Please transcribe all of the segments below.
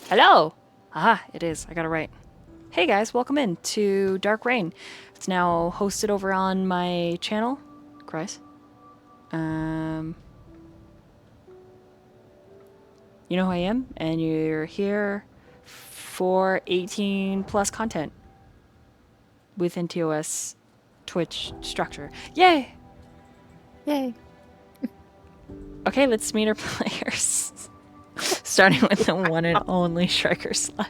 Hello! Aha, it is. I got it right. Hey guys, welcome in to Dark Reign. It's now hosted over on my channel. Christ. You know who I am, and you're here for 18 plus content within TOS Twitch structure. Yay! Yay. Okay, let's meet our players. Starting with the one and only Striker Sly.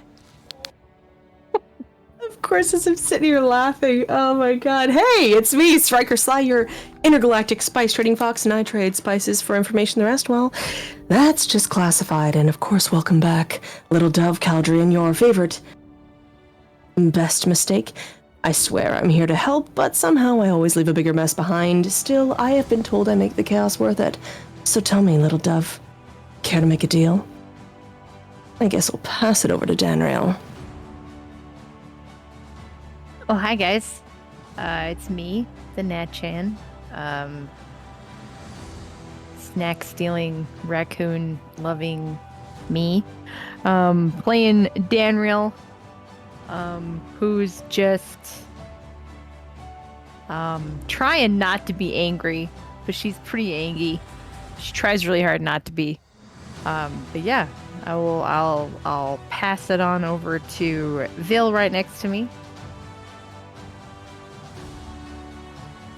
Of course, as I'm sitting here laughing. Oh my god. Hey, it's me, Striker Sly, your intergalactic spice trading fox, and I trade spices for information. The rest, well, that's just classified. And of course, welcome back, Little Dove Caldrian, your favorite best mistake. I swear I'm here to help, but somehow I always leave a bigger mess behind. Still, I have been told I make the chaos worth it. So tell me, Little Dove, care to make a deal? I guess I'll pass it over to Danriel. Oh, hi guys. It's me, TheNatchan. Snack stealing, raccoon loving me. Playing Danriel, who's just trying not to be angry, but she's pretty angry. She tries really hard not to be. But yeah, I'll pass it on over to Vil right next to me.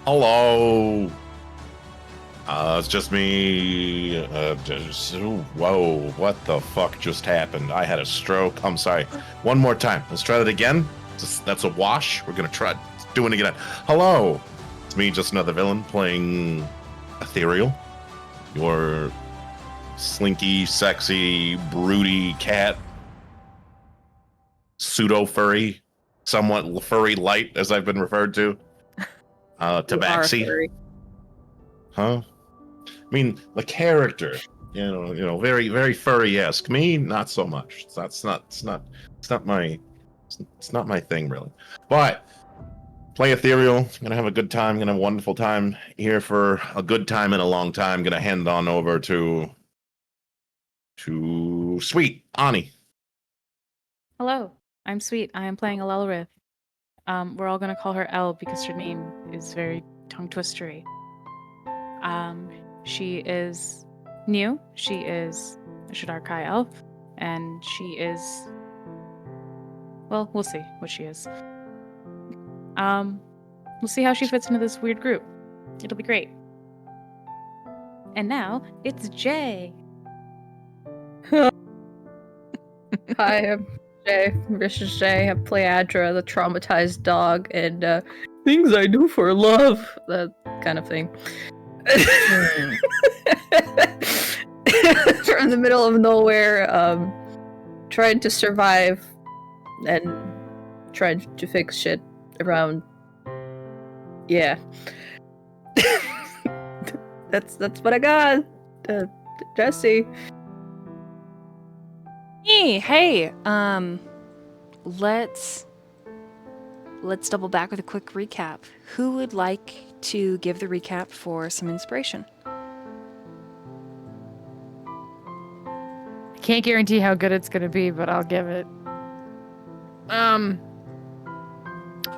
Hello. It's just me. Whoa, what the fuck just happened? I had a stroke. I'm sorry. One more time. Let's try that again. That's a wash. We're gonna try doing it again. Hello. It's me, just another villain, playing Ethereal. Your slinky, sexy, broody cat. Pseudo-furry. Somewhat furry light, as I've been referred to. Tabaxi. Huh? I mean, the character, you know, very, very furry-esque. Me, not so much. It's not my thing really. But play Ethereal. Gonna have a good time. Gonna have a wonderful time here for a good time in a long time. Gonna hand on over to Sweet Ani. Hello, I'm Sweet. I am playing Alelrith. We're all gonna call her Elle because her name is very tongue twistery. She is new. She is a Shadarkai elf, and she is. Well, we'll see what she is. We'll see how she fits into this weird group. It'll be great. And now it's Jay. Hi, I'm Jay. This is Jay. I play Adra, the traumatized dog, and things I do for love, that kind of thing. From the middle of nowhere, trying to survive and trying to fix shit around. Yeah. That's what I got. Jesse. Hey, let's double back with a quick recap. Who would like to give the recap for some inspiration? I can't guarantee how good it's gonna be, but I'll give it.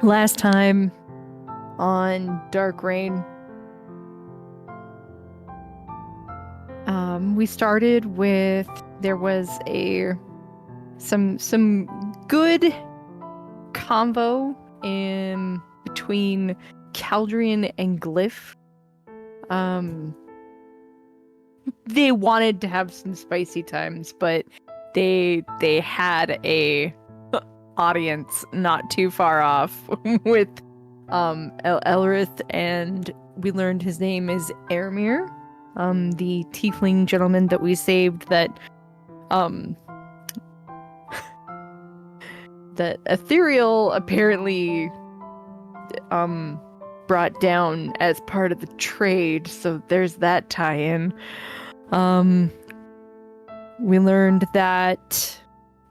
Last time on Dark Reign, we started with there was some good convo in between Caldrian and Glyph. They wanted to have some spicy times, but they had a audience not too far off with Elrith, and we learned his name is Ermir, the tiefling gentleman that we saved that that Ethereal apparently brought down as part of the trade, so there's that tie-in. We learned that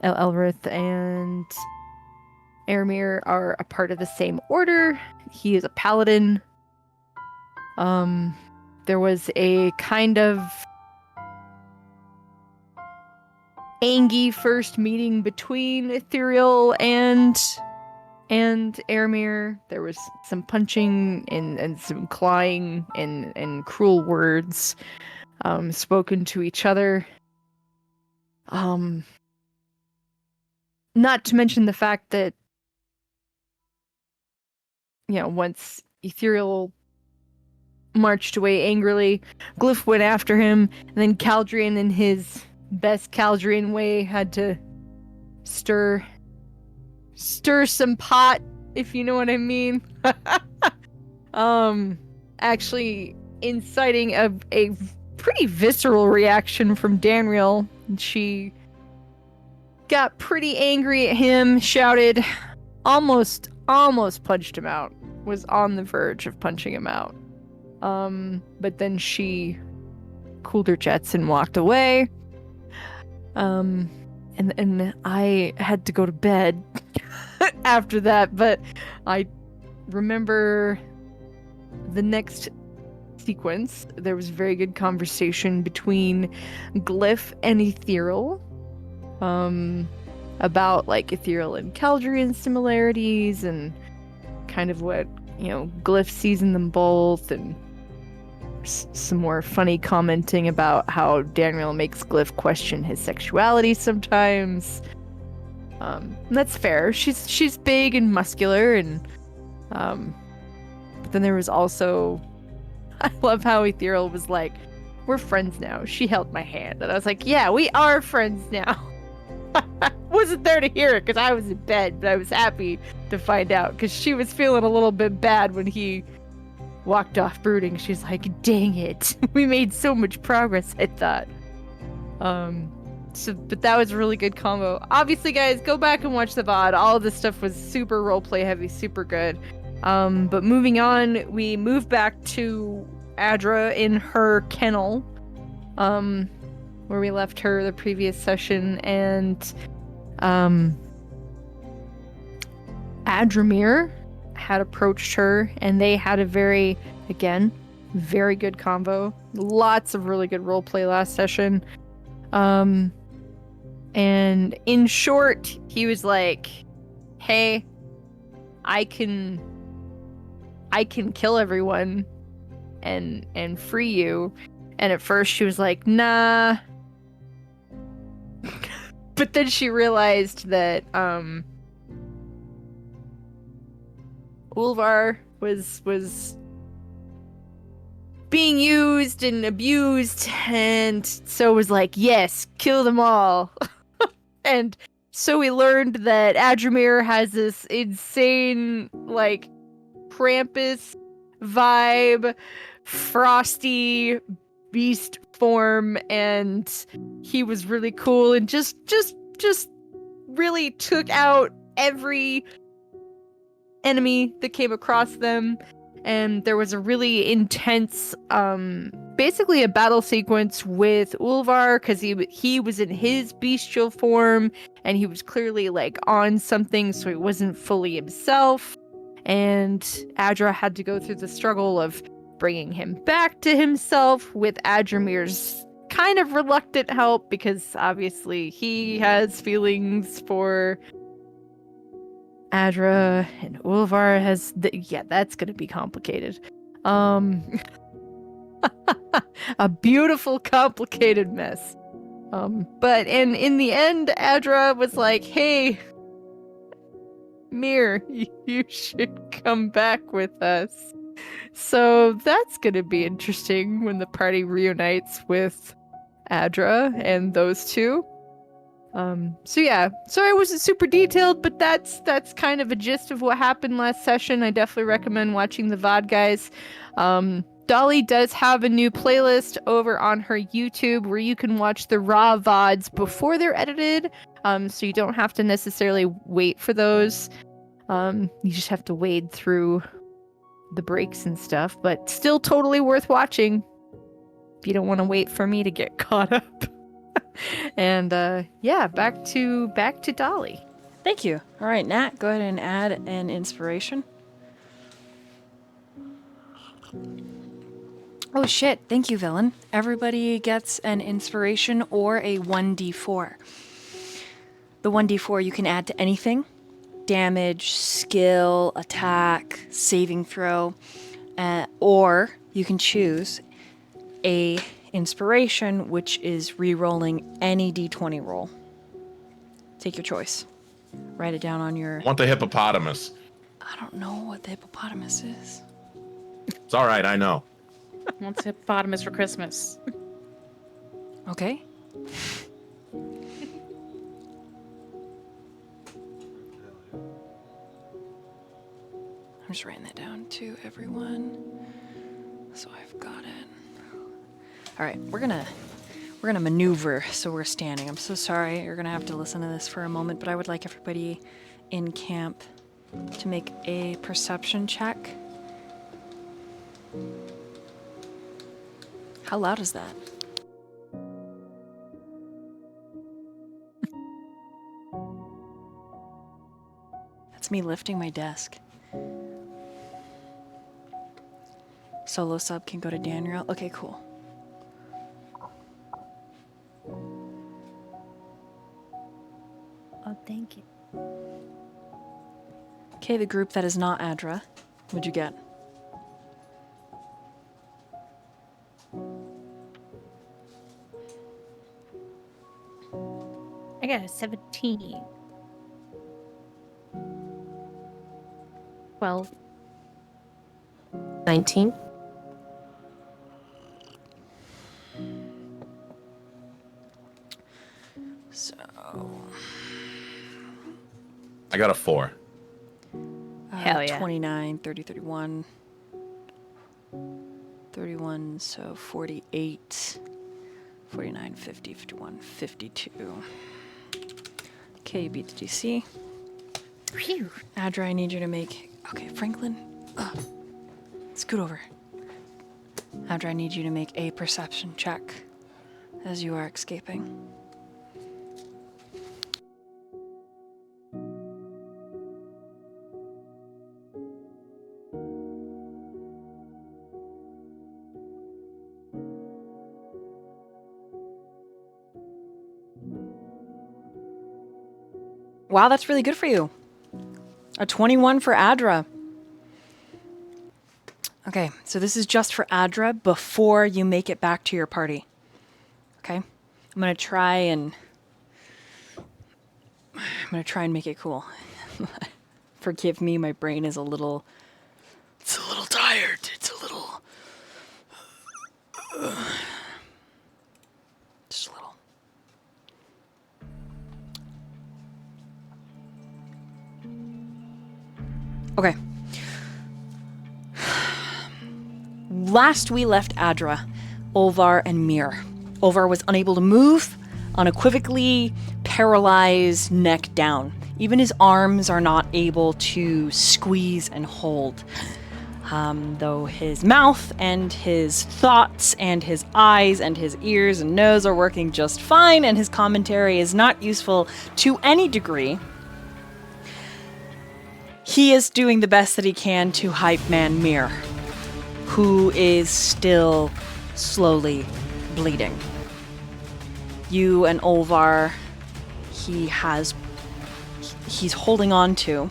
Elrith and Ermir are a part of the same order. He is a paladin. There was a kind of angy first meeting between Ethereal and Ermir. There was some punching and some clawing and cruel words spoken to each other. Not to mention the fact that, once Ethereal marched away angrily, Glyph went after him, and then Caldrian, in his best Caldrian way, had to stir some pot, if you know what I mean. Actually inciting a pretty visceral reaction from Danriel. She got pretty angry at him, shouted, almost punched him out, was on the verge of punching him out. But then she cooled her jets and walked away. And I had to go to bed after that, but I remember the next sequence. There was a very good conversation between Glyph and Ethereal, about Ethereal and Caldrian similarities and kind of what, Glyph sees in them both, and some more funny commenting about how Danriel makes Glyph question his sexuality sometimes. That's fair. She's big and muscular, and but then there was also, I love how Ethereal was like, "We're friends now." She held my hand, and I was like, "Yeah, we are friends now." Wasn't there to hear it because I was in bed, but I was happy to find out because she was feeling a little bit bad when he walked off brooding. She's like, "Dang it, we made so much progress," I thought. But that was a really good combo. Obviously, guys, go back and watch the VOD. All of this stuff was super roleplay heavy, super good. But moving on, we move back to Adra in her kennel, where we left her the previous session, and Adramir had approached her, and they had a very good convo. Lots of really good roleplay last session. And in short, he was like, "Hey, I can kill everyone and free you. And at first she was like, nah. But then she realized that Ulvar was being used and abused, and so was like, yes, kill them all. And so we learned that Adramir has this insane, like, Krampus vibe, frosty beast form, and he was really cool and just really took out every enemy that came across them. And there was a really intense basically a battle sequence with Ulvar, because he was in his bestial form and he was clearly like on something, so he wasn't fully himself. And Adra had to go through the struggle of bringing him back to himself with Adramir's kind of reluctant help, because obviously he has feelings for Adra, and Ulvar has... yeah, that's gonna be complicated. A beautiful, complicated mess. But in the end, Adra was like, hey, Mir, you should come back with us. So that's gonna be interesting when the party reunites with Adra and those two. So yeah, sorry I wasn't super detailed, but that's kind of a gist of what happened last session. I definitely recommend watching the VOD, guys. Dolly does have a new playlist over on her YouTube where you can watch the raw VODs before they're edited. So you don't have to necessarily wait for those. You just have to wade through the breaks and stuff, but still totally worth watching if you don't want to wait for me to get caught up. And yeah, back to Dolly. Thank you. All right, Nat, go ahead and add an inspiration. Oh shit, thank you, villain. Everybody gets an inspiration or a 1d4. The 1d4 you can add to anything. Damage, skill, attack, saving throw, or you can choose a inspiration, which is re-rolling any d20 roll. Take your choice. Write it down on your... I want the hippopotamus. I don't know what the hippopotamus is. It's all right, I know. Wants hippopotamus for Christmas. Okay. I'm just writing that down to everyone, so I've got it. All right, we're gonna maneuver so we're standing. I'm so sorry you're gonna have to listen to this for a moment, but I would like everybody in camp to make a perception check. How loud is that? That's me lifting my desk. Solo sub can go to Danriel. Okay, cool. Oh, thank you. Okay, the group that is not Adra. What'd you get? I got a 17. 12. 19. So... I got a 4. Hell yeah. 29, 30, 31. 31, so 48. 49, 50, 51, 52. Okay, you beat the DC. Phew. Adra, I need you to make... Okay, Franklin. Scoot over. Adra, I need you to make a perception check as you are escaping. Wow, that's really good for you. A 21 for Adra. Okay, so this is just for Adra before you make it back to your party. Okay? I'm gonna try and make it cool. Forgive me, my brain is a little tired. It's a little just a little. Okay. Last we left Adra, Olvar and Mir. Olvar was unable to move, unequivocally paralyzed, neck down. Even his arms are not able to squeeze and hold. Though his mouth and his thoughts and his eyes and his ears and nose are working just fine, and his commentary is not useful to any degree, he is doing the best that he can to hype man Mir, who is still slowly bleeding. You and Olvar, he's holding on to.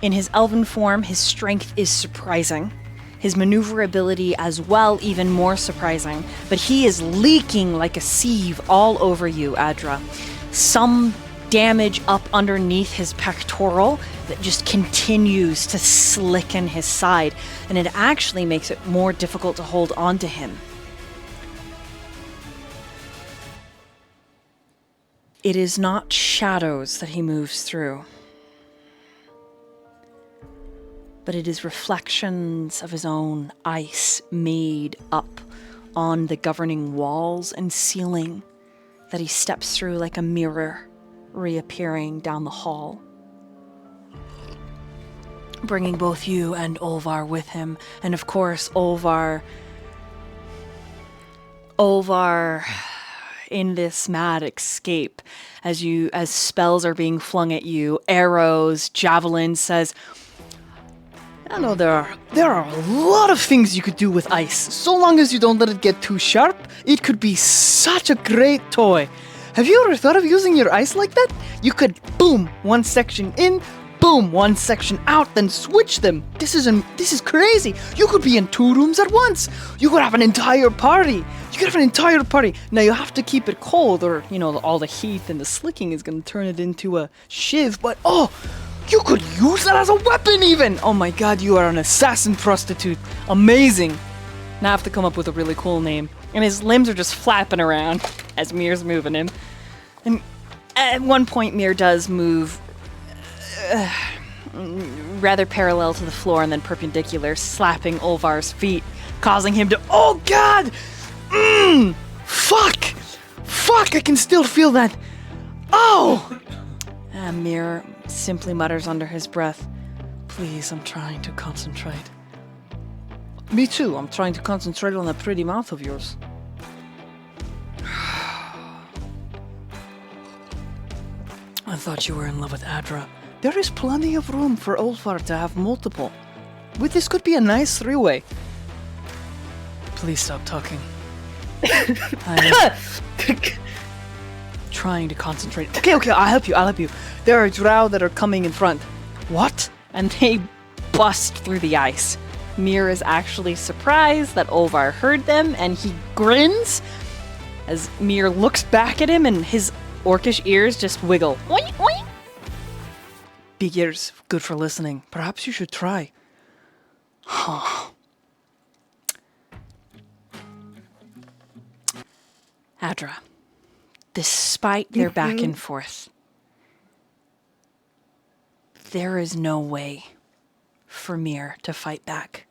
In his elven form, his strength is surprising. His maneuverability as well, even more surprising. But he is leaking like a sieve all over you, Adra. Some damage up underneath his pectoral that just continues to slicken his side, and it actually makes it more difficult to hold on to him. It is not shadows that he moves through, but it is reflections of his own ice made up on the governing walls and ceiling that he steps through like a mirror, reappearing down the hall, bringing both you and Olvar with him. And of course, Olvar in this mad escape, as spells are being flung at you, arrows, javelins, says, I know there are a lot of things you could do with ice. So long as you don't let it get too sharp, it could be such a great toy. Have you ever thought of using your ice like that? You could boom one section in, boom one section out, then switch them. This is crazy. You could be in 2 rooms at once. You could have an entire party. Now you have to keep it cold, or all the heat and the slicking is gonna turn it into a shiv. But you could use that as a weapon even! Oh my god, you are an assassin prostitute. Amazing. Now I have to come up with a really cool name. And his limbs are just flapping around as Mir's moving him. And at one point, Mir does move rather parallel to the floor and then perpendicular, slapping Olvar's feet, causing him to, oh god! Fuck, I can still feel that. Oh! Mir simply mutters under his breath, please, I'm trying to concentrate. Me too, I'm trying to concentrate on that pretty mouth of yours. I thought you were in love with Adra. There is plenty of room for Olvar to have multiple. This could be a nice 3-way. Please stop talking. I'm trying to concentrate. Okay, I'll help you. There are drow that are coming in front. What? And they bust through the ice. Mir is actually surprised that Olvar heard them, and he grins as Mir looks back at him, and his orcish ears just wiggle. Oink, oink. Big ears, good for listening. Perhaps you should try. Huh. Adra, despite their back and forth, there is no way for Mir to fight back.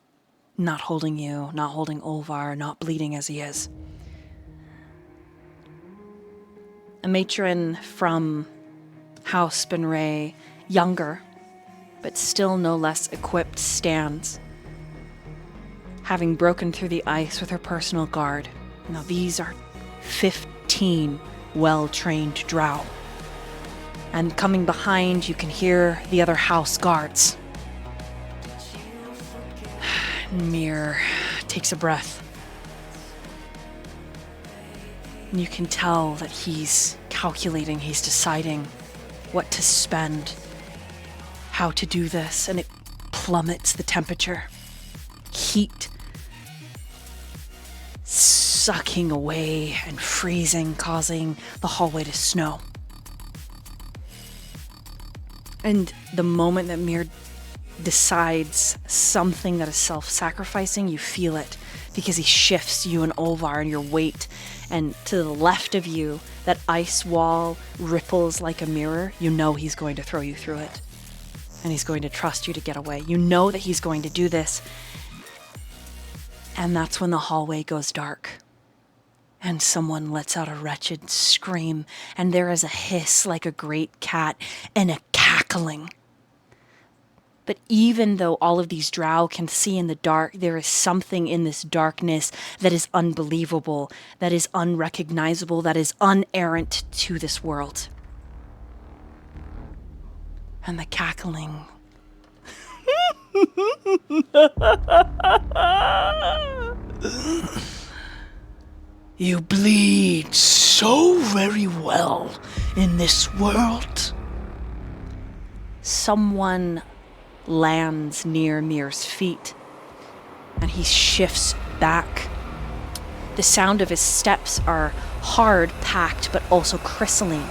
Not holding you, not holding Olvar, not bleeding as he is. A matron from House Benray, younger, but still no less equipped, stands, having broken through the ice with her personal guard. Now these are 15 well-trained drow. And coming behind, you can hear the other house guards. Mir takes a breath. And you can tell that he's calculating, he's deciding what to spend, how to do this, and it plummets the temperature. Heat sucking away and freezing, causing the hallway to snow. And the moment that Mir decides something that is self-sacrificing, you feel it, because he shifts you and Olvar and your weight. And to the left of you, that ice wall ripples like a mirror. You know he's going to throw you through it. And he's going to trust you to get away. You know that he's going to do this. And that's when the hallway goes dark. And someone lets out a wretched scream. And there is a hiss like a great cat and a cackling. But even though all of these drow can see in the dark, there is something in this darkness that is unbelievable, that is unrecognizable, that is unerrant to this world. And the cackling. You bleed so very well in this world. Someone lands near Mir's feet, and he shifts back. The sound of his steps are hard, packed, but also crystalline.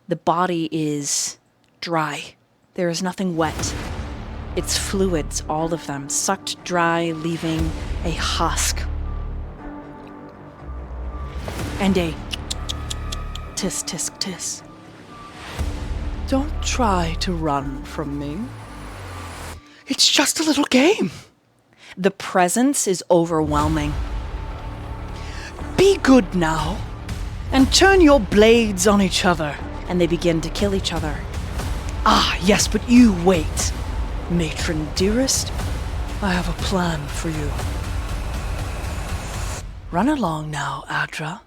The body is dry. There is nothing wet. It's fluids, all of them, sucked dry, leaving a husk. And a tisk, tisk, tisk. Don't try to run from me. It's just a little game. The presence is overwhelming. Be good now, and turn your blades on each other. And they begin to kill each other. Ah, yes, but you wait. Matron dearest, I have a plan for you. Run along now, Adra.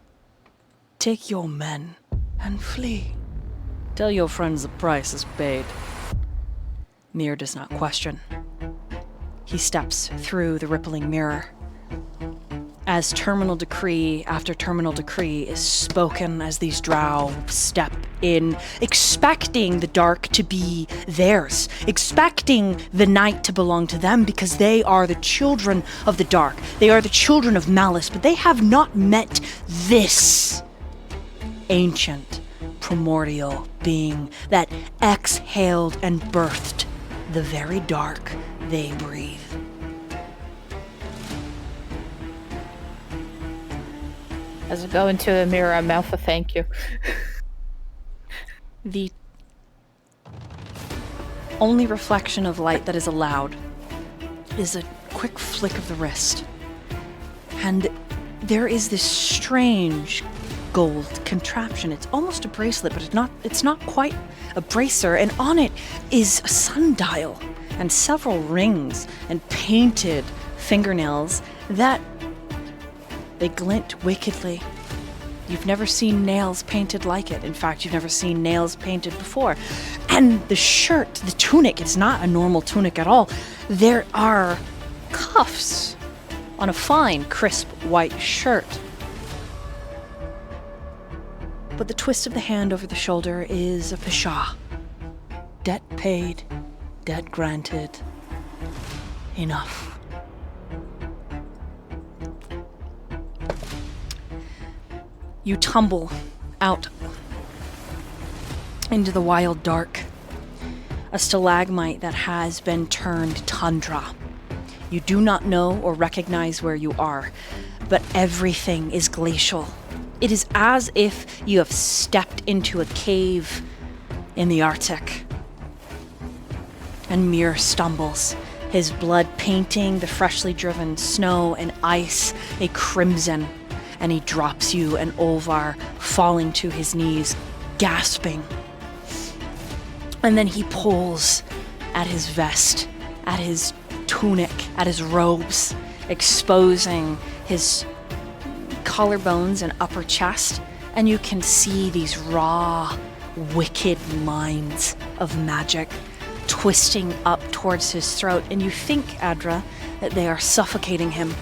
Take your men and flee. Tell your friends the price is paid. Mir does not question. He steps through the rippling mirror. As terminal decree after terminal decree is spoken, as these drow step in, expecting the dark to be theirs, expecting the night to belong to them, because they are the children of the dark. They are the children of malice, but they have not met this ancient, primordial being that exhaled and birthed the very dark they breathe. As I go into the mirror, I mouth a thank you. The only reflection of light that is allowed is a quick flick of the wrist. And there is this strange gold contraption. It's almost a bracelet, but it's not quite a bracer, and on it is a sundial and several rings and painted fingernails that they glint wickedly. You've never seen nails painted like it. In fact, you've never seen nails painted before. And the shirt, the tunic, it's not a normal tunic at all. There are cuffs on a fine, crisp white shirt. But the twist of the hand over the shoulder is a pshaw. Debt paid, debt granted. Enough. You tumble out into the wild dark, a stalagmite that has been turned tundra. You do not know or recognize where you are, but everything is glacial. It is as if you have stepped into a cave in the Arctic. And Mir stumbles, his blood painting the freshly driven snow and ice a crimson. And he drops you and Olvar, falling to his knees, gasping. And then he pulls at his vest, at his tunic, at his robes, exposing his collarbones and upper chest, and you can see these raw, wicked lines of magic twisting up towards his throat, and you think, Adra, that they are suffocating him.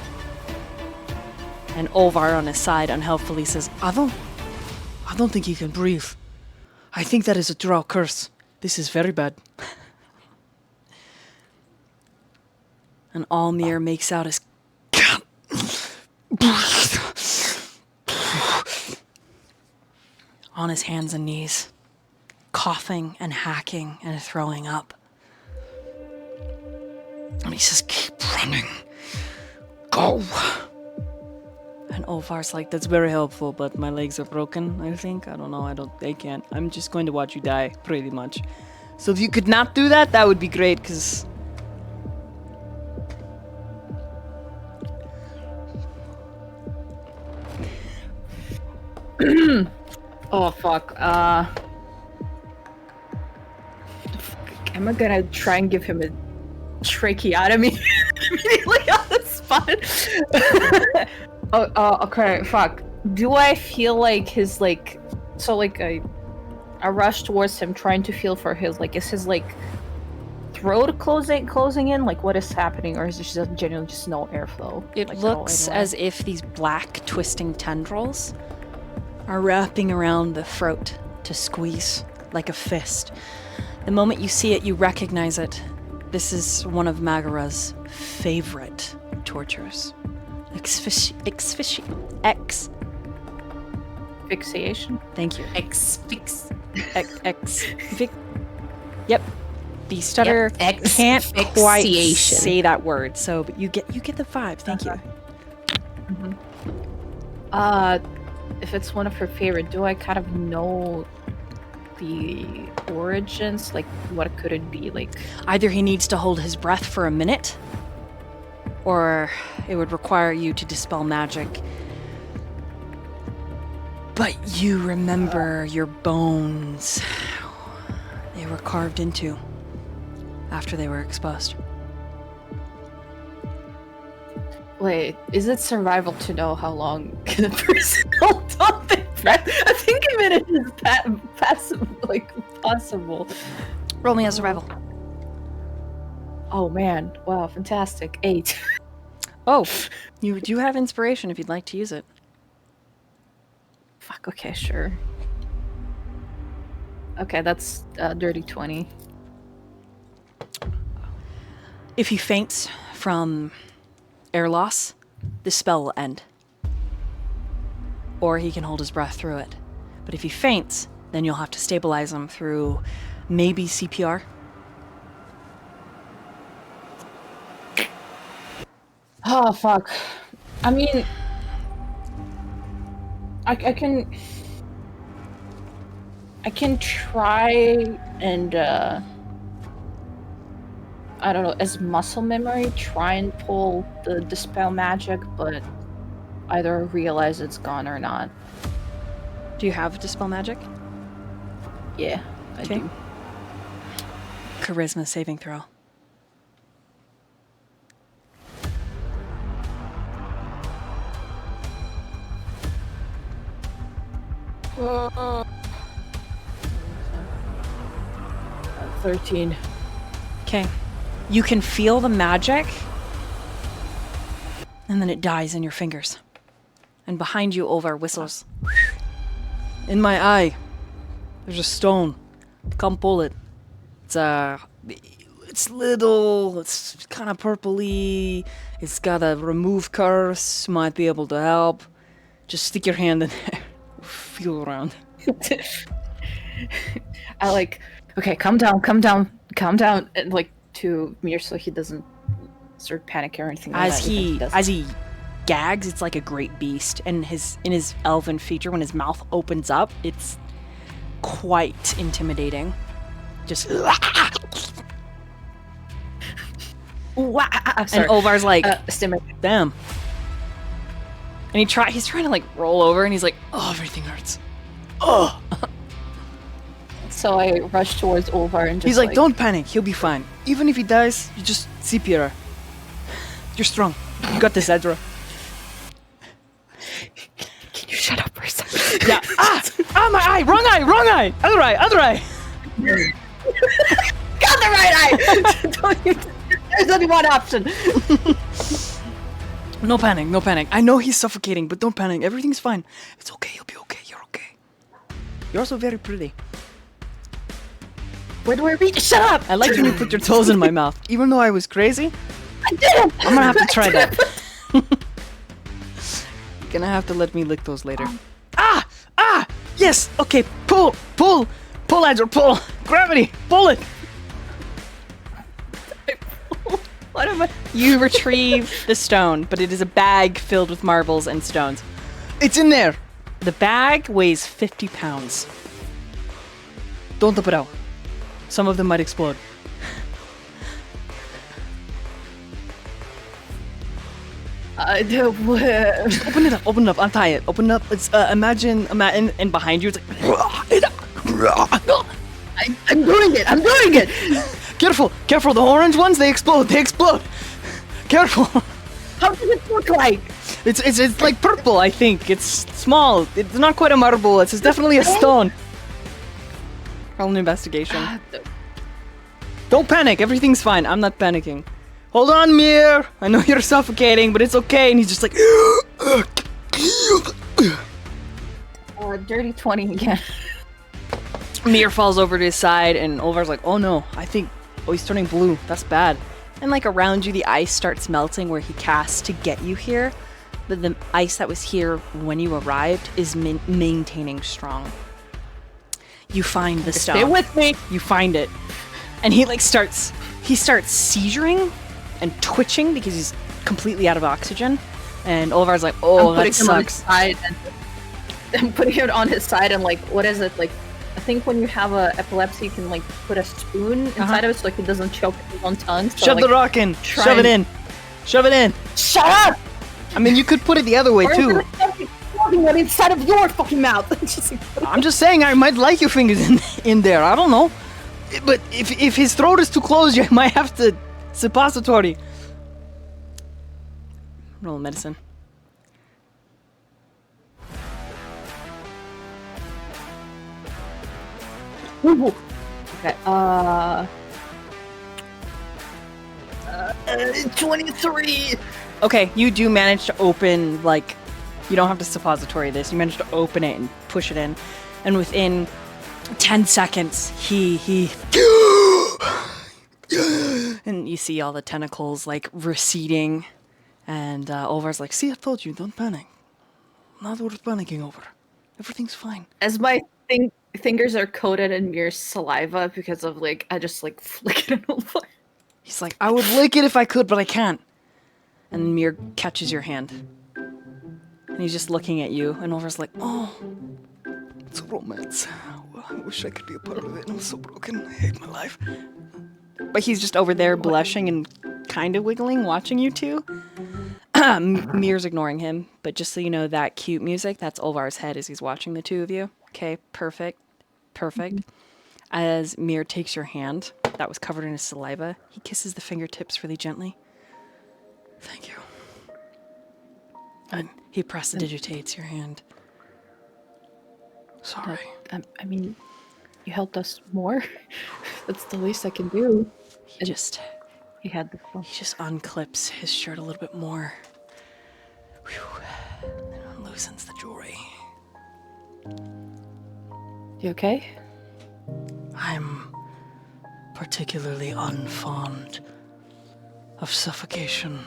And Olvar on his side unhelpfully says, I don't think he can breathe. I think that is a drow curse. This is very bad. And Almir makes out his on his hands and knees, coughing and hacking and throwing up. And he says, keep running. Go. And Olvar's like, that's very helpful, but my legs are broken, I think. I don't know, I can't. I'm just going to watch you die, pretty much. So if you could not do that, that would be great, because... Oh fuck. Am I gonna try and give him a tracheotomy immediately on the spot? Okay, fuck. Do I feel like his like I rush towards him trying to feel for his like is his like throat closing in? Like what is happening, or is it just genuinely just no airflow? It like, looks as if these black twisting tendrils are wrapping around the throat to squeeze like a fist. The moment you see it, you recognize it. This is one of Magara's favorite tortures. Fixation. Thank you. Exfix. Yep. The stutter can't quite say that word, so but you get the vibe. Thank you. If it's one of her favorite, do I kind of know the origins? Like, what could it be? Like, Either he needs to hold his breath for a minute, or it would require you to dispel magic. But you remember your bones. They were carved into after they were exposed. wait, is it survival to know how long can a person hold on their breath? I think a minute is possible. Roll me a survival. Oh man, wow, fantastic. 8. Oh, you do have inspiration if you'd like to use it. Fuck, okay, sure. Okay, that's dirty 20. If he faints from air loss, the spell will end. Or he can hold his breath through it. But if he faints, then you'll have to stabilize him through maybe CPR. Oh, fuck. I mean, I can try and, I don't know, as muscle memory, try and pull the dispel magic, but either realize it's gone or not. Do you have dispel magic? Yeah, I do. Charisma saving throw. Uh, 13. Okay. You can feel the magic, and then it dies in your fingers. And behind you, Olvar whistles. In my eye, there's a stone. Come pull it. It's little, it's kind of purpley, it's got a remove curse, might be able to help. Just stick your hand in there. Feel around. I like, okay, calm down, and like to Mir so he doesn't start panicking or anything like that. As he gags, it's like a great beast, and in his elven feature, when his mouth opens up, it's quite intimidating. Just Sorry. and Olvar's like, damn. And he's trying to like roll over, and he's like, oh, everything hurts. Oh. So I rush towards Olvar and just He's like, don't panic, he'll be fine. Even if he dies, you just CPR. You're strong. You got this, Ezra. Can you shut up for a second? Yeah. My eye, wrong eye. Other eye. Got the right eye. There's only one option. No panic. I know he's suffocating, but don't panic. Everything's fine. It's okay. You'll be okay. You're okay. You're also very pretty. Where do I reach? Shut up! I liked when you put your toes in my mouth. Even though I was crazy, I didn't! I'm gonna have to try that. You're gonna have to let me lick those later. Ah! Ah! Yes! Okay, pull! Pull! Pull, Andrew, pull! Gravity! Pull it! What am I? You retrieve the stone, but it is a bag filled with marbles and stones. It's in there! The bag weighs 50 pounds. Don't dump it out. Some of them might explode. Open it up, untie it. Open it up. It's, imagine, and behind you, it's like... I'm doing it! Careful, careful, the orange ones, they explode. Careful. How does it look like? It's like purple, I think. It's small. It's not quite a marble. It's definitely a stone. Roll an investigation. Don't panic. Everything's fine. I'm not panicking. Hold on, Mir. I know you're suffocating, but it's okay. And he's just like... Dirty 20 again. Mir falls over to his side, and Olvar's like, oh no, oh, he's turning blue. That's bad. And like around you, the ice starts melting where he casts to get you here. But the ice that was here when you arrived is maintaining strong. You find the stone. Stay with me. You find it. And he starts seizuring and twitching because he's completely out of oxygen. And Olvar's like, oh, that sucks. I'm putting him on his side and like, what is it? Like, I think when you have a epilepsy, you can like put a spoon inside of it so like it doesn't choke his own tongue. So, Shove like, the rock in. Shove it in. Shove it in. Shut up! I mean, you could put it the other way too. What inside of your fucking mouth? I'm just saying, I might like your fingers in there. I don't know. But if his throat is too closed, you might have to suppository. Roll medicine. Okay. 23. Okay, you do manage to open, like, you don't have to suppository this. You manage to open it and push it in. And within 10 seconds, he and you see all the tentacles, like, receding. And Olvar's like, see, I told you, don't panic. Not worth panicking over. Everything's fine. As my fingers are coated in Mir's saliva because of like, I just like flick it over. He's like, I would lick it if I could, but I can't. And Mir catches your hand. And he's just looking at you, and Olvar's like, oh, it's a romance. Well, I wish I could be a part of it. I'm so broken. I hate my life. But he's just over there blushing and kind of wiggling, watching you two. Mir's ignoring him, but just so you know, that cute music, that's Olvar's head as he's watching the two of you. Okay, perfect. As Mir takes your hand, that was covered in his saliva, he kisses the fingertips really gently. Thank you. And he prestidigitates your hand. Sorry. I mean, you helped us more. That's the least I can do. He just unclips his shirt a little bit more. Whew. And loosens the jewelry. You okay? I'm particularly unfond of suffocation.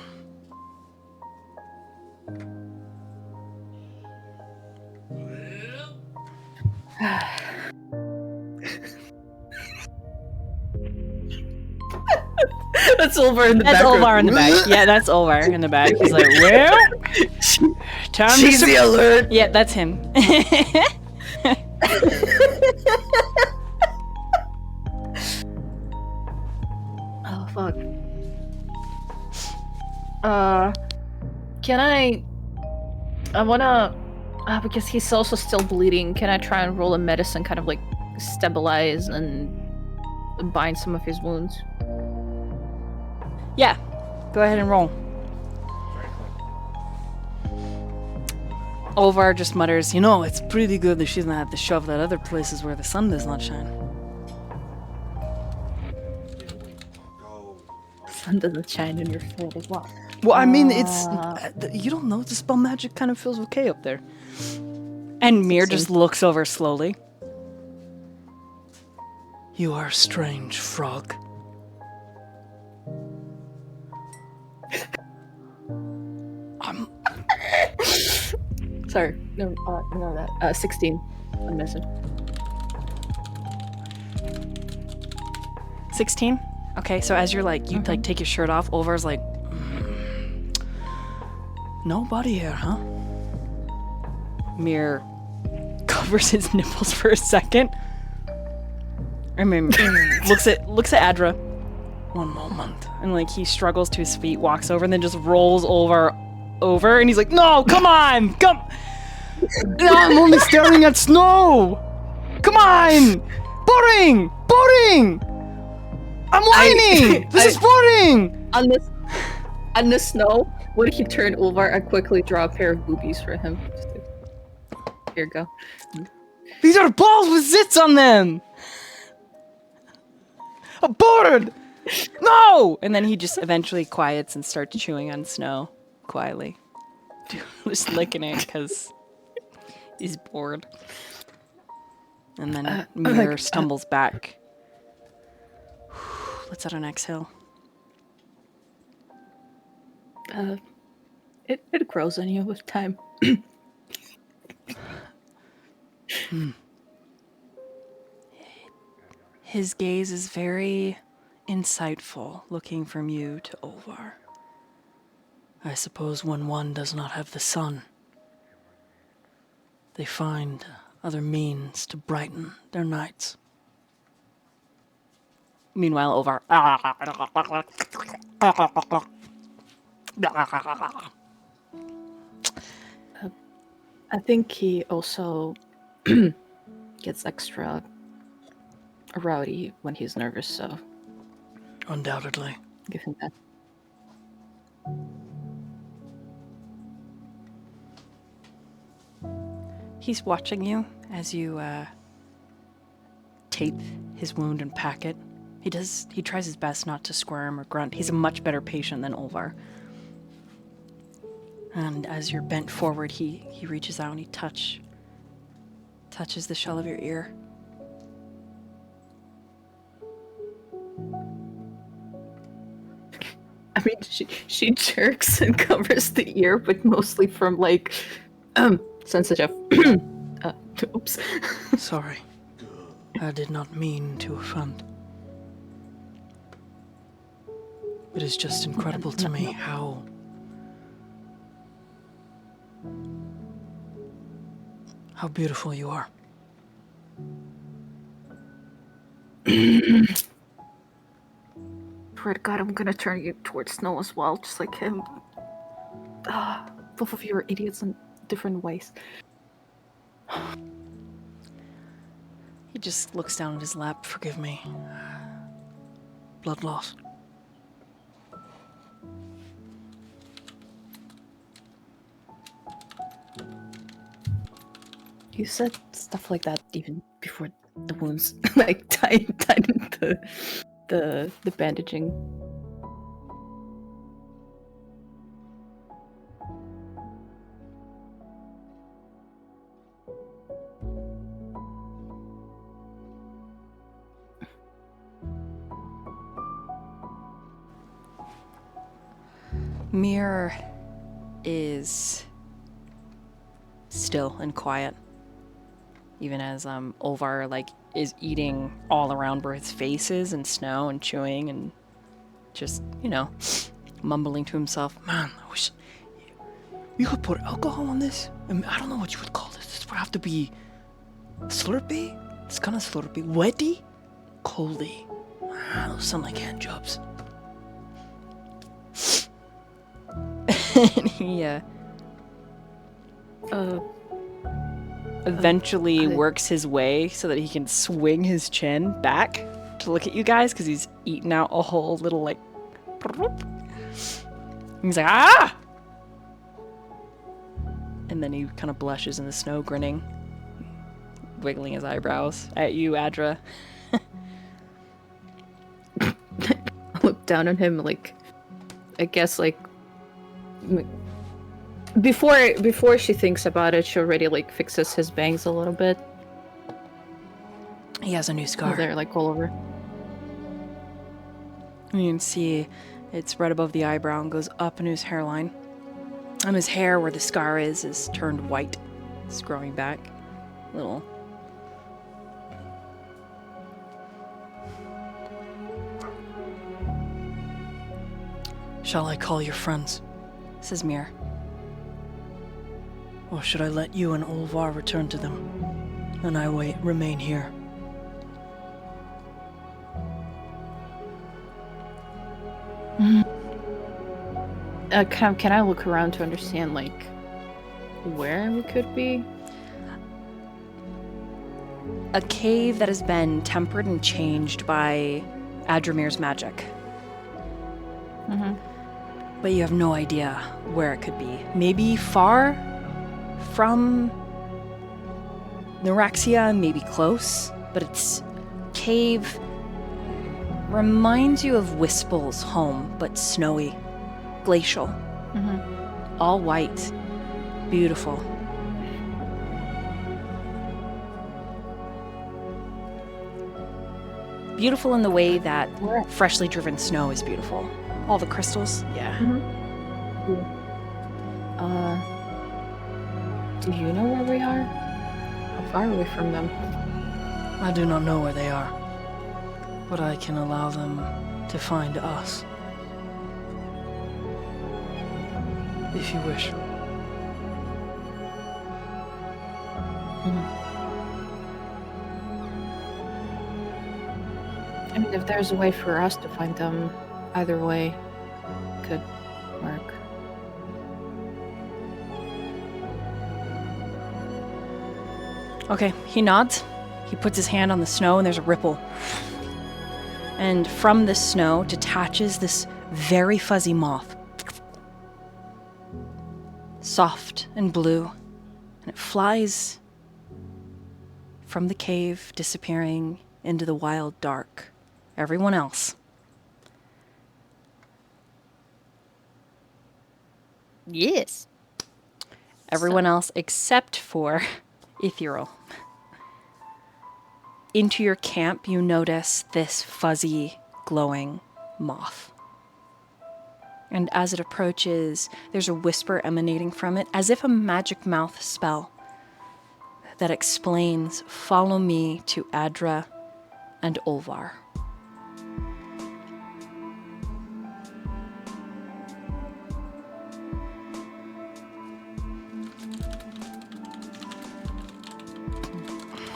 That's Olvar in the That's background. Olvar in the back. Yeah, that's Olvar in the back. He's like, well, time to Cheesy alert. Yeah, that's him. Oh fuck. Can I wanna because he's also still bleeding, can I try and roll a medicine, kind of like stabilize and bind some of his wounds? Yeah, go ahead and roll. Olvar just mutters, you know, it's pretty good that she doesn't have to shove that other places where the sun does not shine. Sun doesn't shine in your forehead as well. Well, I mean, it's... you don't know, the spell magic kind of feels okay up there. And Mir just looks over slowly. You are a strange frog. I'm Sorry, no, ignore that. 16. I'm missing. 16? Okay, so as you're like, you like take your shirt off, Olvar's like, nobody here, huh? Mir covers his nipples for a second. I mean, looks at Adra. One moment. And like he struggles to his feet, walks over, and then just rolls over, and he's like, "No, come on, come! No, I'm only staring at snow! Come on! Boring! I'm whining! This is boring! On the snow, when he turned over, I quickly draw a pair of boobies for him. Here you go. These are balls with zits on them! I'm bored! No! And then he just eventually quiets and starts chewing on snow quietly, just licking it because he's bored. And then Mir stumbles back. Let's out an exhale. It grows on you with time. His gaze is very insightful, looking from you to Olvar. I suppose when one does not have the sun, they find other means to brighten their nights. Meanwhile, Olvar. I think he also gets extra rowdy when he's nervous, so Undoubtedly. give him that. He's watching you as you tape his wound and pack it. He tries his best not to squirm or grunt. He's a much better patient than Olvar. And as you're bent forward, he reaches out and he touches the shell of your ear. I mean, she jerks and covers the ear, but mostly from like sensitive. Oops. Sorry. I did not mean to offend. It is just incredible to me how beautiful you are. Swear to God, I'm gonna turn you towards Snow as well, just like him. Both of you are idiots in different ways. He just looks down at his lap. Forgive me. Blood loss. You said stuff like that even before the wounds, like tied into the bandaging. Mir is still and quiet, even as Olvar like is eating all around where his face is and snow and chewing and just, you know, mumbling to himself. Man, I wish we could put alcohol on this. I mean, I don't know what you would call this. This would have to be slurpy. It's kind of slurpy. Wetty? Coldy. Those sound like hand jobs. And he eventually works his way so that he can swing his chin back to look at you guys because he's eaten out a whole little like. He's like, ah! And then he kind of blushes in the snow, grinning, wiggling his eyebrows at you, Adra. I look down on him, like, I guess, like, before she thinks about it, she already, like, fixes his bangs a little bit. He has a new scar. They're like all over. You can see it's right above the eyebrow and goes up into his hairline. And his hair, where the scar is turned white. It's growing back. Little. Shall I call your friends? Says Mir. Or should I let you and Olvar return to them? And I remain here. Can I look around to understand, like, where we could be? A cave that has been tempered and changed by Adramir's magic. But you have no idea where it could be. Maybe far from Neuraxia, maybe close, but its cave reminds you of Wispel's home, but snowy, glacial, all white, beautiful. Beautiful in the way that freshly driven snow is beautiful. All the crystals, yeah. Do you know where we are? How far are we from them? I do not know where they are, but I can allow them to find us. If you wish. I mean, if there's a way for us to find them, either way could work. Okay, he nods. He puts his hand on the snow and there's a ripple. And from the snow detaches this very fuzzy moth. Soft and blue. And it flies from the cave, disappearing into the wild dark. Everyone else. Yes. Everyone else except for Ethereal. Into your camp, you notice this fuzzy, glowing moth. And as it approaches, there's a whisper emanating from it, as if a magic mouth spell that explains, "Follow me to Adra and Olvar."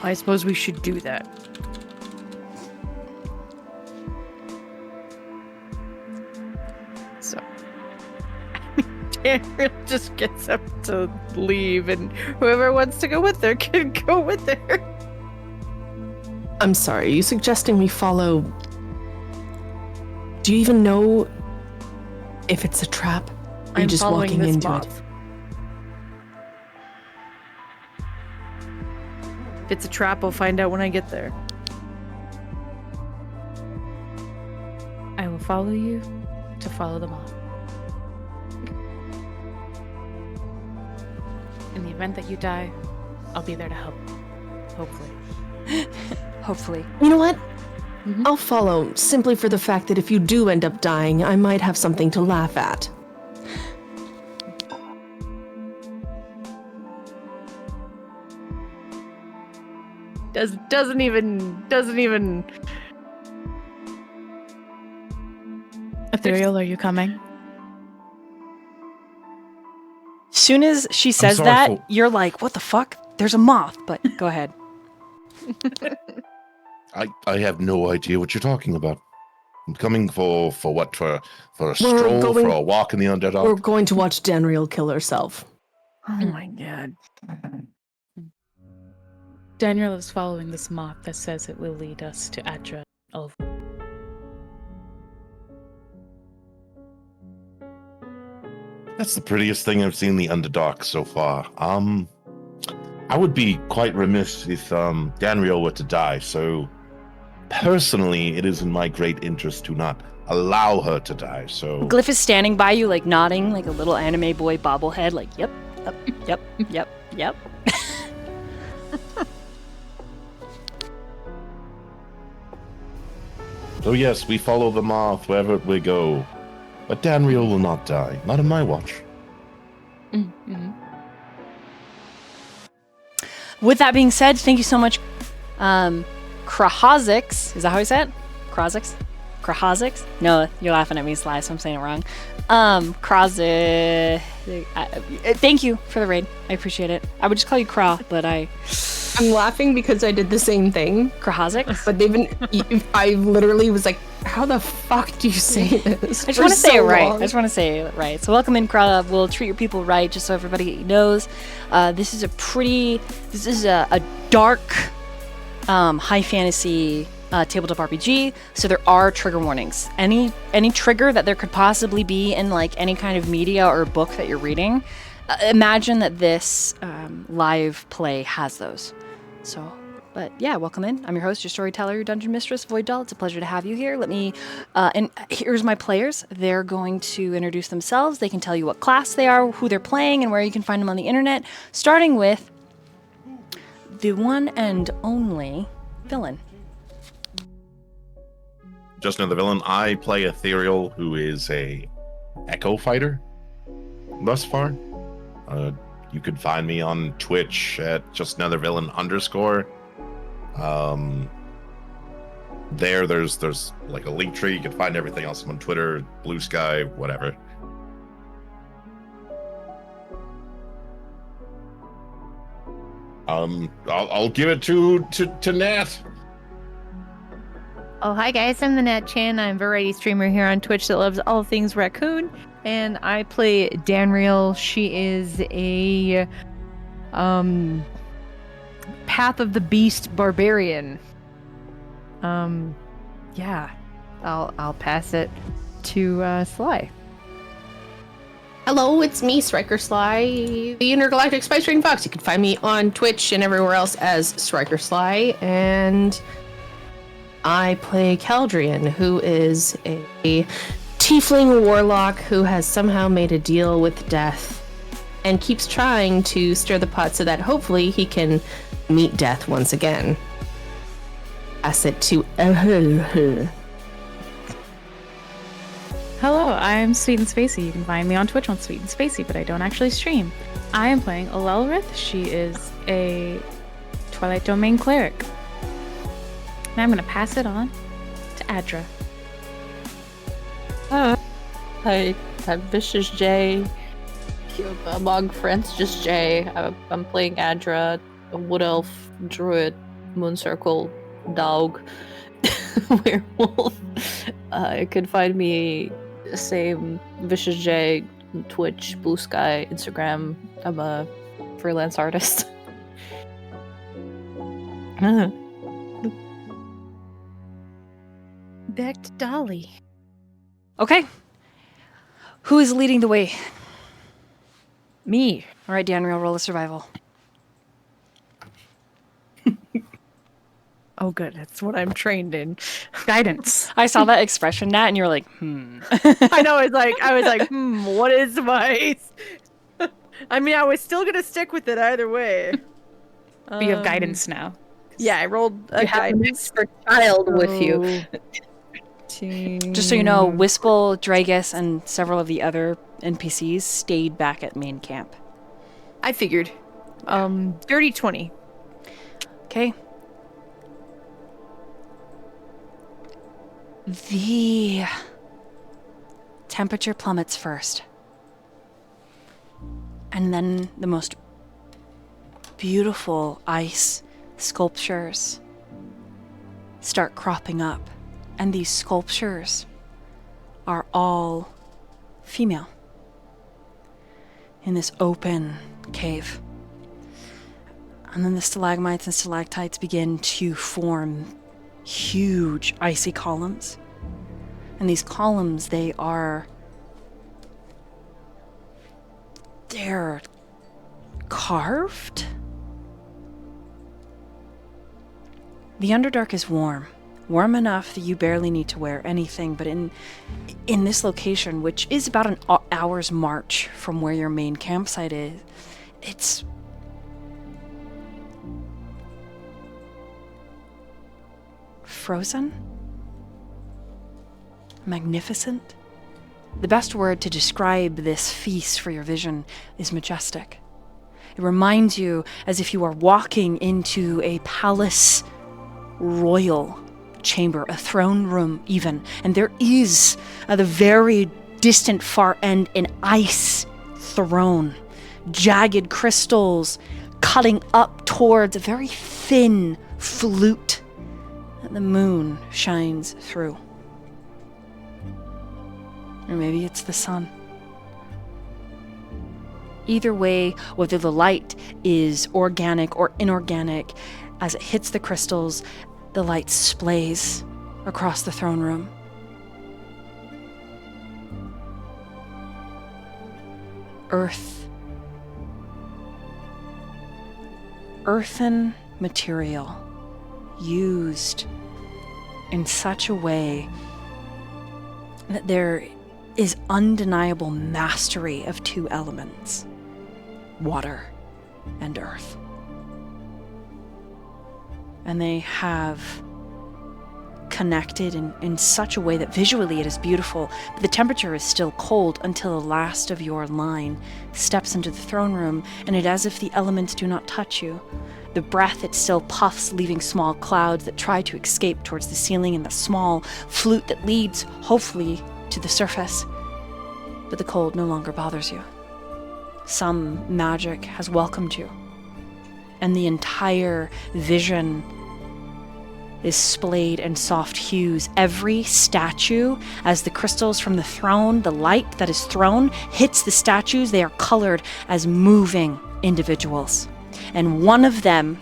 I suppose we should do that. So, Danriel just gets up to leave, and whoever wants to go with her can go with her. I'm sorry, are you suggesting we follow... Do you even know if it's a trap? Or are you just walking into it? If it's a trap, I'll find out when I get there. I will follow you to follow them all. In the event that you die, I'll be there to help. Hopefully. Hopefully. You know what? I'll follow, simply for the fact that if you do end up dying, I might have something to laugh at. Doesn't even. Ethereal, are you coming? Soon as she says sorry, that, Fo- you're like, what the fuck? There's a moth, but go ahead. I have no idea what you're talking about. I'm coming for what? For a We're stroll, going- for a walk in the We're Underdark? going to watch Danriel kill herself. Oh my god. Danriel is following this moth that says it will lead us to Adra. Oh, That's the prettiest thing I've seen in the Underdark so far. I would be quite remiss if Danriel were to die, so personally, it is in my great interest to not allow her to die, so... Glyph is standing by you, like nodding, like a little anime boy bobblehead, like, yep, yep, yep, yep, yep. So yes, we follow the moth wherever we go. But Danriel will not die. Not on my watch. Mm-hmm. With that being said, thank you so much, Krahazix. Is that how I say it? Krahazix? Krahazix? No, you're laughing at me, Sly, so I'm saying it wrong. Thank you for the raid. I appreciate it. I would just call you Krah, but I'm laughing because I did the same thing. Krahazix? But I literally was like, how the fuck do you say this? I just want to say it right. I just want to say it right. So welcome in, Krah. We'll treat your people right, just so everybody knows. This is a dark, high fantasy tabletop RPG. So there are trigger warnings. Any trigger that there could possibly be in like any kind of media or book that you're reading, imagine that this live play has those. So. But yeah, welcome in. I'm your host, your storyteller, your dungeon mistress, VoidDoll. It's a pleasure to have you here. Let me, and here's my players. They're going to introduce themselves. They can tell you what class they are, who they're playing, and where you can find them on the internet. Starting with the one and only villain. Just another villain. I play Ethereal, who is a echo fighter. Thus far, you could find me on Twitch at justanothervillain_. There's like a link tree. You can find everything else on Twitter, Blue Sky, whatever. I'll give it to Nat. Oh, hi guys, I'm TheNatchan. I'm a variety streamer here on Twitch that loves all things raccoon, and I play Danriel. She is a Path of the Beast barbarian. Yeah, I'll pass it to Sly. Hello, it's me, Striker Sly, the Intergalactic Spice Trading Fox. You can find me on Twitch and everywhere else as Striker Sly, and I play Caldrian, who is a tiefling warlock who has somehow made a deal with death and keeps trying to stir the pot so that hopefully he can meet death once again. Pass it to Hello, I'm Sweet and Spacey. You can find me on Twitch on Sweet and Spacey, but I don't actually stream. I am playing Alelrith. She is a Twilight Domain cleric. And I'm going to pass it on to Adra. Hi, I'm Vicious J. Among friends, just J. I'm playing Adra, a wood elf, druid, moon circle, dog, werewolf. You can find me same Vicious J, Twitch, Blue Sky, Instagram. I'm a freelance artist. Back to Dolly. Okay. Who is leading the way? Me. All right, Danriel, roll a survival. Oh, good. That's what I'm trained in. Guidance. I saw that expression, Nat, and you're like, I know. I was like, what is my? I mean, I was still gonna stick with it either way. But you have guidance now. Yeah, I rolled a You have an guidance. extra child with you. Just so you know, Wispel, Dragus, and several of the other NPCs stayed back at main camp. I figured. Dirty 20. Okay. The temperature plummets first. And then the most beautiful ice sculptures start cropping up. And these sculptures are all female in this open cave. And then the stalagmites and stalactites begin to form huge icy columns. And these columns, they're carved. The Underdark is warm enough that you barely need to wear anything, but in this location, which is about an hour's march from where your main campsite is, it's frozen. magnificent. The best word to describe this feast for your vision is majestic. It reminds you as if you are walking into a palace royal chamber, a throne room even, and there is at the very distant far end an ice throne, jagged crystals cutting up towards a very thin flute that the moon shines through. Or maybe it's the sun. Either way, whether the light is organic or inorganic, as it hits the crystals, the light splays across the throne room. Earthen material used in such a way that there is undeniable mastery of two elements, water and earth. And they have connected in such a way that visually it is beautiful, but the temperature is still cold until the last of your line steps into the throne room, and it is as if the elements do not touch you. The breath, it still puffs, leaving small clouds that try to escape towards the ceiling and the small flute that leads, hopefully, to the surface. But the cold no longer bothers you. Some magic has welcomed you, and the entire vision is splayed in soft hues. Every statue, as the crystals from the throne, the light that is thrown, hits the statues, they are colored as moving individuals. And one of them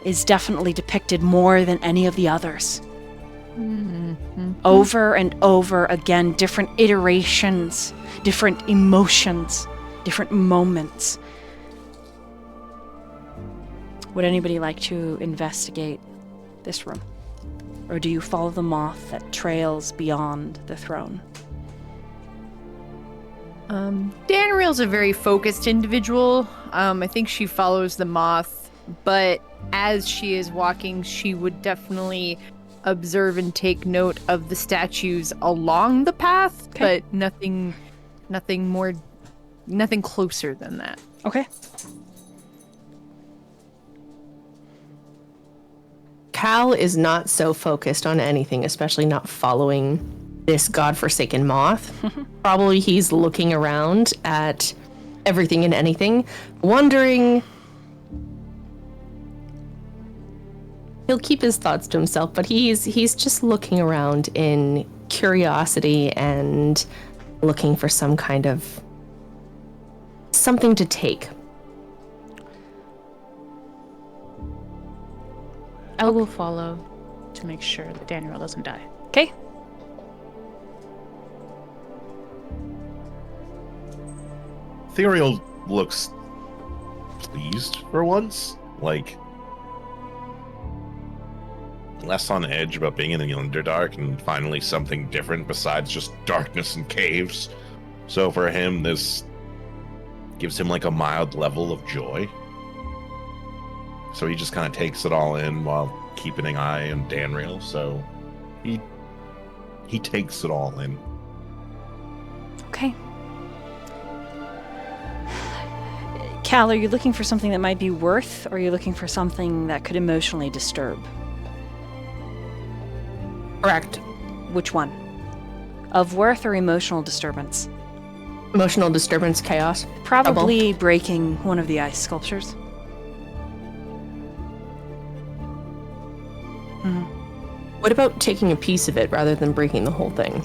is definitely depicted more than any of the others. Mm-hmm. Over and over again, different iterations, different emotions, different moments. Would anybody like to investigate this room? Or do you follow the moth that trails beyond the throne? Danriel's a very focused individual. I think she follows the moth, but as she is walking, she would definitely observe and take note of the statues along the path, Okay. but nothing closer than that. Okay. Cal is not so focused on anything, especially not following this godforsaken moth. Probably he's looking around at everything and anything, wondering. He'll keep his thoughts to himself, but he's just looking around in curiosity and looking for some kind of something to take. I will follow to make sure that Danriel doesn't die. Okay. Ethereal looks pleased for once, like less on edge about being in the Underdark and finally something different besides just darkness and caves. So for him, this gives him like a mild level of joy. So he just kind of takes it all in while keeping an eye on Danriel. So he takes it all in. Okay. Cal, are you looking for something that might be worth, or are you looking for something that could emotionally disturb? Correct. Which one? Of worth or emotional disturbance? Emotional disturbance, chaos. Probably breaking one of the ice sculptures. What about taking a piece of it rather than breaking the whole thing?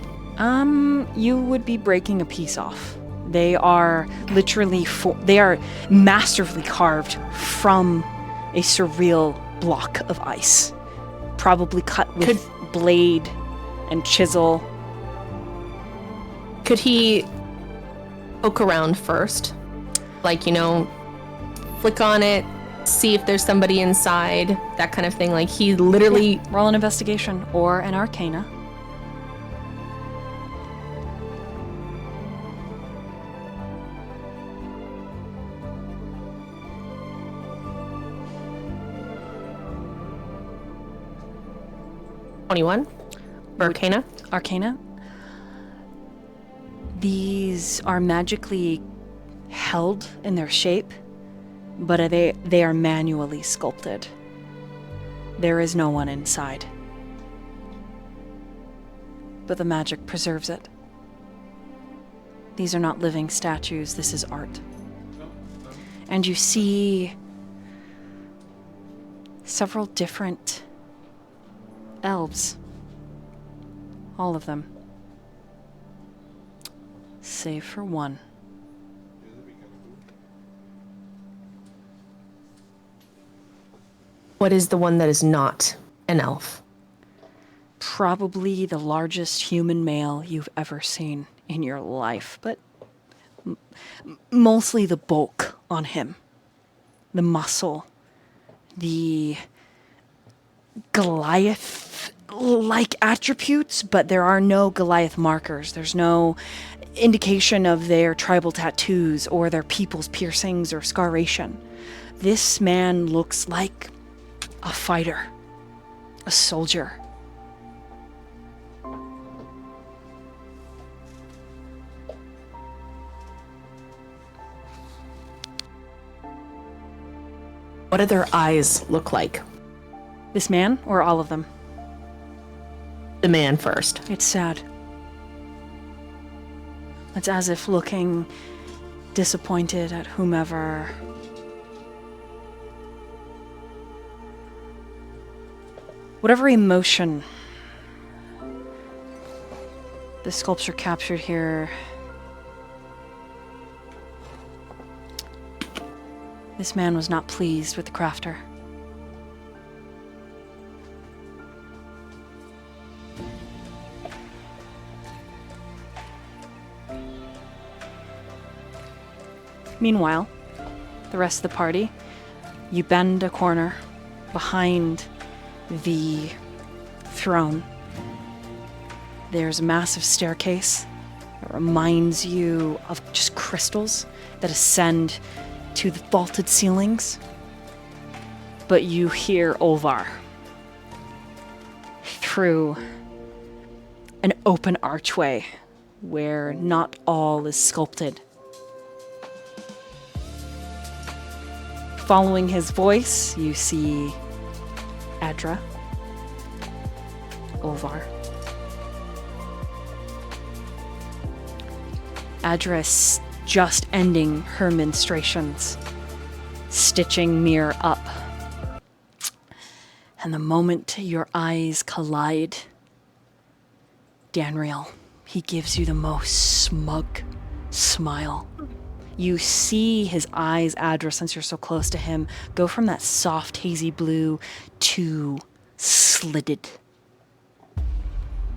You would be breaking a piece off. They are literally they are masterfully carved from a surreal block of ice. Probably cut with blade and chisel. Could he poke around first? Like, flick on it, see if there's somebody inside, that kind of thing. Like, he literally... Yeah. Roll an investigation or an arcana. $21 for arcana. Arcana. These are magically held in their shape, but they are manually sculpted. There is no one inside. But the magic preserves it. These are not living statues, this is art. And you see several different elves. All of them. Save for one. What is the one that is not an elf? Probably the largest human male you've ever seen in your life, but mostly the bulk on him. The muscle. The Goliath-like attributes, but there are no Goliath markers. There's no indication of their tribal tattoos or their people's piercings or scarration. This man looks like a fighter, a soldier. What do their eyes look like? This man, or all of them? The man first. It's sad. It's as if looking disappointed at whomever. Whatever emotion the sculpture captured here, this man was not pleased with the crafter. Meanwhile, the rest of the party, you bend a corner behind the throne. There's a massive staircase that reminds you of just crystals that ascend to the vaulted ceilings. But you hear Olvar through an open archway where not all is sculpted. Following his voice, you see Adra, Olvar. Adra is just ending her menstruations, stitching Mir up. And the moment your eyes collide, Danriel, he gives you the most smug smile. You see his eyes, Adra, since you're so close to him, go from that soft, hazy blue to slitted,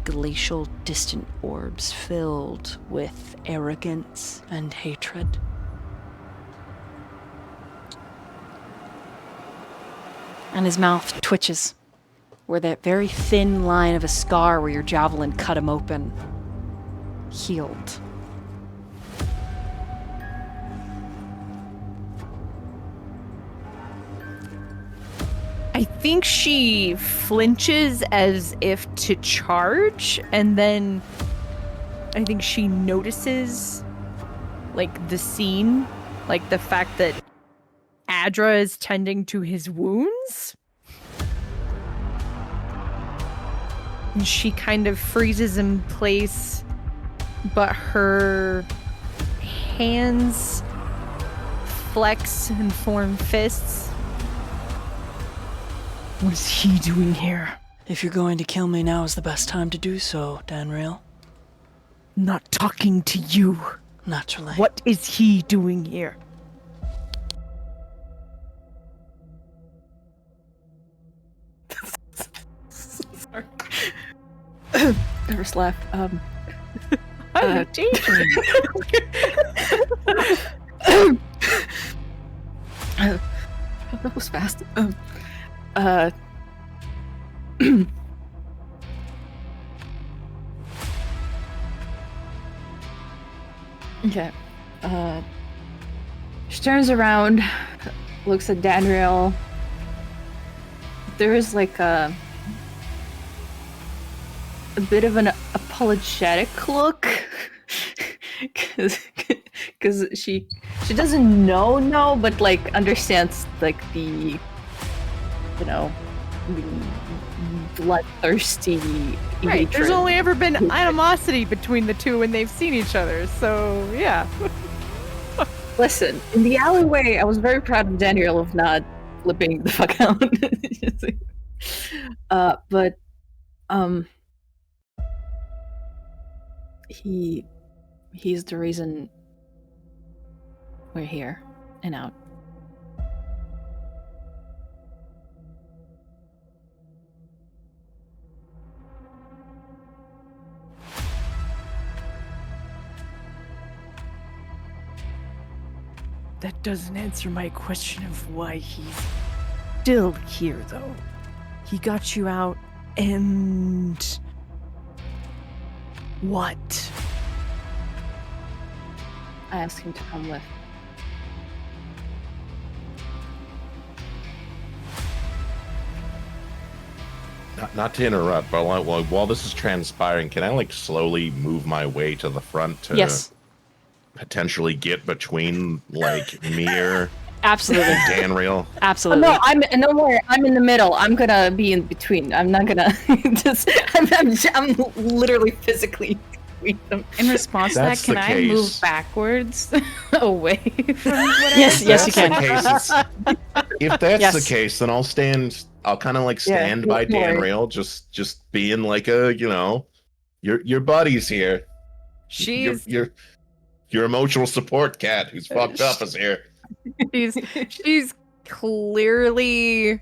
glacial, distant orbs filled with arrogance and hatred. And his mouth twitches, where that very thin line of a scar where your javelin cut him open healed. I think she flinches as if to charge, and then I think she notices, like, the scene, like the fact that Adra is tending to his wounds. And she kind of freezes in place, but her hands flex and form fists. What is he doing here? If you're going to kill me, now is the best time to do so, Danriel. Not talking to you. Naturally. What is he doing here? Sorry. Nervous laugh. That was fast. Okay. She turns around, looks at Danriel. There is like a bit of an apologetic look because she doesn't know no, but like understands like the bloodthirsty Right. hatred. There's only ever been animosity between the two when they've seen each other. So yeah. Listen, in the alleyway, I was very proud of Danriel of not flipping the fuck out. But he's the reason we're here and out. That doesn't answer my question of why he's still here, though. He got you out, and what? I asked him to come with. Not to interrupt, but while this is transpiring, can I like slowly move my way to the front to Yes. potentially get between like Mir Absolutely. and Danriel? Absolutely. No, no worry. I'm in the middle. I'm gonna be in between. I'm not gonna just. I'm literally physically between them. In response to that, That's can the I move case. backwards away from whatever? Yes, If yes, you that's can. the case, if that's Yes. the case, then I'll stand. I'll kind of like stand by don't worry. Danriel, just being like a your buddy's here. She's Your emotional support cat who's fucked up is here. she's clearly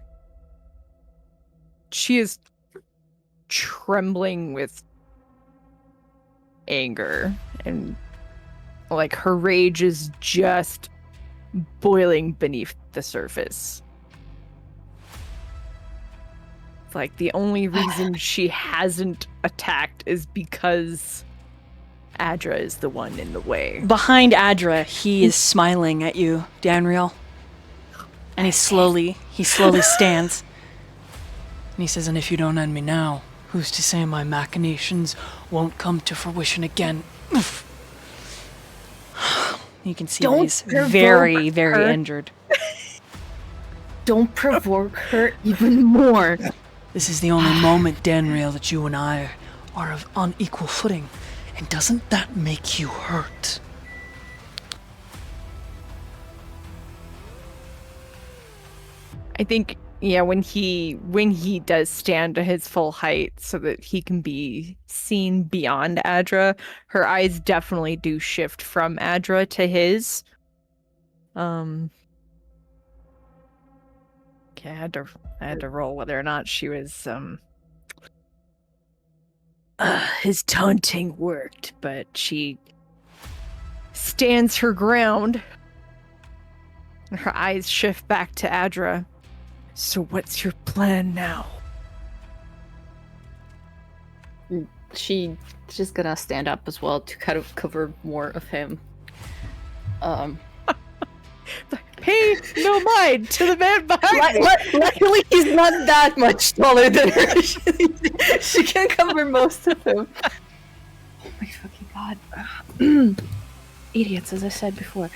she is trembling with anger, and like her rage is just boiling beneath the surface. It's like the only reason she hasn't attacked is because Adra is the one in the way. Behind Adra, he is smiling at you, Danriel. And he slowly stands. And he says, and if you don't end me now, who's to say my machinations won't come to fruition again? You can see that Don't he's provoke very, very her. injured. Don't provoke her even more. This is the only moment, Danriel, that you and I are of unequal footing. And doesn't that make you hurt? I think, yeah, when he does stand to his full height so that he can be seen beyond Adra, her eyes definitely do shift from Adra to his. Okay, I had to roll whether or not she was his taunting worked, but she stands her ground. And her eyes shift back to Adra. So what's your plan now? She's just gonna stand up as well to kind of cover more of him. Pay no mind to the man behind me. Luckily, he's not that much taller than her. She can cover most of him. Oh my fucking god! Idiots, as I said before.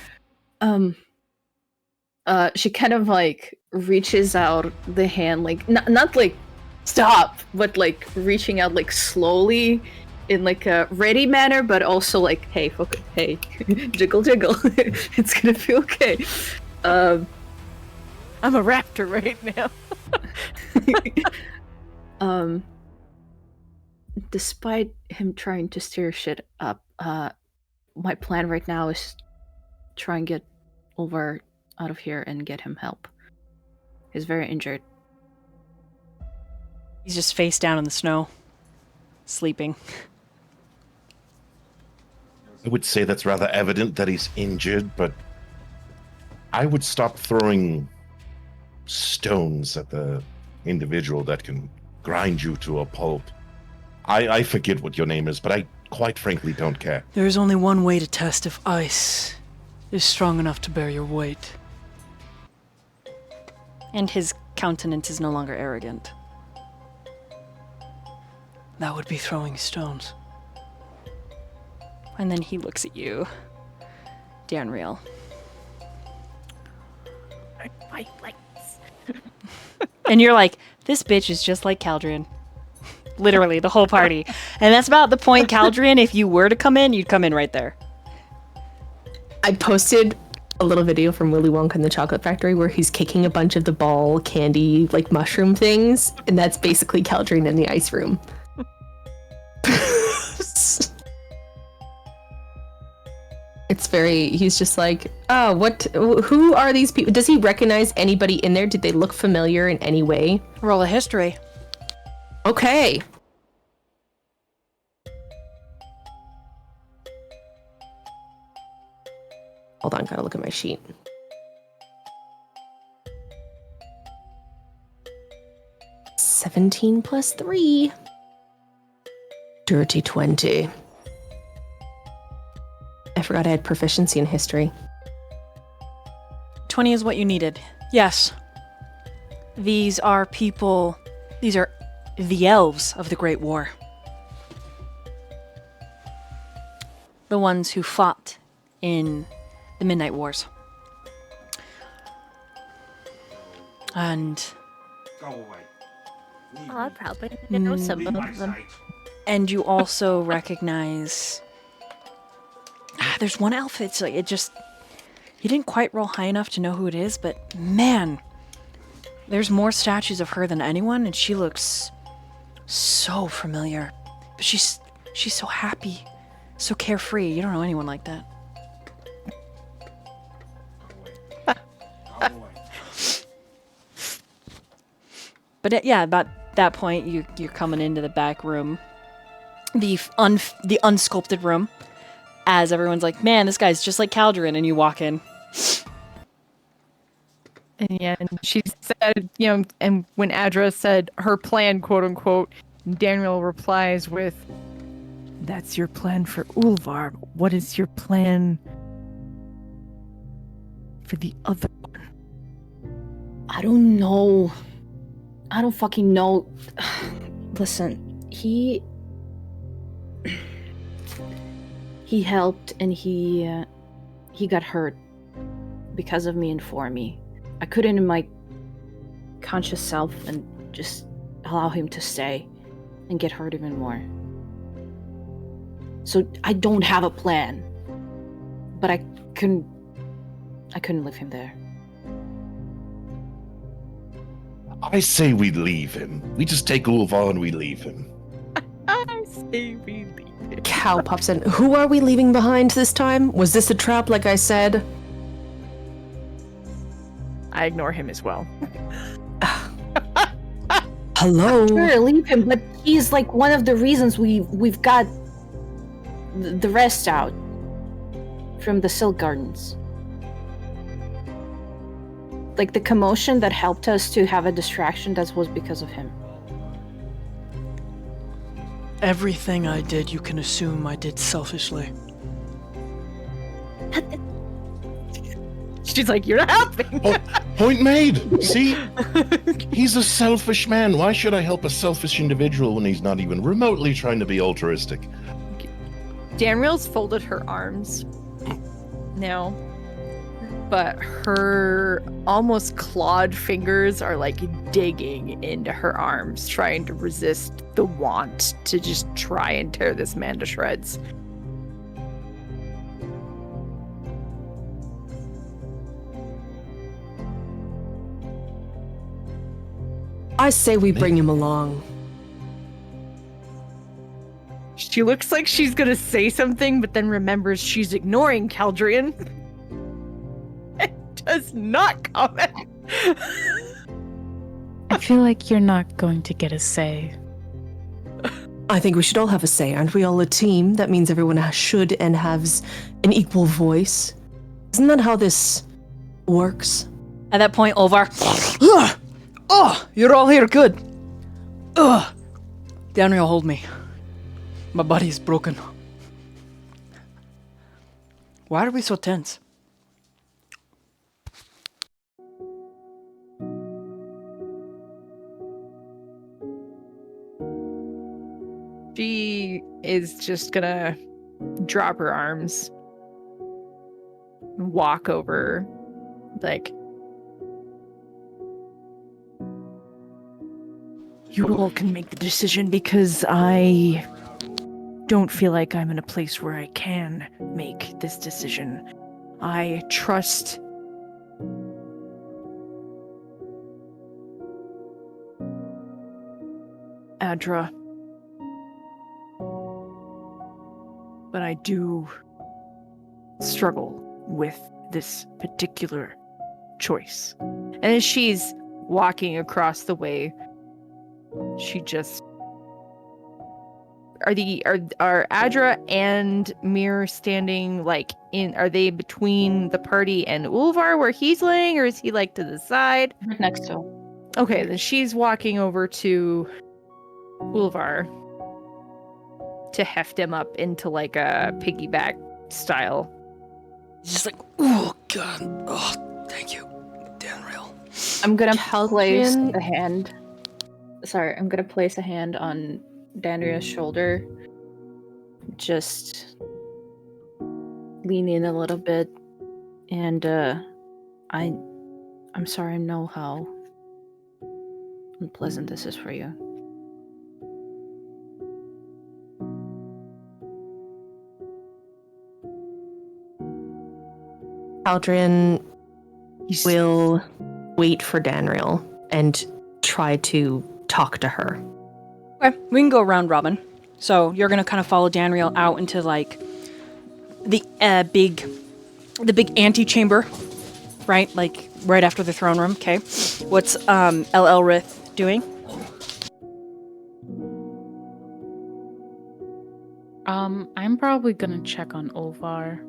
She kind of like reaches out the hand, like not like stop, but like reaching out like slowly in like a ready manner, but also like hey, hey, jiggle, it's gonna be okay. I'm a raptor right now. Despite him trying to stir shit up, my plan right now is try and get over out of here and get him help. He's very injured. He's just face down in the snow, sleeping. I would say that's rather evident that he's injured, but I would stop throwing stones at the individual that can grind you to a pulp. I forget what your name is, but I quite frankly don't care. There is only one way to test if ice is strong enough to bear your weight. And his countenance is no longer arrogant. That would be throwing stones. And then he looks at you, Danriel. And you're like, this bitch is just like Caldrian. Literally, the whole party. And that's about the point, Caldrian, if you were to come in, you'd come in right there. I posted a little video from Willy Wonka and the Chocolate Factory where he's kicking a bunch of the ball candy, like mushroom things, and that's basically Caldrian in the ice room. It's very, he's just like, oh, who are these people? Does he recognize anybody in there? Did they look familiar in any way? Roll a history. Okay. Hold on, gotta look at my sheet. $17 plus 3. Dirty 20. I forgot I had proficiency in history. 20 is what you needed. Yes. These are people. These are the elves of the Great War. The ones who fought in the Midnight Wars. And Go away. Leave I me. probably know some Leave of my them. sight. and you also recognize there's one elf. It's like, it just, you didn't quite roll high enough to know who it is, but man, there's more statues of her than anyone, and she looks so familiar. But she's so happy, so carefree. You don't know anyone like that. Go away. But yeah, about that point, you're coming into the back room, the unsculpted room, as everyone's like, "Man, this guy's just like Caldrian," and you walk in. And yeah, and she said, you know, and when Adra said her plan, quote unquote, Daniel replies with, "That's your plan for Ulvar. What is your plan for the other one?" I don't know. I don't fucking know. Listen, he helped, and he got hurt because of me and for me. I couldn't in my conscious self and just allow him to stay and get hurt even more. So I don't have a plan, but I couldn't leave him there. I say we leave him. We just take Ulvar and we leave him. I say we leave it. Cal pops in. Who are we leaving behind this time? Was this a trap, like I said? I ignore him as well. Hello? Sure, leave him, but he's like one of the reasons we've got the rest out from the Silk Gardens. Like the commotion that helped us to have a distraction, that was because of him. Everything I did, you can assume I did selfishly. She's like, "You're not helping." Point made. See? He's a selfish man. Why should I help a selfish individual when he's not even remotely trying to be altruistic? Danriel's folded her arms now, but her almost clawed fingers are like digging into her arms, trying to resist the want to just try and tear this man to shreds. I say we bring him along. She looks like she's gonna say something, but then remembers she's ignoring Caldrian. And does not comment. I feel like you're not going to get a say. I think we should all have a say. Aren't we all a team? That means everyone should and has an equal voice. Isn't that how this works? At that point, Olvar, Oh, you're all here, good. Ugh. Danriel, hold me. My body is broken. Why are we so tense? She is just gonna drop her arms, walk over, like, you all can make the decision because I don't feel like I'm in a place where I can make this decision. I trust Adra, but I do struggle with this particular choice. And as she's walking across the way, she just are Adra and Mir standing like in? Are they between the party and Ulvar where he's laying, or is he like to the side? Right next to him. Okay, then she's walking over to Ulvar to heft him up into like a piggyback style. He's just like, oh god, oh thank you, Danriel. I'm gonna Caldrian- place a hand. Sorry, I'm gonna place a hand on Danriel's shoulder. Just lean in a little bit, and I'm sorry. I know how unpleasant this is for you. Aldrin will wait for Danriel and try to talk to her. Okay, we can go round robin. So you're gonna kind of follow Danriel out into like the big antechamber, right? Like right after the throne room. Okay, what's Elrith doing? I'm probably gonna check on Ulvar.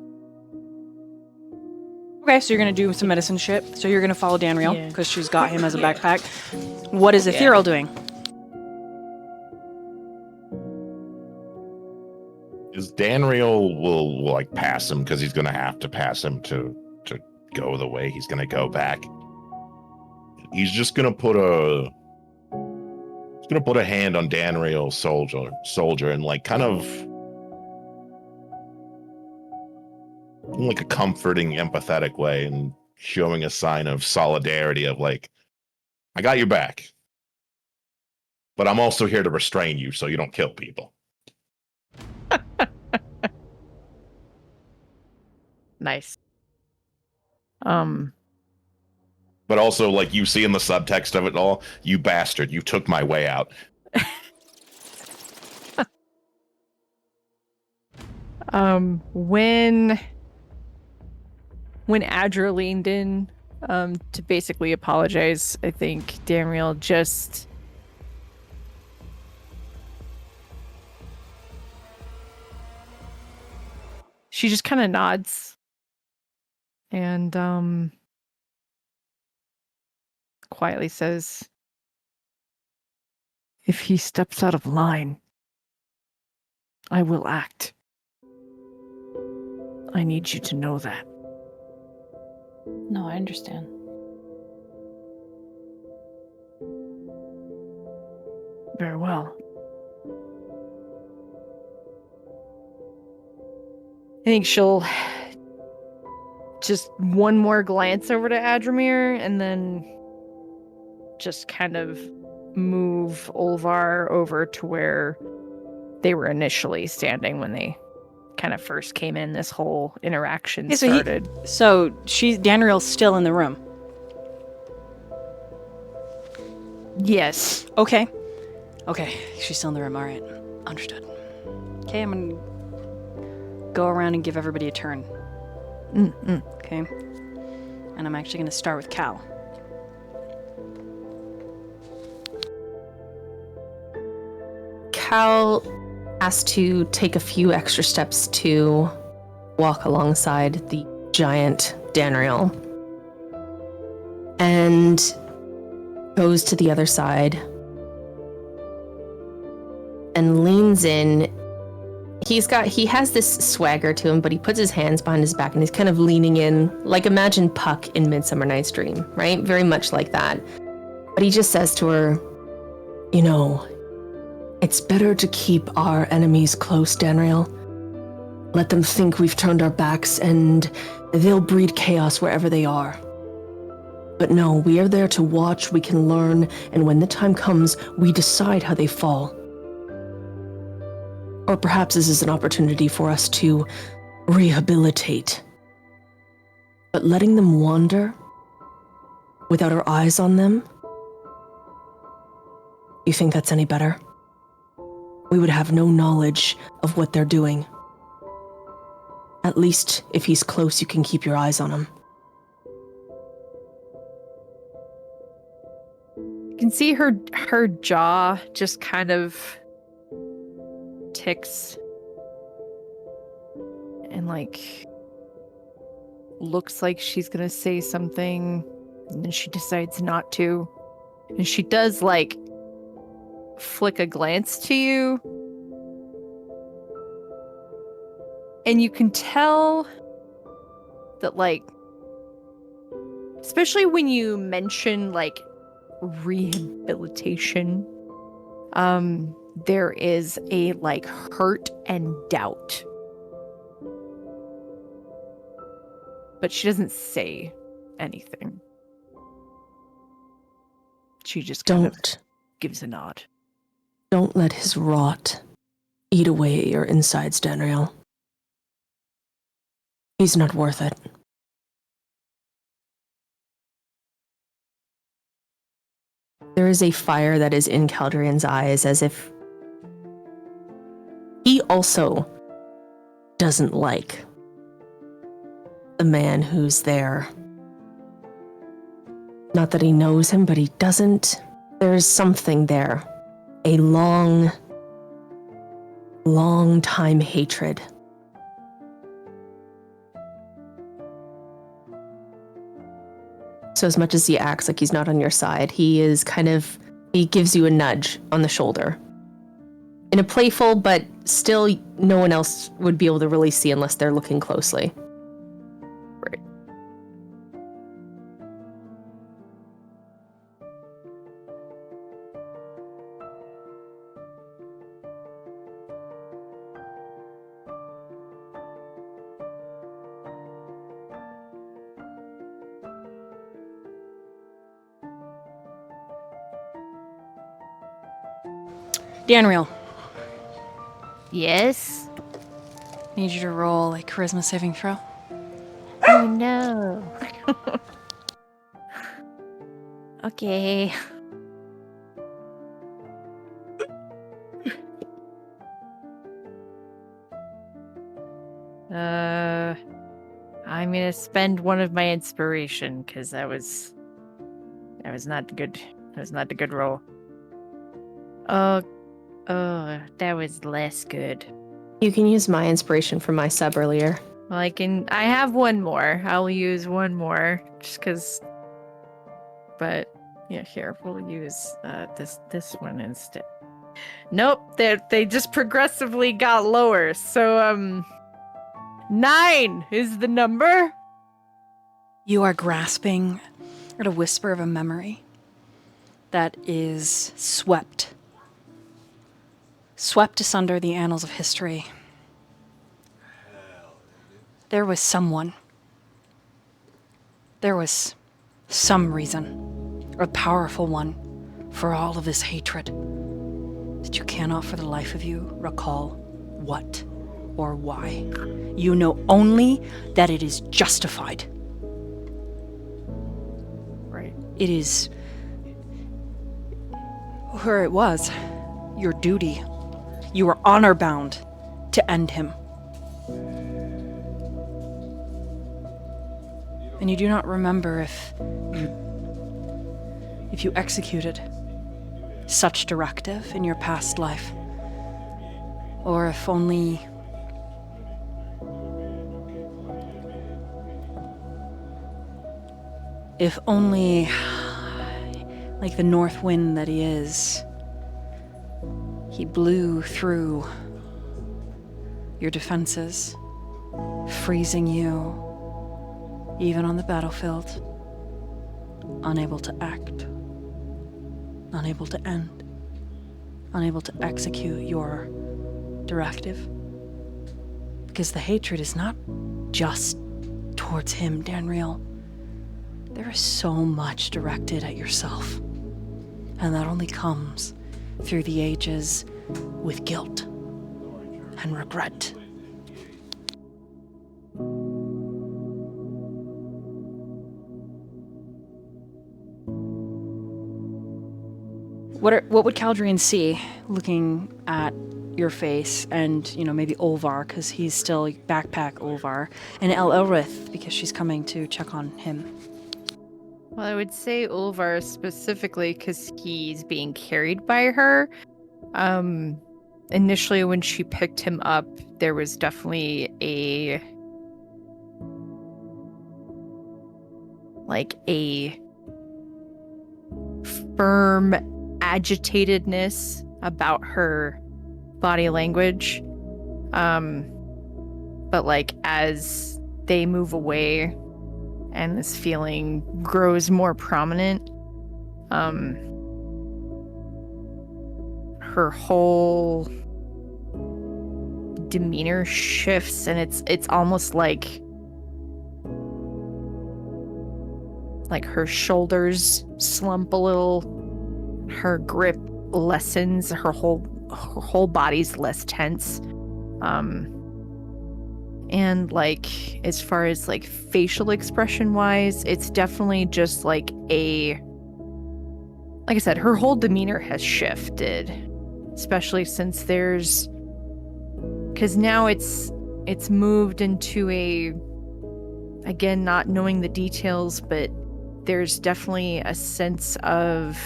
Okay, so you're gonna do some medicine shit. So you're gonna follow Danriel Yeah. because she's got him as a backpack. What is Ethereal doing? Is Danriel will like pass him because he's gonna have to pass him to go the way he's gonna go back. He's just gonna put a hand on Danriel's soldier and like kind of in like a comforting, empathetic way and showing a sign of solidarity of like, I got your back. But I'm also here to restrain you so you don't kill people. Nice. But also, like you see in the subtext of it all, you bastard, you took my way out. When Adra leaned in to basically apologize, I think Danriel just she just kind of nods and quietly says, "If he steps out of line, I will act. I need you to know that." No, I understand. Very well. I think she'll just one more glance over to Adramir and then just kind of move Ulvar over to where they were initially standing when they kind of first came in. This whole interaction Yeah, started. So Danriel's still in the room. Yes. Okay, she's still in the room. All right, understood. Okay, I'm gonna go around and give everybody a turn. Okay, and I'm actually gonna start with Cal. Cal has to take a few extra steps to walk alongside the giant Danriel and goes to the other side and leans in. He has this swagger to him, but he puts his hands behind his back and he's kind of leaning in, like imagine Puck in Midsummer Night's Dream, right? Very much like that. But he just says to her, you know, it's better to keep our enemies close, Danriel. Let them think we've turned our backs and they'll breed chaos wherever they are. But no, we are there to watch, we can learn, and when the time comes, we decide how they fall. Or perhaps this is an opportunity for us to rehabilitate. But letting them wander without our eyes on them, you think that's any better? We would have no knowledge of what they're doing. At least, if he's close, you can keep your eyes on him. You can see her jaw just kind of ticks and like looks like she's gonna say something, and then she decides not to. And she does like flick a glance to you. And you can tell that, like, especially when you mention, like, rehabilitation, there is a, like, hurt and doubt. But she doesn't say anything. She just kind of gives a nod. Don't let his rot eat away at your insides, Danriel. He's not worth it. There is a fire that is in Caldrian's eyes, as if he also doesn't like the man who's there. Not that he knows him, but he doesn't. There's something there. A long time hatred. So as much as he acts like he's not on your side, he gives you a nudge on the shoulder. In a playful, but still no one else would be able to really see unless they're looking closely. Right. Danriel, Yes? need you to roll a charisma saving throw. Oh no. Okay. I'm gonna spend one of my inspiration because that was not good. That was not a good roll. Oh, that was less good. You can use my inspiration from my sub earlier. Well, I have one more. I'll use one more just because. But yeah, here we'll use this one instead. Nope, they just progressively got lower. So 9 is the number. You are grasping at a whisper of a memory that is swept asunder the annals of history. There was someone. There was some reason, a powerful one, for all of this hatred. That you cannot for the life of you recall what or why. You know only that it is justified. Right. It is, or it was, your duty. You were honor bound to end him. And you do not remember if you executed such directive in your past life, or if only like the north wind that he is, he blew through your defenses, freezing you even on the battlefield, unable to act, unable to end, unable to execute your directive. Because the hatred is not just towards him, Danriel. There is so much directed at yourself. And that only comes through the ages with guilt and regret. What would Caldrian see looking at your face and, maybe Olvar, because he's still backpack Olvar, and Elrith, because she's coming to check on him? Well, I would say Ulvar specifically because he's being carried by her. Initially, when she picked him up, there was definitely a firm agitatedness about her body language. But as they move away and this feeling grows more prominent, her whole demeanor shifts, and it's almost like her shoulders slump a little, her grip lessens, her whole body's less tense. And as far as facial expression wise, it's definitely just like I said, her whole demeanor has shifted, especially since because now it's moved into again, not knowing the details, but there's definitely a sense of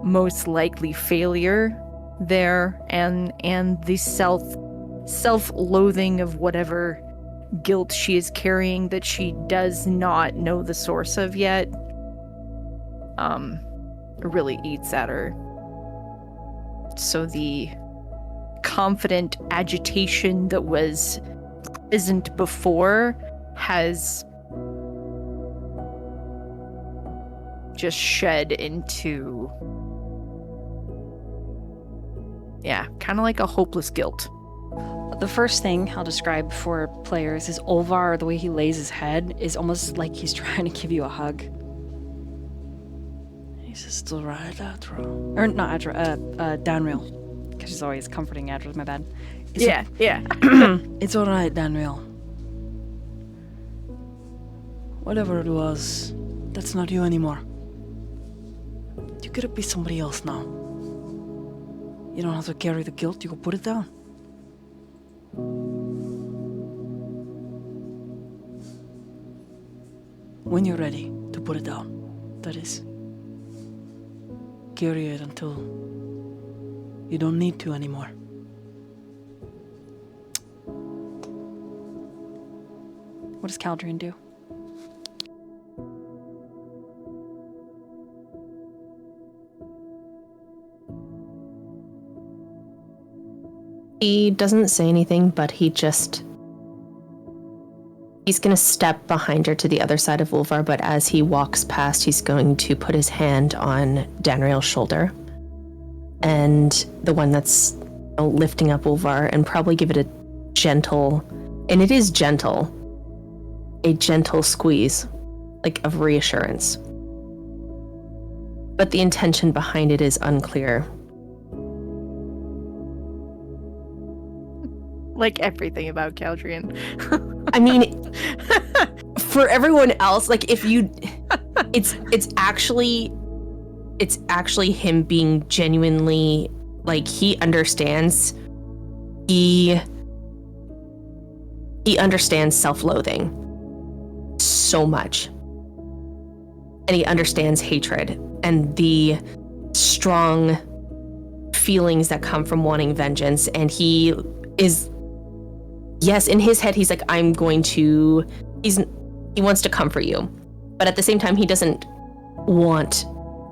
most likely failure there, and the self-loathing of whatever guilt she is carrying that she does not know the source of yet, really eats at her. So the confident agitation that was present before has just shed into, kind of like a hopeless guilt. The first thing I'll describe for players is Olvar, the way he lays his head, is almost like he's trying to give you a hug. He says, it's alright, Adro. Or not Adro, Danriel. Because he's always comforting Adro, my bad. Yeah. It's alright, Danriel. Whatever it was, that's not you anymore. You could be somebody else now. You don't have to carry the guilt, you can put it down. When you're ready to put it down, that is. Carry it until you don't need to anymore. What does Caldrian do? He doesn't say anything, but he's going to step behind her to the other side of Ulvar, but as he walks past, he's going to put his hand on Danriel's shoulder, and the one that's lifting up Ulvar, and probably give it a gentle, and it is gentle, a gentle squeeze, of reassurance. But the intention behind it is unclear. Like everything about Caldrian. I mean, for everyone else, if you, it's actually him being genuinely, he understands. He understands self-loathing so much, and he understands hatred and the strong feelings that come from wanting vengeance, and he is. Yes, in his head, he's like, he wants to comfort you. But at the same time, he doesn't want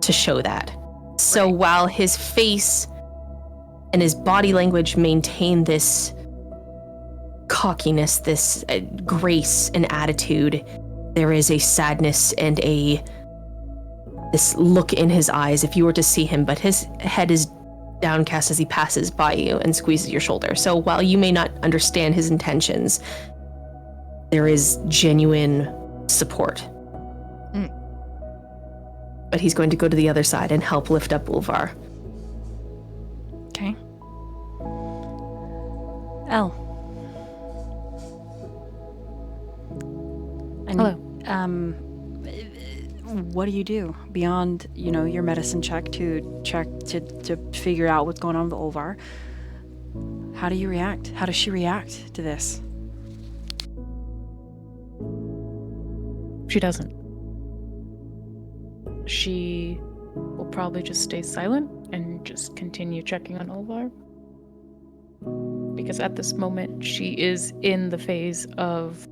to show that. So while his face and his body language maintain this cockiness, this grace and attitude, there is a sadness and this look in his eyes if you were to see him, but his head is downcast as he passes by you and squeezes your shoulder. So while you may not understand his intentions, there is genuine support. But he's going to go to the other side and help lift up Ulvar. Okay. Elle. Hello. What do you do beyond, your medicine check to figure out what's going on with Ulvar? How do you react? How does she react to this? She doesn't. She will probably just stay silent and just continue checking on Ulvar. Because at this moment, she is in the phase of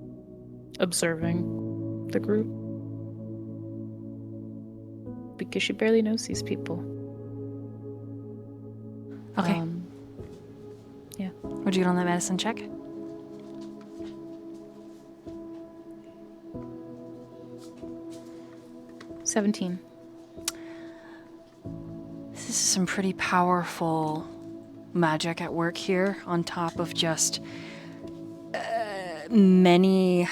observing the group. Because she barely knows these people. Okay. Yeah. What'd you get on that medicine check? $17. This is some pretty powerful magic at work here, on top of just many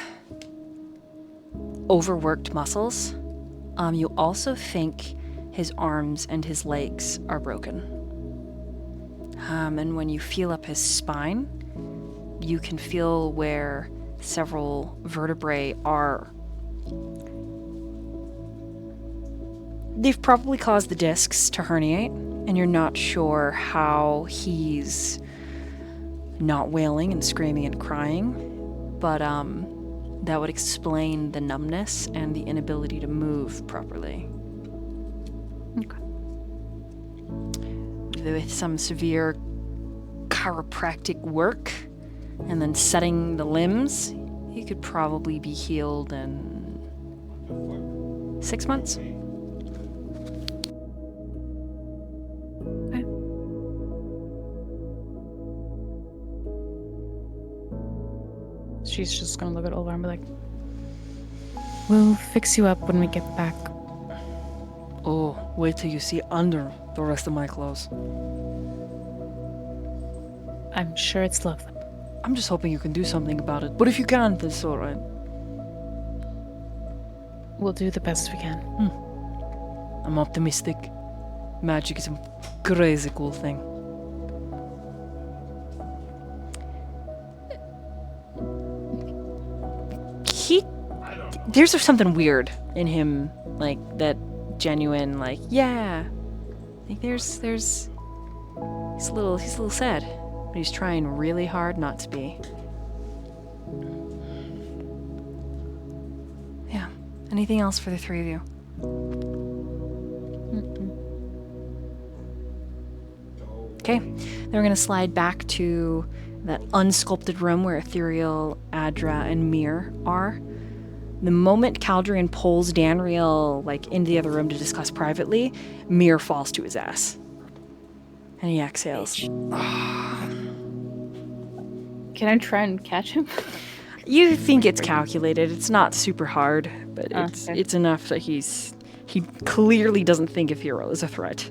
overworked muscles. You also think his arms and his legs are broken. And when you feel up his spine, you can feel where several vertebrae are. They've probably caused the discs to herniate, and you're not sure how he's not wailing and screaming and crying, but that would explain the numbness and the inability to move properly. Okay. With some severe chiropractic work and then setting the limbs, he could probably be healed in 6 months. Okay. She's just gonna look at Ulvar and be like, "We'll fix you up when we get back." Oh, wait till you see under the rest of my clothes. I'm sure it's lovely. I'm just hoping you can do something about it. But if you can't, it's alright. We'll do the best we can. I'm optimistic. Magic is a crazy cool thing. There's something weird in him, like that genuine, like, yeah. Like he's a little sad, but he's trying really hard not to be. Yeah. Anything else for the three of you? Okay, then we're gonna slide back to that unsculpted room where Ethereal, Adra, and Mir are. The moment Caldrian pulls Danriel into the other room to discuss privately, Mir falls to his ass. And he exhales. Can I try and catch him? You think it's calculated. It's not super hard, but Okay. it's enough that he clearly doesn't think Ethereal is a threat.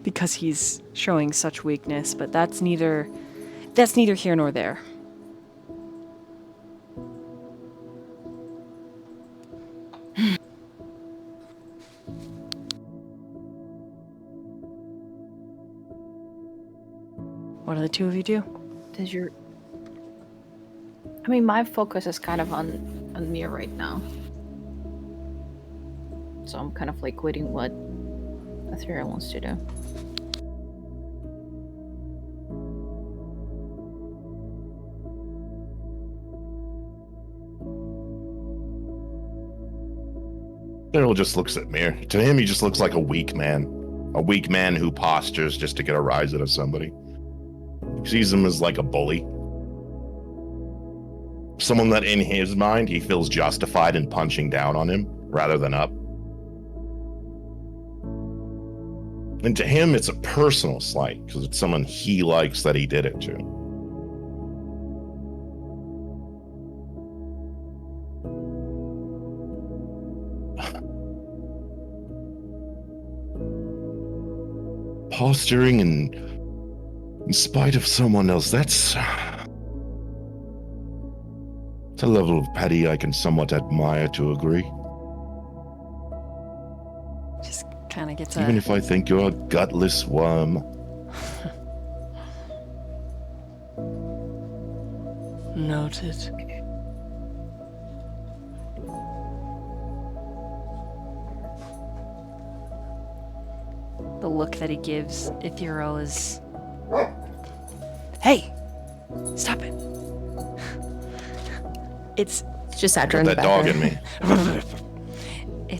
Because he's showing such weakness, but that's neither here nor there. What do the two of you do? My focus is kind of on Mir right now. So I'm kind of waiting what Ethereal wants to do. Daryl just looks at Mir. To him, he just looks like a weak man. A weak man who postures just to get a rise out of somebody. He sees him as like a bully. Someone that in his mind, he feels justified in punching down on him rather than up. And to him, it's a personal slight because it's someone he likes that he did it to. posturing and in spite of someone else. That's a level of petty I can somewhat admire to agree. Just kind of gets Even a. if I think you're a gutless worm. Noted. The look that he gives Ithuriel is. Hey! Stop it. It's It's just Adra Got in the that dog background. in me.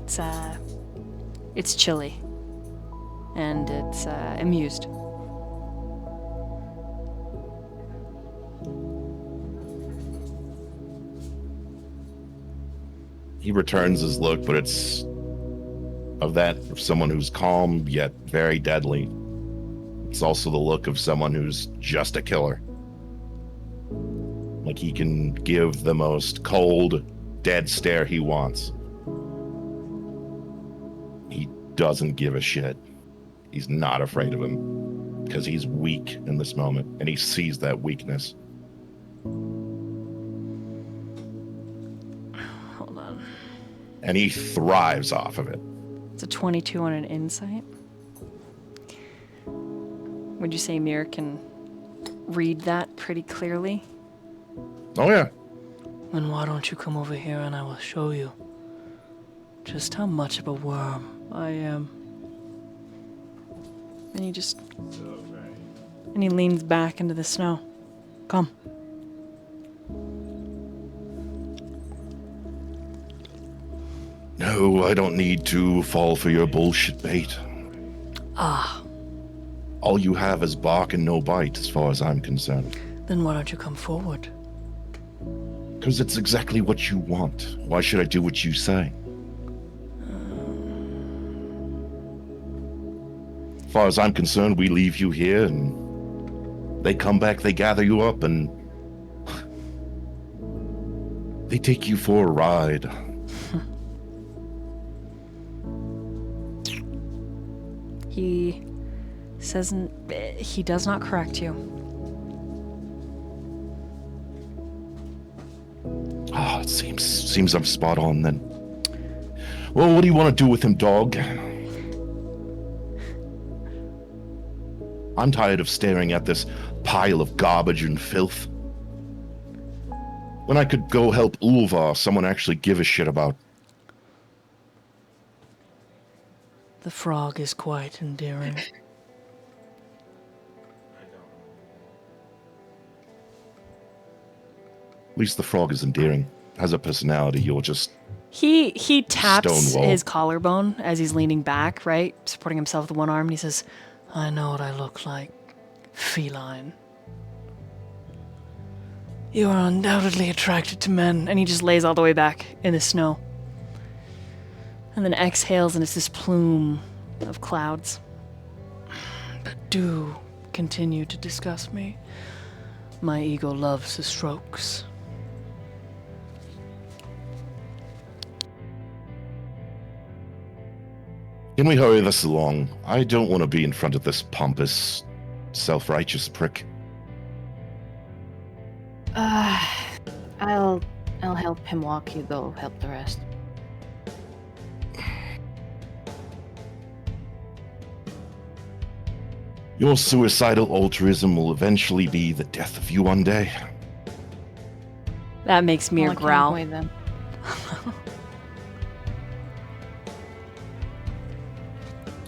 it's chilly. And it's amused. He returns his look, but it's of someone who's calm yet very deadly. It's also the look of someone who's just a killer. Like he can give the most cold, dead stare he wants. He doesn't give a shit. He's not afraid of him because he's weak in this moment, and he sees that weakness. Hold on. And he thrives off of it. It's a 22 on an insight. Would you say Mir can read that pretty clearly? Oh yeah. Then why don't you come over here and I will show you just how much of a worm I am. And he just. And he leans back into the snow. Come. No, I don't need to fall for your bullshit bait. Ah, All you have is bark and no bite, as far as I'm concerned. then why don't you come forward? Because it's exactly what you want. Why should I do what you say? As far as I'm concerned, we leave you here, and they come back, they gather you up, and they take you for a ride. He says he does not correct you. Ah, it seems I'm spot on then. Well, what do you want to do with him, dog? I'm tired of staring at this pile of garbage and filth. When I could go help Ulvar, someone actually give a shit about. The frog is quite endearing. At least the frog is endearing. Has a personality. You're just He taps Stonewall. his collarbone as he's leaning back, right? Supporting himself with one arm, and he says, I know what I look like. Feline. You are undoubtedly attracted to men. and he just lays all the way back in the snow. And then exhales, and it's this plume of clouds. But do continue to discuss me. My ego loves the strokes. Can we hurry this along? I don't want to be in front of this pompous, self-righteous prick. I'll help him walk. You go help the rest. Your suicidal altruism will eventually be the death of you one day. That makes Mir Well, I can't growl. avoid them.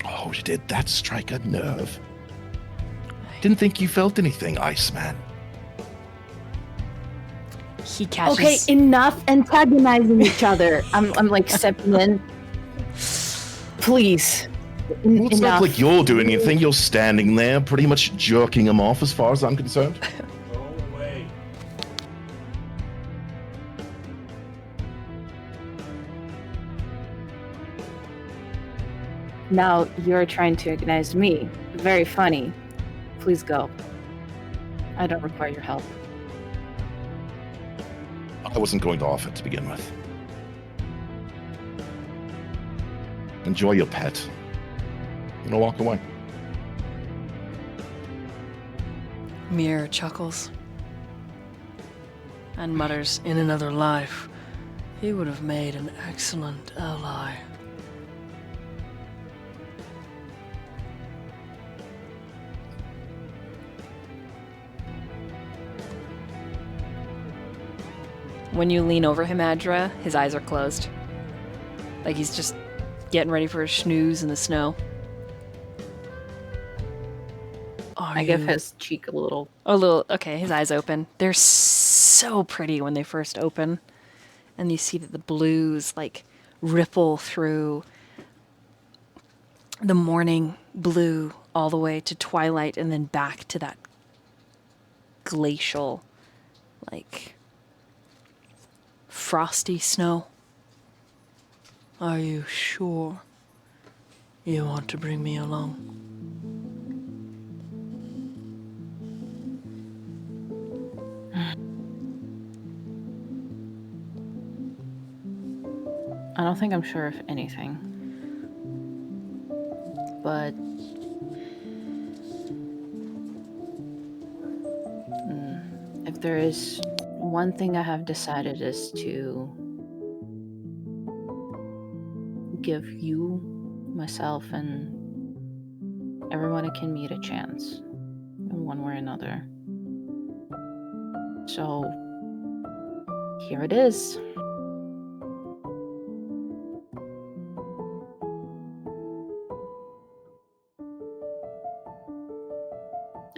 Oh, did that strike a nerve? Didn't think you felt anything, Iceman. He catches. Okay, enough antagonizing each other. I'm like stepping in. Please. Well, it's Enough. not like you're doing anything. You're standing there, pretty much jerking him off, as far as I'm concerned. Go away. Now you're trying to agonize me. Very funny. Please go. I don't require your help. I wasn't going to offer to begin with. Enjoy your pet. I'm gonna walk away. Mir chuckles and mutters, "In another life, he would have made an excellent ally." When you lean over him, Adra, his eyes are closed. Like he's just getting ready for a snooze in the snow. I give his cheek a little. Okay, his eyes open. They're so pretty when they first open. And you see that the blues like ripple through the morning blue all the way to twilight and then back to that glacial, like frosty snow. Are you sure you want to bring me along? I don't think I'm sure of anything. But if there is one thing I have decided is to give you, myself, and everyone I can meet a chance in one way or another. So here it is.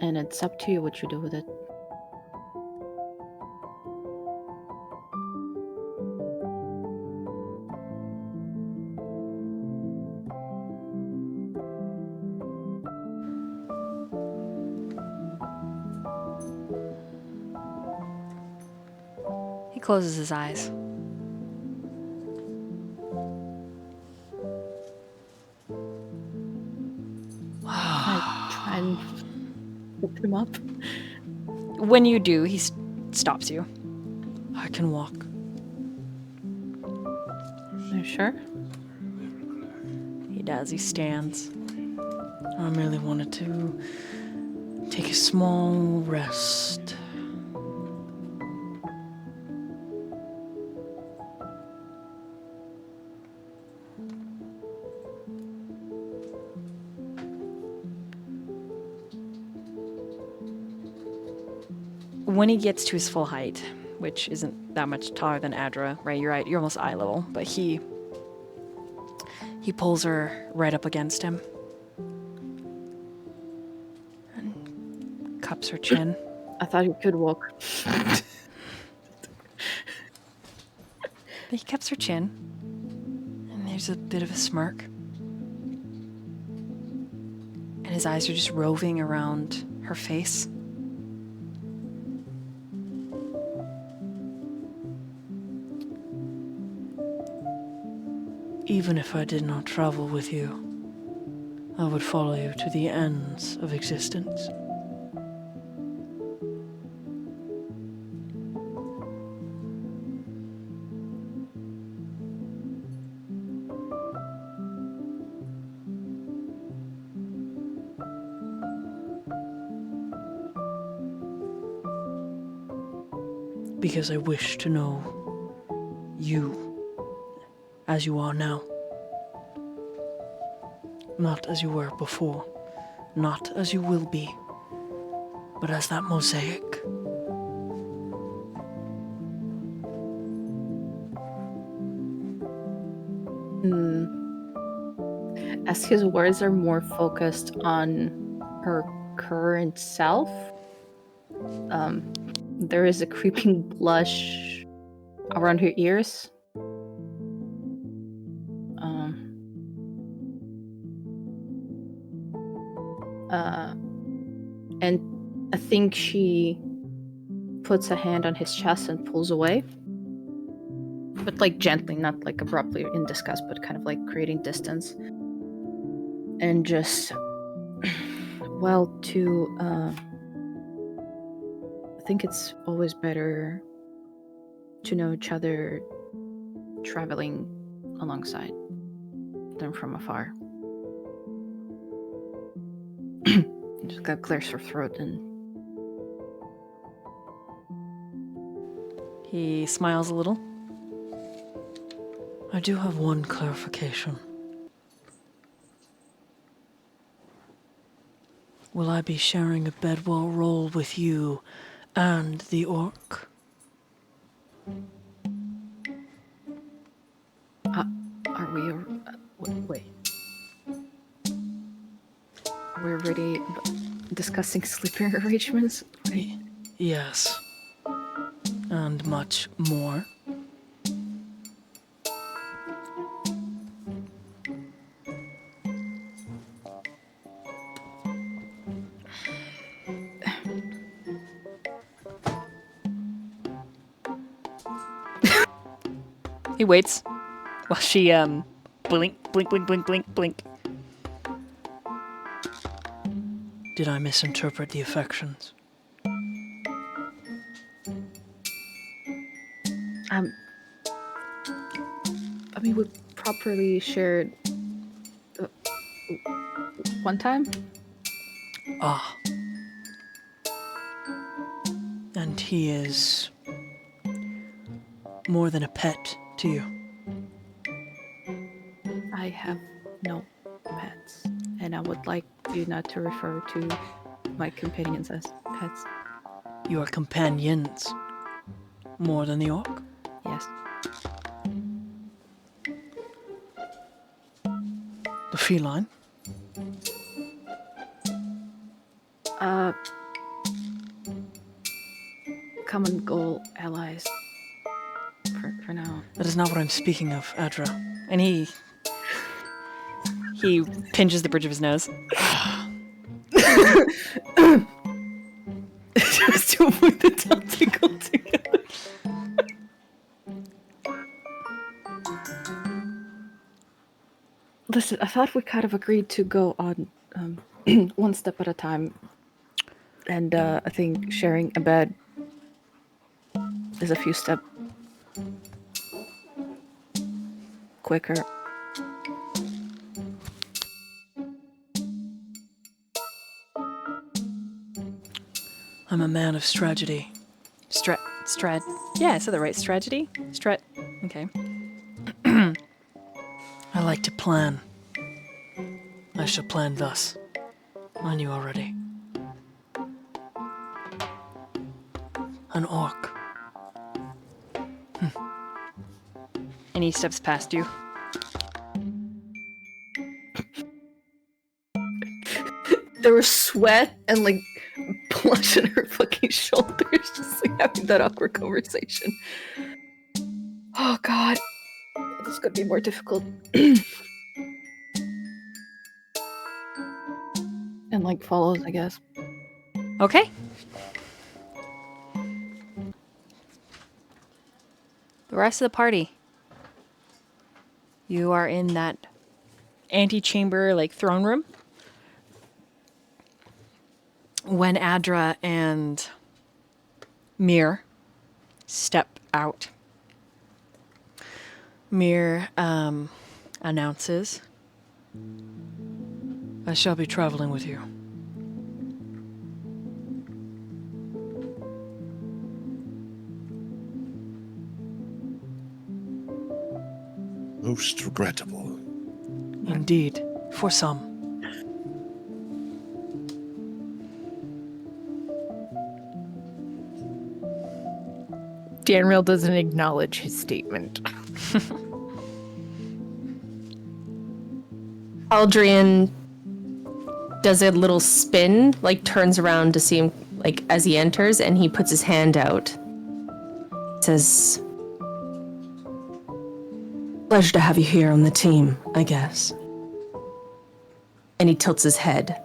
And it's up to you what you do with it. He closes his eyes. I try and lift him up. When you do, he stops you. I can walk. Are you sure? He does. He stands. I merely wanted to take a small rest. When he gets to his full height, which isn't that much taller than Adra, right? You're almost eye level, but he pulls her right up against him and cups her chin. I thought you could walk. But he cups her chin, and there's a bit of a smirk. And his eyes are just roving around her face. Even if I did not travel with you, I would follow you to the ends of existence. Because I wish to know you as you are now. Not as you were before, not as you will be, but as that mosaic. As his words are more focused on her current self, there is a creeping blush around her ears. And I think she puts a hand on his chest and pulls away. But like gently, not like abruptly in disgust, but kind of like creating distance. And just, well, I think it's always better to know each other traveling alongside than from afar. Just kind of clears her throat and He smiles a little. I do have one clarification. Will I be sharing a bedwell roll with you and the orc? Are we... wait. We're already discussing sleeping arrangements? Wait. Yes. And much more. He waits while she blink, blink, blink, blink, blink, blink. Did I misinterpret the affections? I mean, we properly shared one time. Ah. And he is more than a pet to you. I have no pets, and I would like you not to refer to my companions as pets. You are companions. More than the orc? Yes. The feline? Common goal allies. For now. That is not what I'm speaking of, Adra. And he pinches the bridge of his nose. Just to avoid the tail tickle together. Listen, I thought we kind of agreed to go on one step at a time. And I think sharing a bed is a few steps quicker. I'm a man of strategy. Strat. Yeah, I said the right. Strategy? Okay. I like to plan. I shall plan thus. I knew already. An orc. And he steps past you. There was sweat and like blush on her fucking shoulders, just like having that awkward conversation. Oh god. This could be more difficult. And like follows, I guess. Okay. The rest of the party. You are in that antechamber, like throne room. When Adra and Mir step out, Mir announces, I shall be traveling with you. Most regrettable. Indeed, for some. Danriel doesn't acknowledge his statement. Aldrian does a little spin, like turns around to see him, like as he enters, and he puts his hand out. Says, "Pleasure to have you here on the team, I guess." And he tilts his head.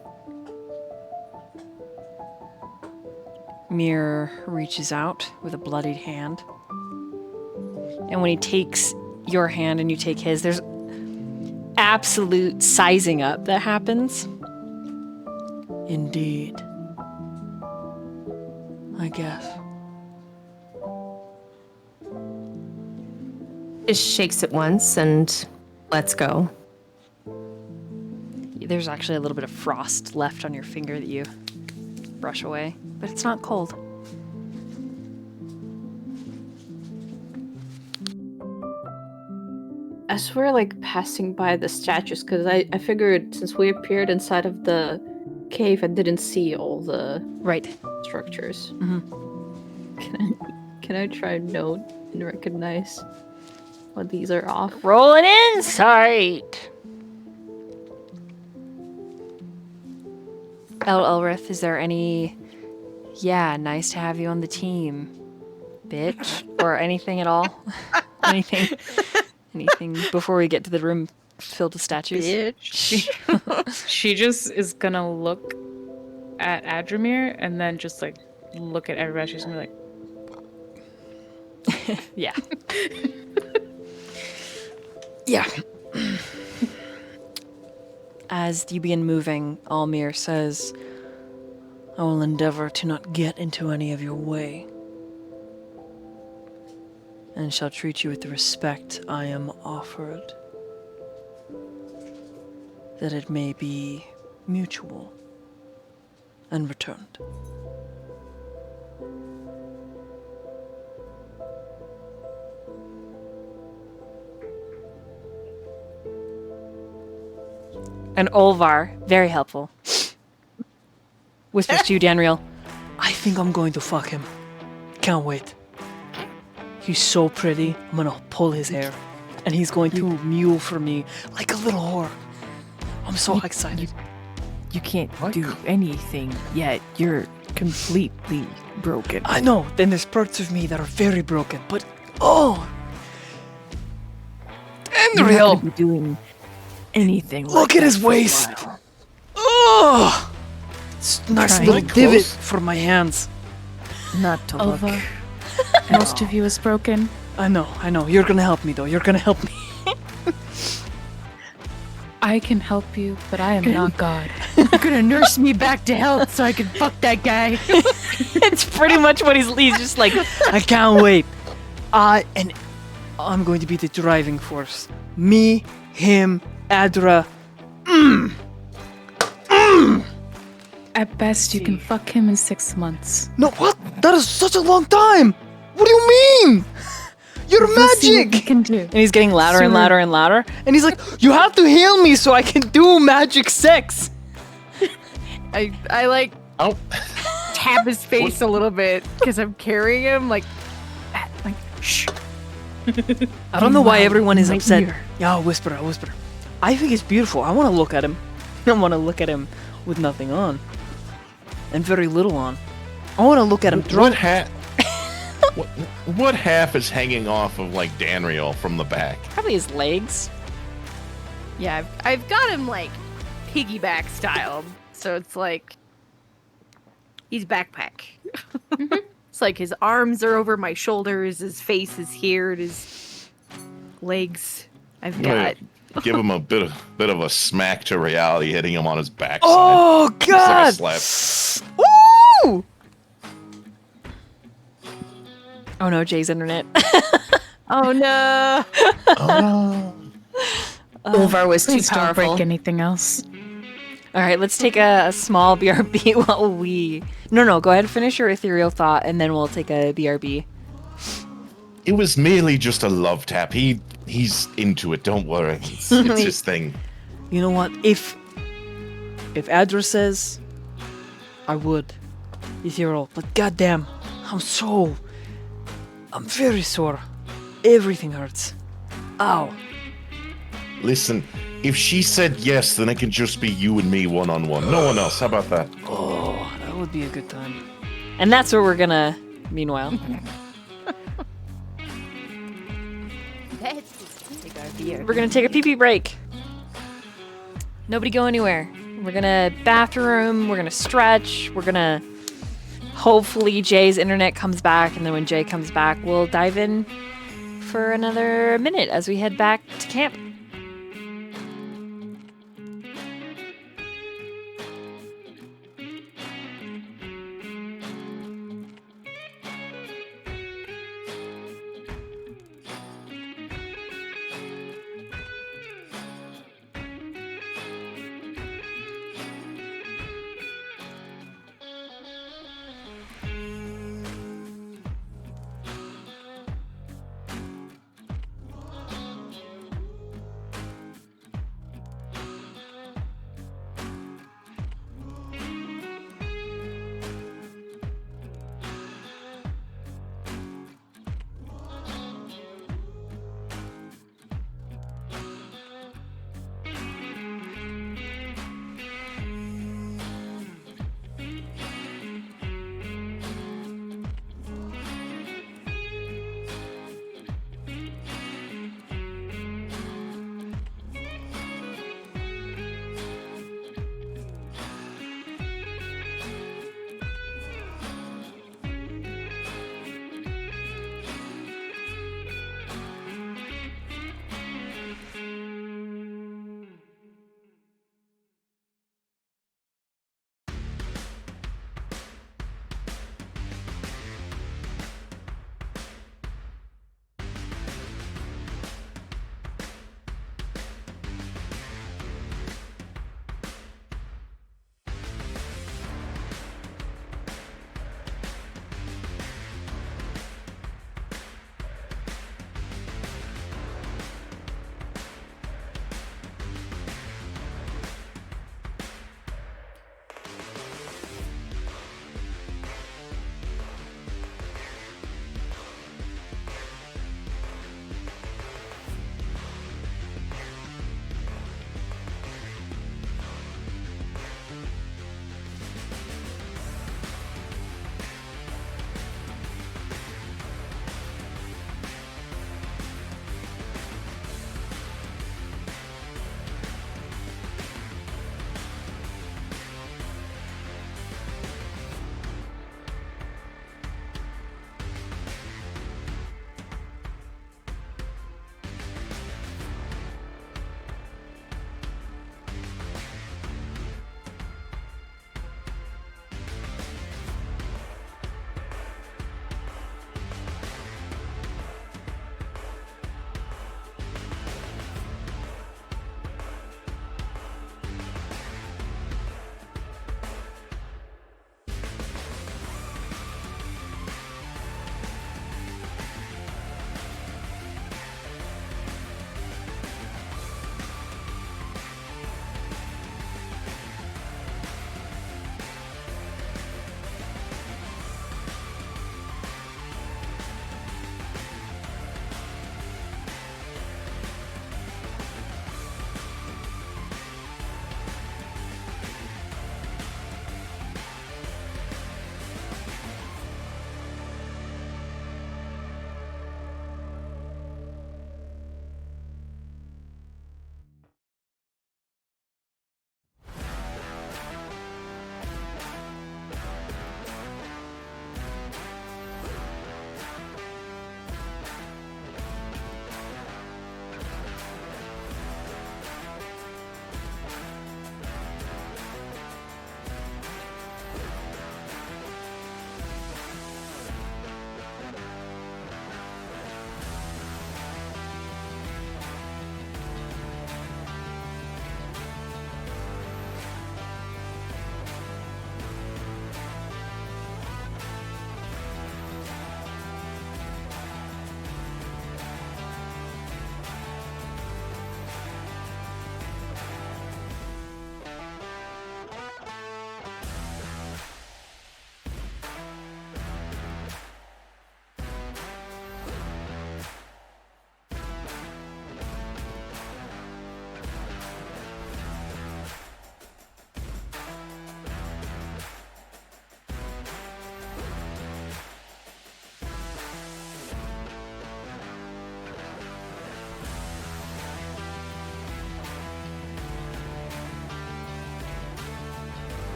Mir reaches out with a bloodied hand. And when he takes your hand and you take his, there's absolute sizing up that happens. Indeed. I guess. Just shakes it once and lets go. There's actually a little bit of frost left on your finger that you brush away, but it's not cold. as we're like passing by the statues, because I figured since we appeared inside of the cave, I didn't see all the Right. structures. Mm-hmm. Can I try and note and recognize what these are off? Roll an insight. Elrith, is there any? Yeah, nice to have you on the team, bitch, or anything at all? Anything before we get to the room filled with statues? Bitch. She just is gonna look at Adramir and then just like look at everybody. She's gonna be like, Yeah. Yeah. As you begin moving, Almir says, I will endeavor to not get into any of your way, and shall treat you with the respect I am offered, that it may be mutual and returned. and Olvar, very helpful, whispers to you, Danriel, I think I'm going to fuck him. Can't wait. He's so pretty, I'm gonna pull his hair, and he's going to mew for me like a little whore. I'm so excited. You can't do anything yet. You're completely broken. I know, then there's parts of me that are very broken, but oh! You're not Danriel! gonna be doing anything. Look like at that his for a waist! while. Oh! It's a nice Trying. little Really divot close. for my hands. Not to look. Olva, most of you is broken. I know. You're gonna help me though. You're gonna help me. I can help you, but I am not God. You're gonna nurse me back to health so I can fuck that guy. it's pretty much what he's just like, I can't wait. And I'm going to be the driving force. Me, him, Adra. At best, you can fuck him in 6 months. No, what? That is such a long time. What do you mean? You're We'll see what we magic. can do. and he's getting louder and Sure. louder and louder. And he's like, you have to heal me so I can do magic sex. I like Oh, tap his face a little bit because I'm carrying him like shh. I don't know why Wow, everyone is my upset. ear. Yeah, I'll whisper. I think it's beautiful. I want to look at him. I want to look at him with nothing on. And very little on. I want to look at him what drunk. what half is hanging off of like Danriel from the back? Probably his legs. Yeah, I've got him like piggyback style, so it's like he's backpack. It's like his arms are over my shoulders, his face is here, and his legs I've got. Give him a bit of a smack to reality, hitting him on his backside. Oh, God. Just like a slap. Ooh! Oh no, Jay's internet. Oh no! Oh. Olvar was too Please don't powerful. break anything else. All right, let's take a small BRB while we... No, go ahead and finish your ethereal thought, and then we'll take a BRB. It was merely just a love tap. He's into it. Don't worry. It's his thing. You know what? If Adra says, I would. Ethereal. But goddamn, I'm very sore. Everything hurts. Ow. Listen, if she said yes, then it can just be you and me one-on-one. No one else. How about that? Oh, that would be a good time. And that's where we're gonna, meanwhile. We're gonna take a pee-pee break. Nobody go anywhere. We're gonna bathroom, we're gonna stretch, we're gonna... Hopefully Jay's internet comes back, and then when Jay comes back, we'll dive in for another minute as we head back to camp.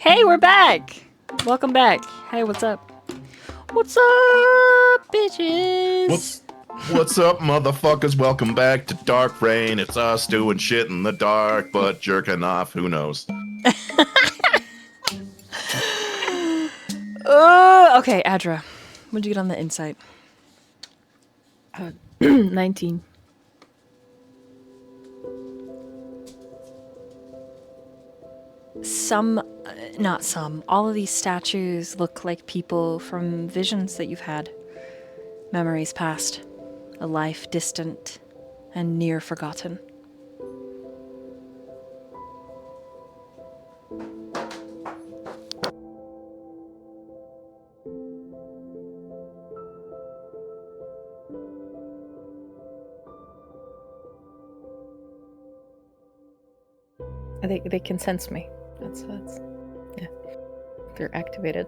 Hey, we're back! Welcome back. Hey, what's up? What's up, bitches? What's up, motherfuckers? Welcome back to Dark Rain. It's us doing shit in the dark, but jerking off. Who knows? Okay, Adra. What'd you get on the insight? 19. Not some, all of these statues look like people from visions that you've had. Memories past, a life distant and near forgotten. They can sense me. That's yeah. They're activated.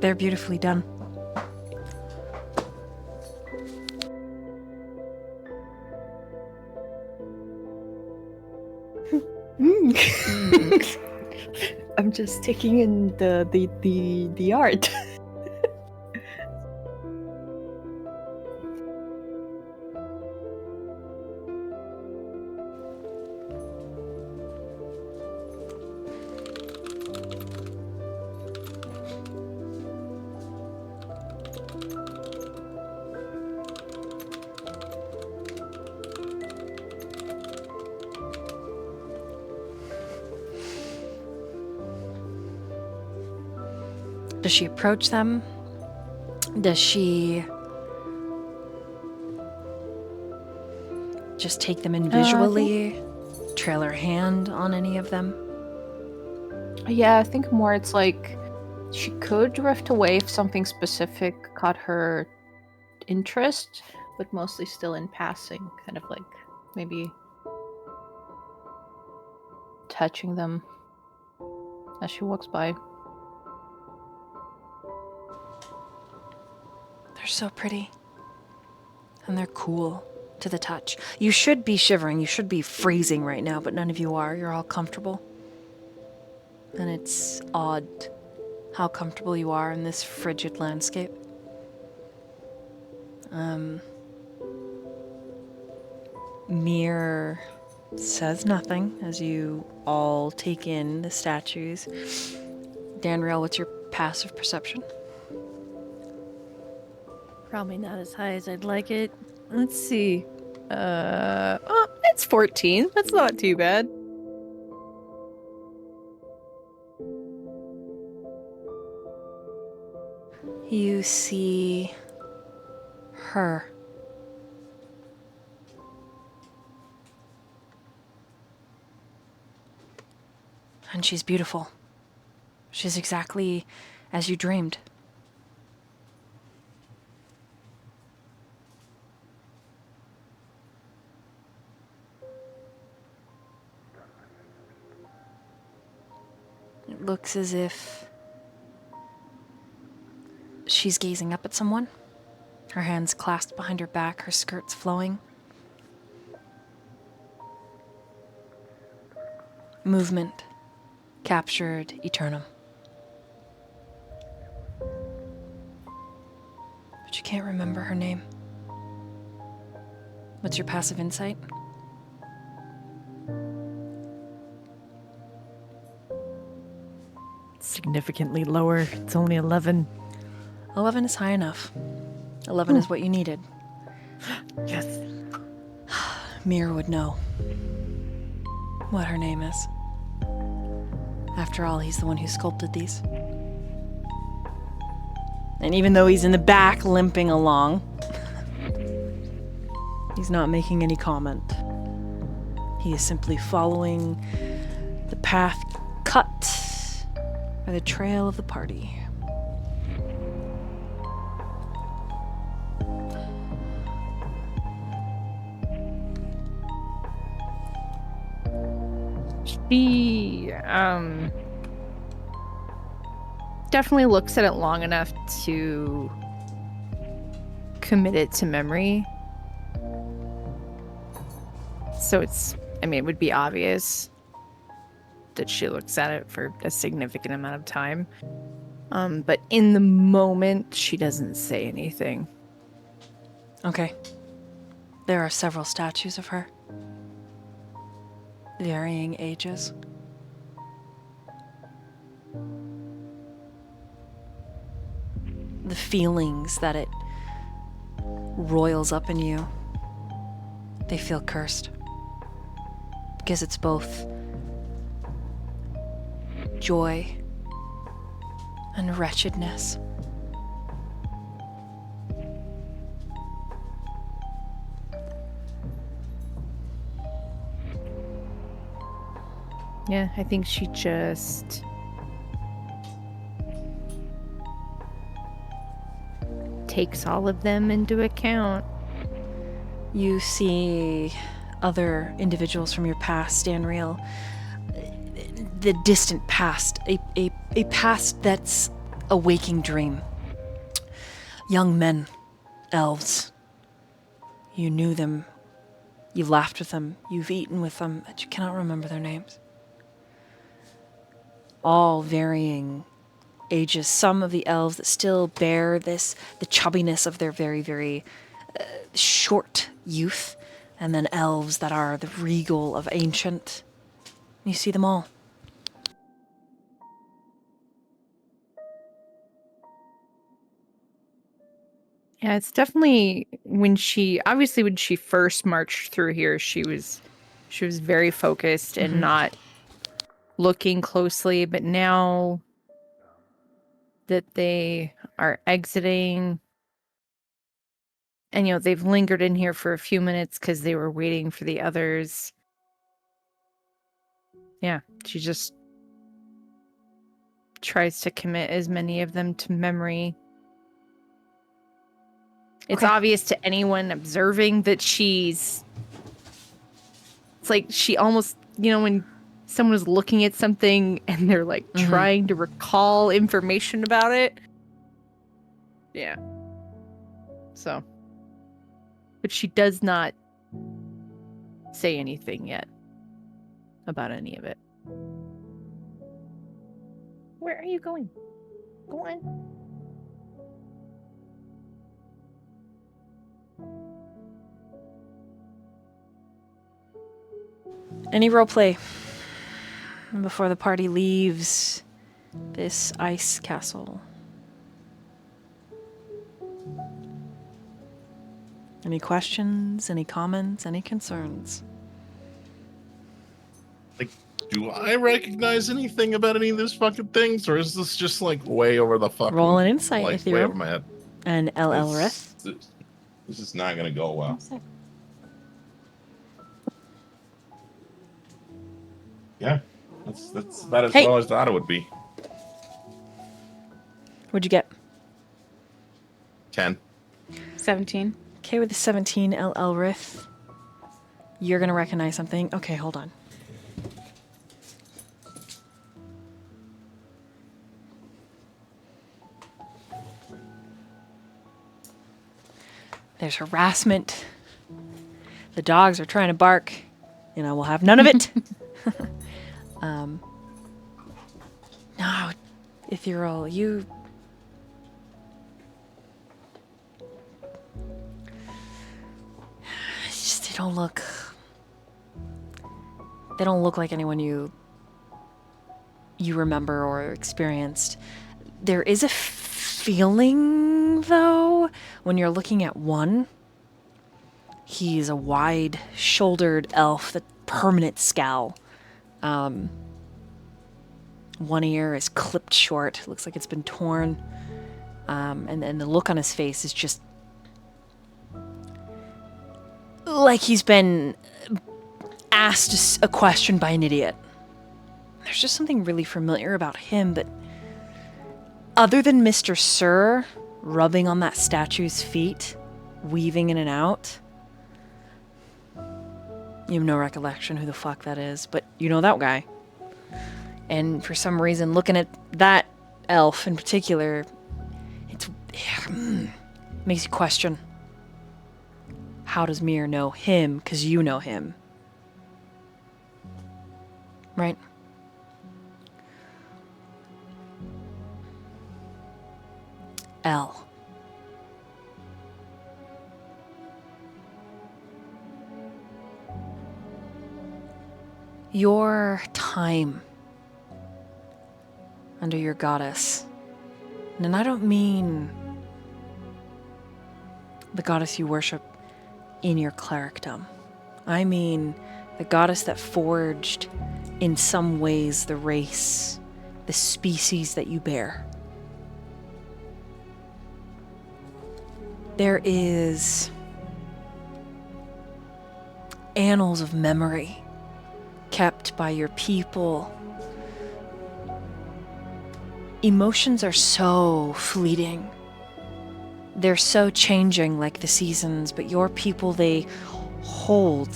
They're beautifully done. I'm just taking in the art. Does she approach them? Does she just take them in visually? Trail her hand on any of them? Yeah, I think more it's like she could drift away if something specific caught her interest, but mostly still in passing, kind of like maybe touching them as she walks by. They're so pretty. And they're cool to the touch. You should be shivering, you should be freezing right now, but none of you are. You're all comfortable. And it's odd how comfortable you are in this frigid landscape. Mir says nothing as you all take in the statues. Danriel, what's your passive perception? Probably not as high as I'd like it. Let's see. It's 14. That's not too bad. You see her. And she's beautiful. She's exactly as you dreamed. It looks as if she's gazing up at someone. Her hands clasped behind her back, her skirts flowing. Movement captured Eternum. But you can't remember her name. What's your passive insight? Significantly lower. It's only 11. 11 is high enough. 11 is what you needed. Yes. Mir would know what her name is. After all, he's the one who sculpted these. And even though he's in the back limping along, he's not making any comment. He is simply following the path cut by the trail of the party. She definitely looks at it long enough to commit it to memory. So it would be obvious that she looks at it for a significant amount of time. But in the moment, she doesn't say anything. Okay. There are several statues of her. Varying ages. The feelings that it roils up in you, they feel cursed. Because it's both joy and wretchedness. Yeah, I think she just takes all of them into account. You see other individuals from your past, Danriel. The distant past. A past that's a waking dream. Young men. Elves. You knew them. You laughed with them. You've eaten with them, but you cannot remember their names. All varying ages. Some of the elves that still bear the chubbiness of their very, very short youth, and then elves that are the regal of ancient. You see them all. Yeah, it's definitely when she first marched through here, she was very focused and not looking closely, but now that they are exiting, and they've lingered in here for a few minutes because they were waiting for the others. Yeah, she just tries to commit as many of them to memory. It's obvious to anyone observing that it's like she almost, when someone is looking at something and they're like trying to recall information about it. Yeah. So. But she does not say anything yet about any of it. Where are you going? Go on. Any roleplay before the party leaves this ice castle? Any questions? Any comments? Any concerns? Like, do I recognize anything about any of these fucking things, or is this just like way over the fucking Roll an insight, like Ethereal. way over my head? And Elrith. This is not gonna go well. Yeah, that's about as well as I thought it would be. What'd you get? 10. 17. Okay, with the 17, Elrith. You're gonna recognize something. Okay, hold on. There's harassment. The dogs are trying to bark. And I will have none of it. No, Ethereal, you... They don't look... They don't look like anyone you remember or experienced. There is a feeling, though, when you're looking at one. He's a wide-shouldered elf, the permanent scowl. One ear is clipped short. Looks like it's been torn. And the look on his face is just like he's been asked a question by an idiot. There's just something really familiar about him, but other than Mr. Sir rubbing on that statue's feet, weaving in and out, you have no recollection who the fuck that is, but you know that guy. And for some reason, looking at that elf in particular, it makes you question. How does Mir know him? Because you know him. right? L. Your time under your goddess, and I don't mean the goddess you worship in your clericdom. I mean the goddess that forged, in some ways, the race, the species that you bear. There is annals of memory kept by your people. Emotions are so fleeting. They're so changing like the seasons, but your people, they hold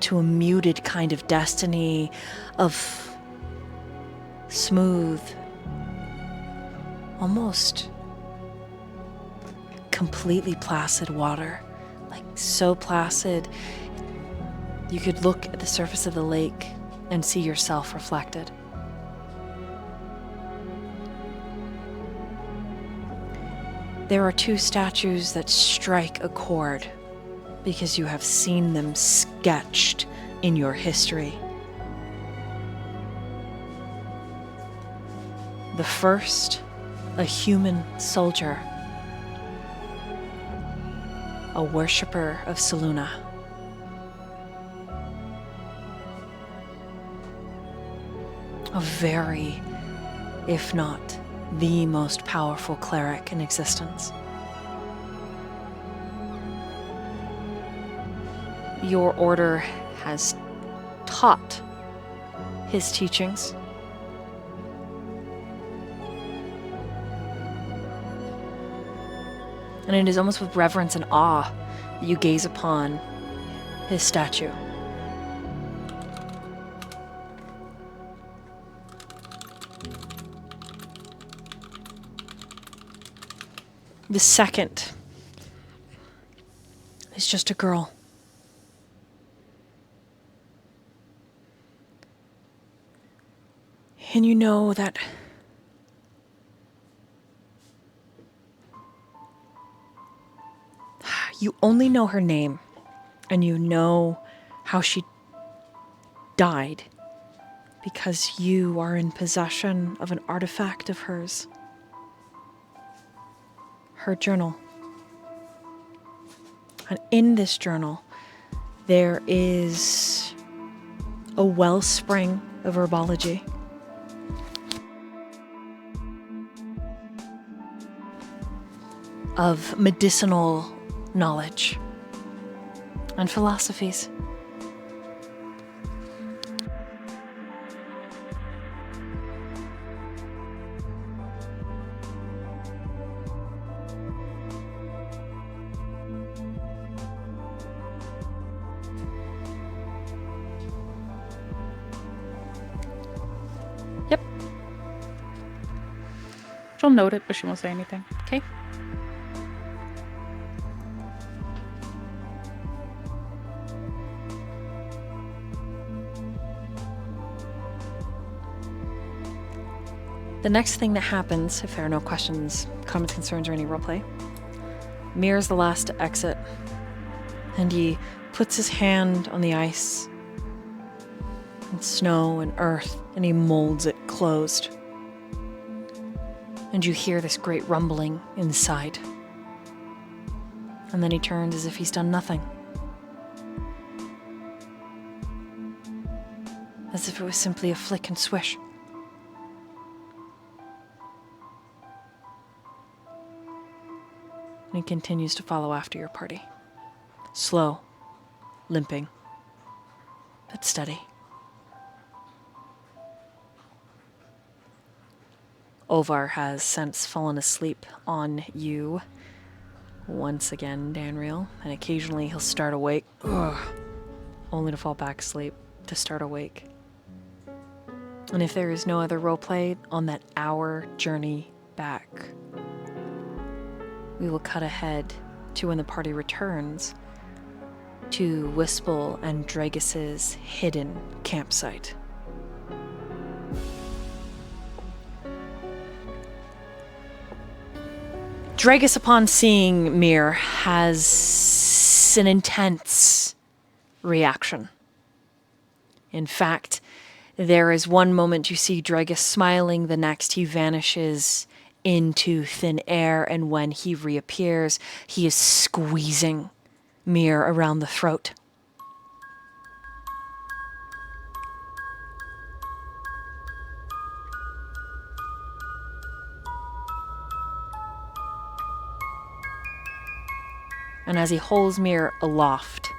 to a muted kind of destiny of smooth, almost completely placid water. Like so placid, you could look at the surface of the lake and see yourself reflected. There are two statues that strike a chord because you have seen them sketched in your history. The first, a human soldier, a worshipper of Selûne. A very, if not the most powerful cleric in existence. Your order has taught his teachings. And it is almost with reverence and awe that you gaze upon his statue. The second is just a girl. And you know that you only know her name, and you know how she died because you are in possession of an artifact of hers. Her journal. And in this journal, there is a wellspring of herbology. Of medicinal knowledge and philosophies. Yep. She'll note it, but she won't say anything. Okay. The next thing that happens, if there are no questions, comments, concerns, or any roleplay, Mir's the last to exit, and he puts his hand on the ice and snow and earth, and he molds it closed. And you hear this great rumbling inside. And then he turns as if he's done nothing. As if it was simply a flick and swish. And he continues to follow after your party. Slow, limping, but steady. Ovar has since fallen asleep on you. Once again, Danriel, and occasionally he'll start awake, only to fall back asleep, to start awake. And if there is no other roleplay on that hour journey back, we will cut ahead to when the party returns to Wispel and Dragis's hidden campsite. Dragus, upon seeing Mir, has an intense reaction. In fact, there is one moment you see Dragus smiling, the next he vanishes into thin air, and when he reappears, he is squeezing Mir around the throat. And as he holds Mir aloft,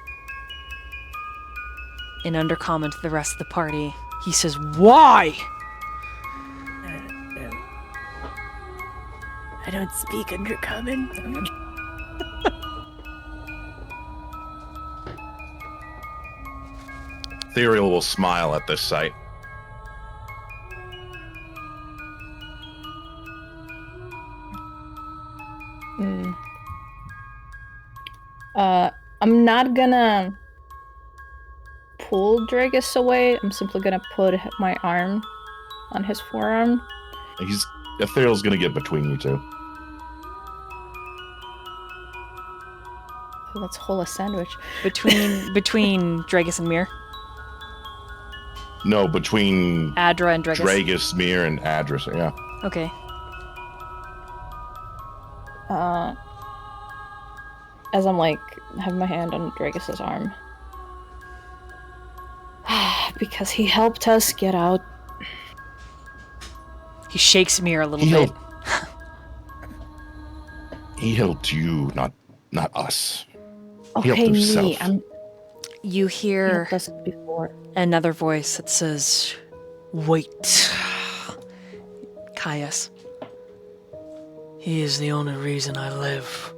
in undercommon to the rest of the party, he says, "Why?" I don't speak undercommon. Ethereal will smile at this sight. I'm not gonna pull Dragus away. I'm simply gonna put my arm on his forearm. Ethereal's gonna get between you two. Let's hold a sandwich. Between Dragus and Mir. No, between Adra and Dragus. Dragus, Mir, and Adris. Yeah. Okay. As I'm like, have my hand on Dragus's arm. Because he helped us get out. He shakes Mir a little bit. He helped you, not us. He Okay, helped himself. me. You He hear helped us before. another voice that says, "Wait." Caius. He is the only reason I live.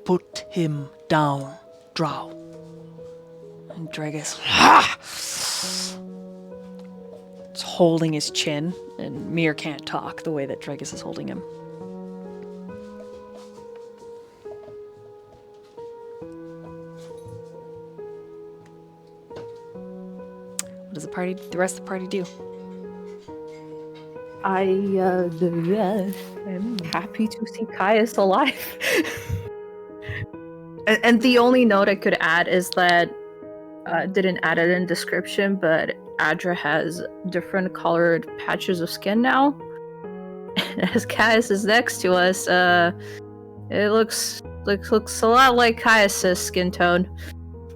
Put him down, Drow. And Dragus is holding his chin, and Mir can't talk the way that Dragus is holding him. What does the rest of the party do? I'm happy to see Caius alive. and the only note I could add is that didn't add it in description, but Adra has different colored patches of skin now. And as Caius is next to us, it looks a lot like Caius's skin tone,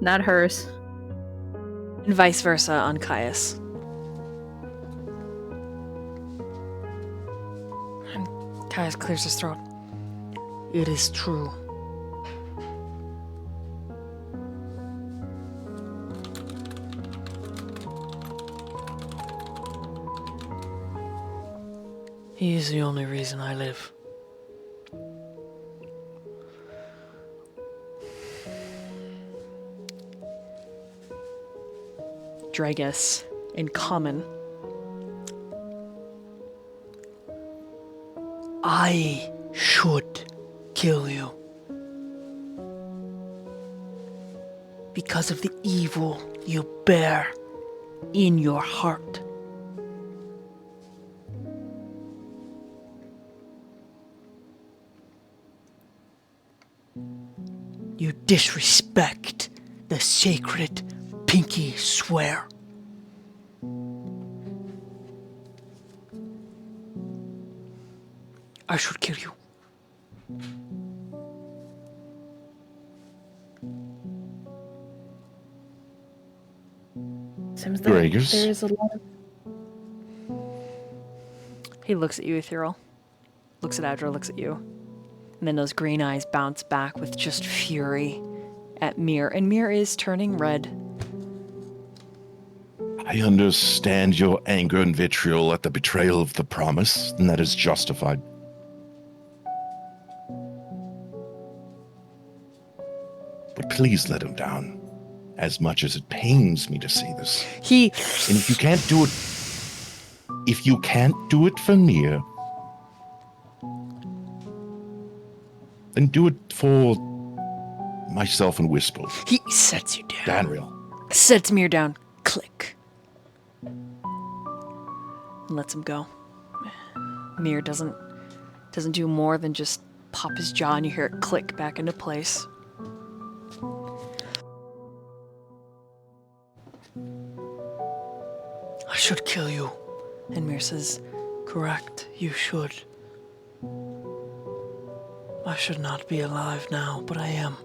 not hers. And vice versa on Caius. And Caius clears his throat. It is true. He is the only reason I live. Dragus, in common. I should kill you. Because of the evil you bear in your heart. You disrespect the sacred pinky swear. I should kill you. Seems that Dragus? there is a lot of He looks at you, Ethereal. Looks at Adra, looks at you. And then those green eyes bounce back with just fury at Mir. And Mir is turning red. I understand your anger and vitriol at the betrayal of the promise, and that is justified. But please let him down, as much as it pains me to see this. And if you can't do it for Mir, then do it for myself and Whisper. He sets you down. Danriel. Sets Mir down. Click. And lets him go. Mir doesn't do more than just pop his jaw and you hear it click back into place. I should kill you. And Mir says, Correct, you should. I should not be alive now, but I am.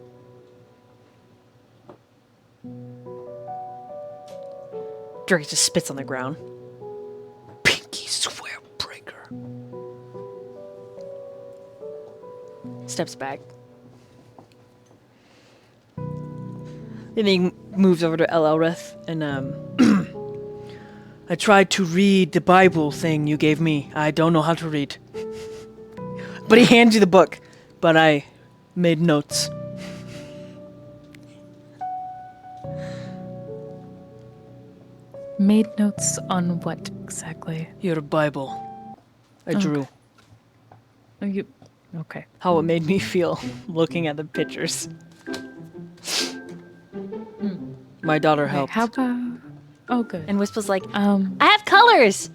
Drake just spits on the ground. Pinky swear breaker. Steps back. And he moves over to El Elrith and I tried to read the Bible thing you gave me. I don't know how to read. but he hands you the book. But I made notes. Made notes on what exactly? Your Bible. I drew. Oh, you. Okay. How it made me feel looking at the pictures. My daughter Okay, helped. how about? Oh, good. And Wisp was like, I I have colors,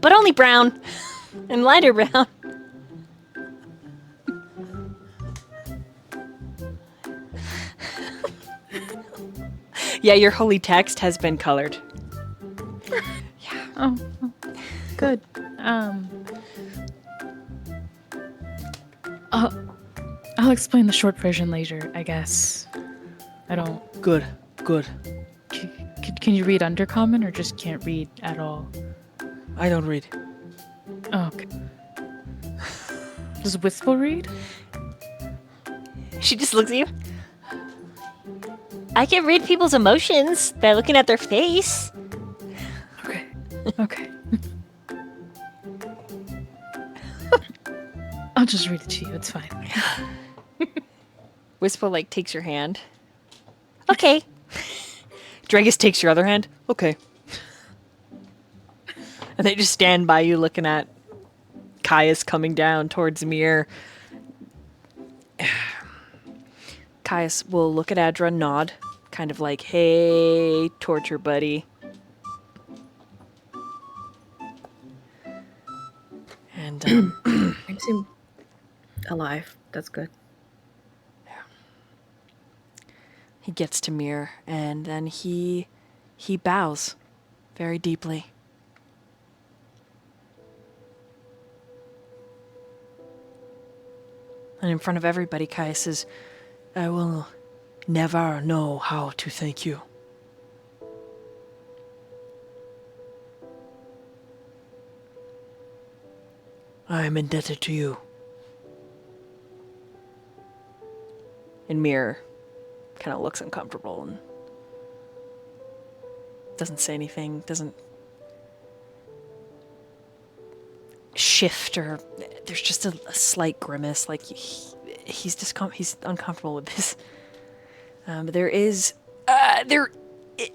but only brown and lighter brown. Yeah, your holy text has been colored. Oh, good. I'll explain the short version later, I guess. I don't. Good, good. Can you read Undercommon or just can't read at all? I don't read. Oh, okay. Does Wistful read? She just looks at you. I can read people's emotions by looking at their face. Okay. Okay. I'll just read it to you. It's fine. Whisper like takes your hand. Okay. Dragus takes your other hand. Okay. And they just stand by you looking at Caius coming down towards Mir. Caius will look at Adra, nod, kind of like, hey, torture buddy. And I seem alive. That's good. he gets to Mir, and then he bows very deeply. And in front of everybody, Caius says, I will never know how to thank you. I am indebted to you. and Mir kind of looks uncomfortable and doesn't say anything, doesn't shift, or there's just a slight grimace, like he's uncomfortable with this. But there is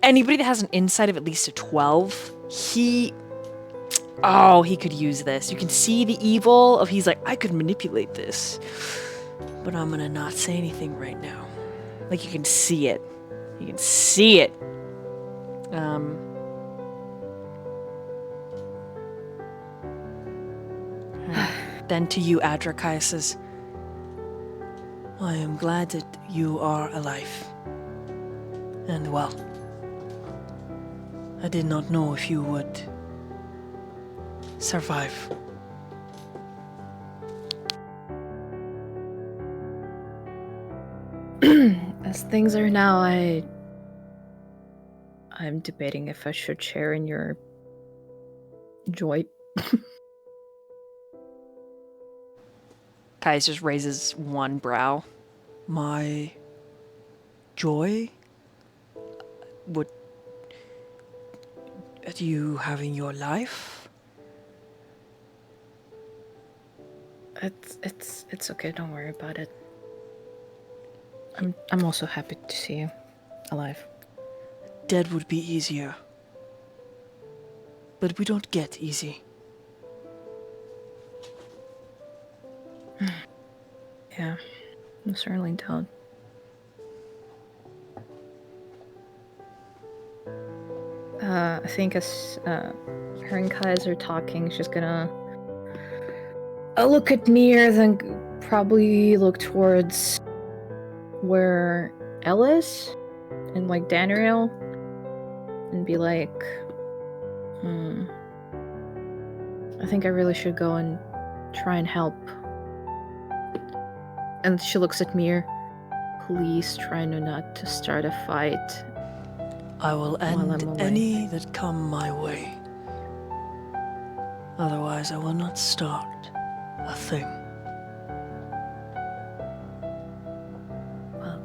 anybody that has an insight of at least a 12, he could use this. You can see the evil of, he's like, I could manipulate this, but I'm gonna not say anything right now. Like, you can see it. You can see it. Then to you, Adra, says, I am glad that you are alive. And well, I did not know if you would survive. As things are now, I'm debating if I should share in your joy. Kais just raises one brow. My joy? Would At you having your life? It's okay, don't worry about it. I'm also happy to see you alive. Dead would be easier. But we don't get easy. Yeah, I certainly don't. think as her and Kais are talking, she's gonna look at Mir, then probably look towards where Elle is, and like Danriel, and be like, I think I really should go and try and help. And she looks at Mir. Please try not to start a fight. I will While I'm end away. any that come my way. Otherwise, I will not start a thing. Well,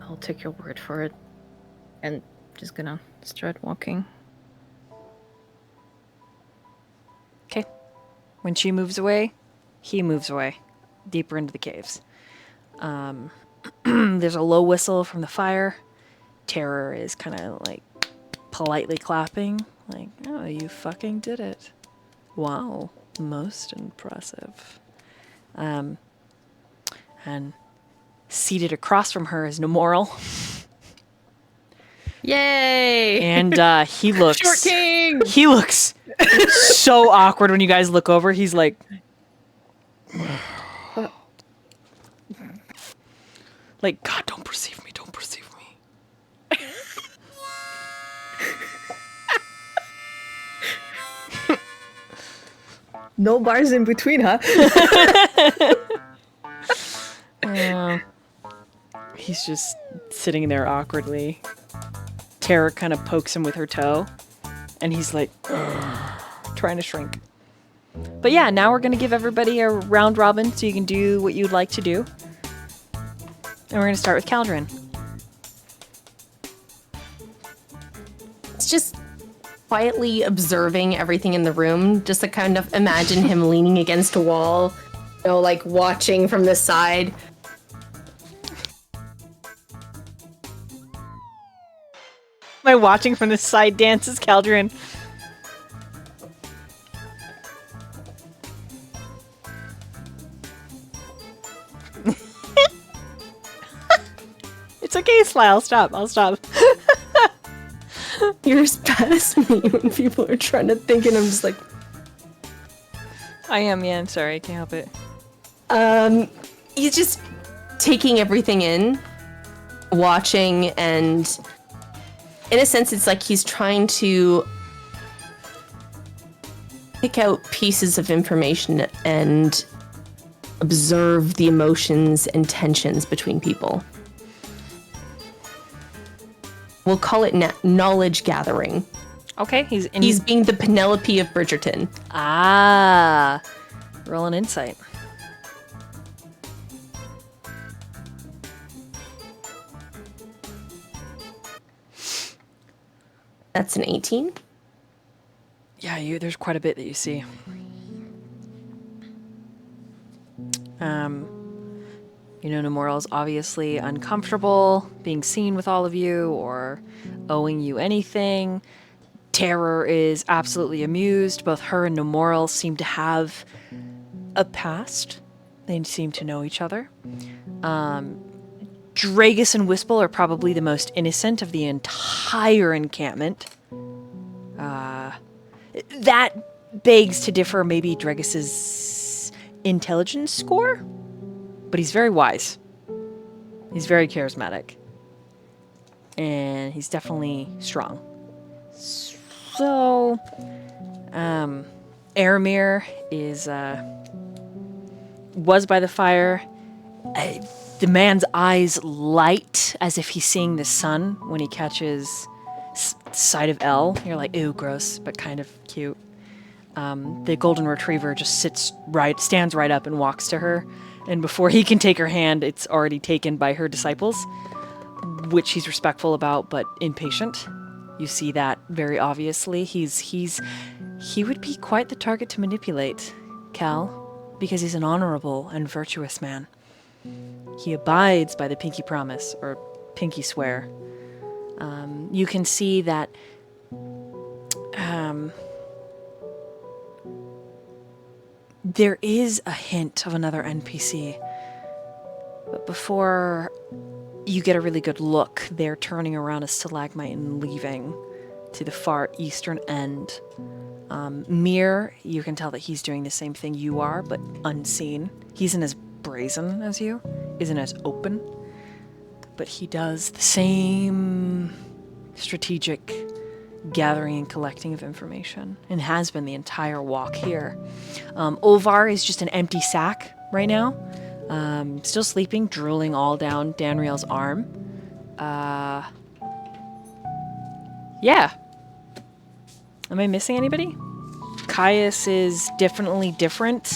I'll take your word for it. And just gonna start walking. Okay. When she moves away, he moves away, deeper into the caves. There's a low whistle from the fire. Terror is kind of like politely clapping, like, oh, you fucking did it. Wow, most impressive. And seated across from her is Nemoral. Yay! And he looks... Short King! He looks so awkward when you guys look over. He's like... like, God, don't perceive me, don't perceive me. No bars in between, huh? He's just sitting there awkwardly. Tara kind of pokes him with her toe, and he's like, trying to shrink. But yeah, now we're going to give everybody a round robin so you can do what you'd like to do. And we're going to start with Caldrin. It's just quietly observing everything in the room, just to kind of imagine him leaning against a wall, you know, like watching from the side. My watching from the side dances, Caldrin. It's okay, Sly. I'll stop. You're as bad as me when people are trying to think, and I'm just like, I am, yeah. I'm sorry. I can't help it. he's just taking everything in, watching, and in a sense, it's like he's trying to pick out pieces of information and observe the emotions and tensions between people. We'll call it knowledge gathering. Okay, He's being the Penelope of Bridgerton. Ah, roll an insight. That's an 18. Yeah, there's quite a bit that you see. Nemoral's obviously uncomfortable being seen with all of you or owing you anything. Terror is absolutely amused. Both her and Nemoral seem to have a past. They seem to know each other. Dragus and Whisple are probably the most innocent of the entire encampment. That begs to differ maybe Dragus's intelligence score, but he's very wise. He's very charismatic. And he's definitely strong. So, Aramir was by the fire. The man's eyes light as if he's seeing the sun when he catches sight of Elle. You're like, ew, gross, but kind of cute. The golden retriever just stands right up and walks to her. And before he can take her hand, it's already taken by her disciples, which he's respectful about, but impatient. You see that very obviously. He would be quite the target to manipulate, Cal, because he's an honorable and virtuous man. He abides by the pinky promise, or pinky swear. You can see that there is a hint of another NPC. But before you get a really good look, they're turning around a stalagmite and leaving. to the far eastern end. Mir, you can tell that he's doing the same thing you are, but unseen. He isn't as brazen as you, isn't as open, but he does the same strategic gathering and collecting of information, and has been the entire walk here. Olvar is just an empty sack right now, still sleeping, drooling all down Danriel's arm. Yeah. Am I missing anybody? Caius is definitely different.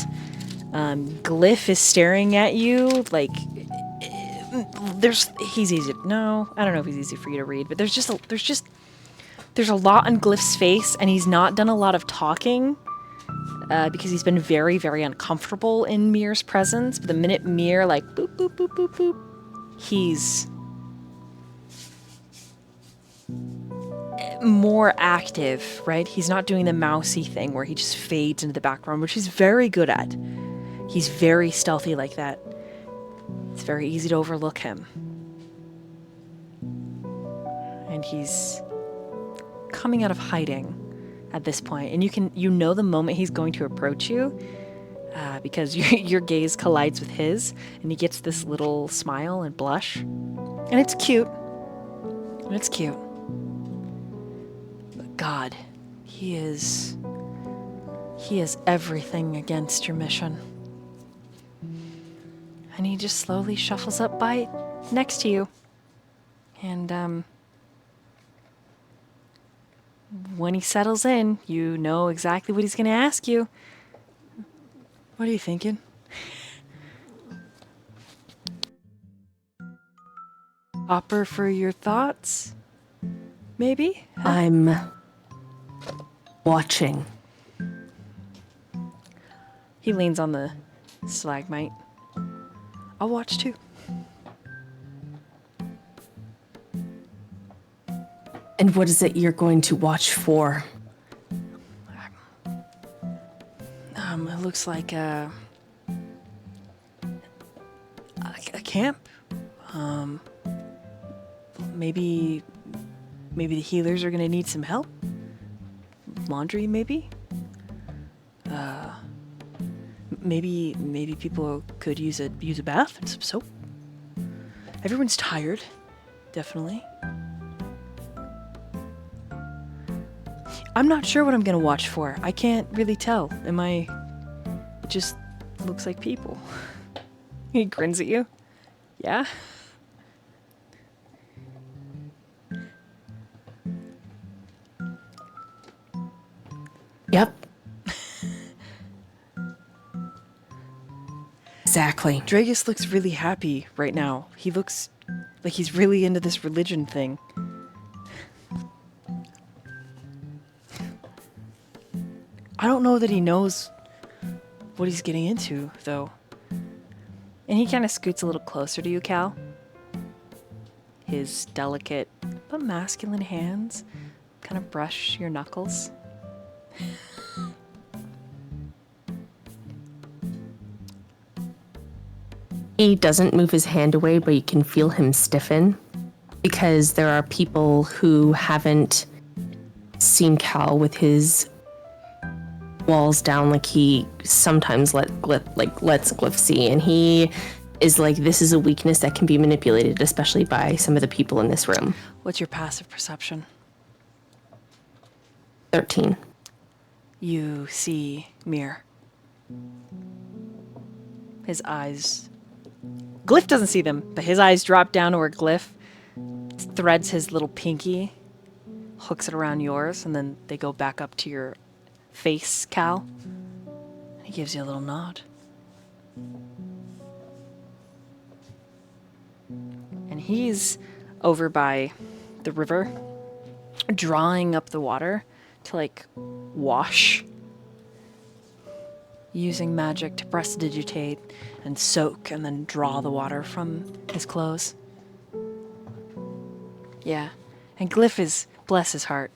Glyph is staring at you like he's easy. No, I don't know if he's easy for you to read, but there's a lot on Glyph's face, and he's not done a lot of talking because he's been very, very uncomfortable in Mir's presence. But the minute Mir like boop boop boop boop boop, he's more active, right? He's not doing the mousy thing where he just fades into the background, which he's very good at. He's very stealthy like that. It's very easy to overlook him. And he's coming out of hiding at this point, and you know the moment he's going to approach you because your gaze collides with his, and he gets this little smile and blush, and it's cute. But God, he is everything against your mission. And he just slowly shuffles up by next to you, and when he settles in, you know exactly what he's going to ask you. What are you thinking? Opera for your thoughts? Maybe? Huh? I'm watching. He leans on the stalagmite. I'll watch too. And what is it you're going to watch for? It looks like a camp. Maybe the healers are gonna need some help. Laundry, maybe. Maybe people could use a bath and some soap. Everyone's tired, definitely. I'm not sure what I'm gonna watch for. I can't really tell. It just looks like people. He grins at you. Yeah? Yep. Exactly. Dragus looks really happy right now. He looks like he's really into this religion thing. I don't know that he knows what he's getting into, though. And he kind of scoots a little closer to you, Cal. His delicate but masculine hands kind of brush your knuckles. He doesn't move his hand away, but you can feel him stiffen because there are people who haven't seen Cal with his walls down like he sometimes lets Glyph see, and he is like, this is a weakness that can be manipulated, especially by some of the people in this room. What's your passive perception? 13. You see Mir. His eyes... Glyph doesn't see them, but his eyes drop down to where Glyph threads his little pinky, hooks it around yours, and then they go back up to your face, Cal. He gives you a little nod. And he's over by the river, drawing up the water to, like, wash. Using magic to prestidigitate and soak and then draw the water from his clothes. Yeah. And Glyph is, bless his heart,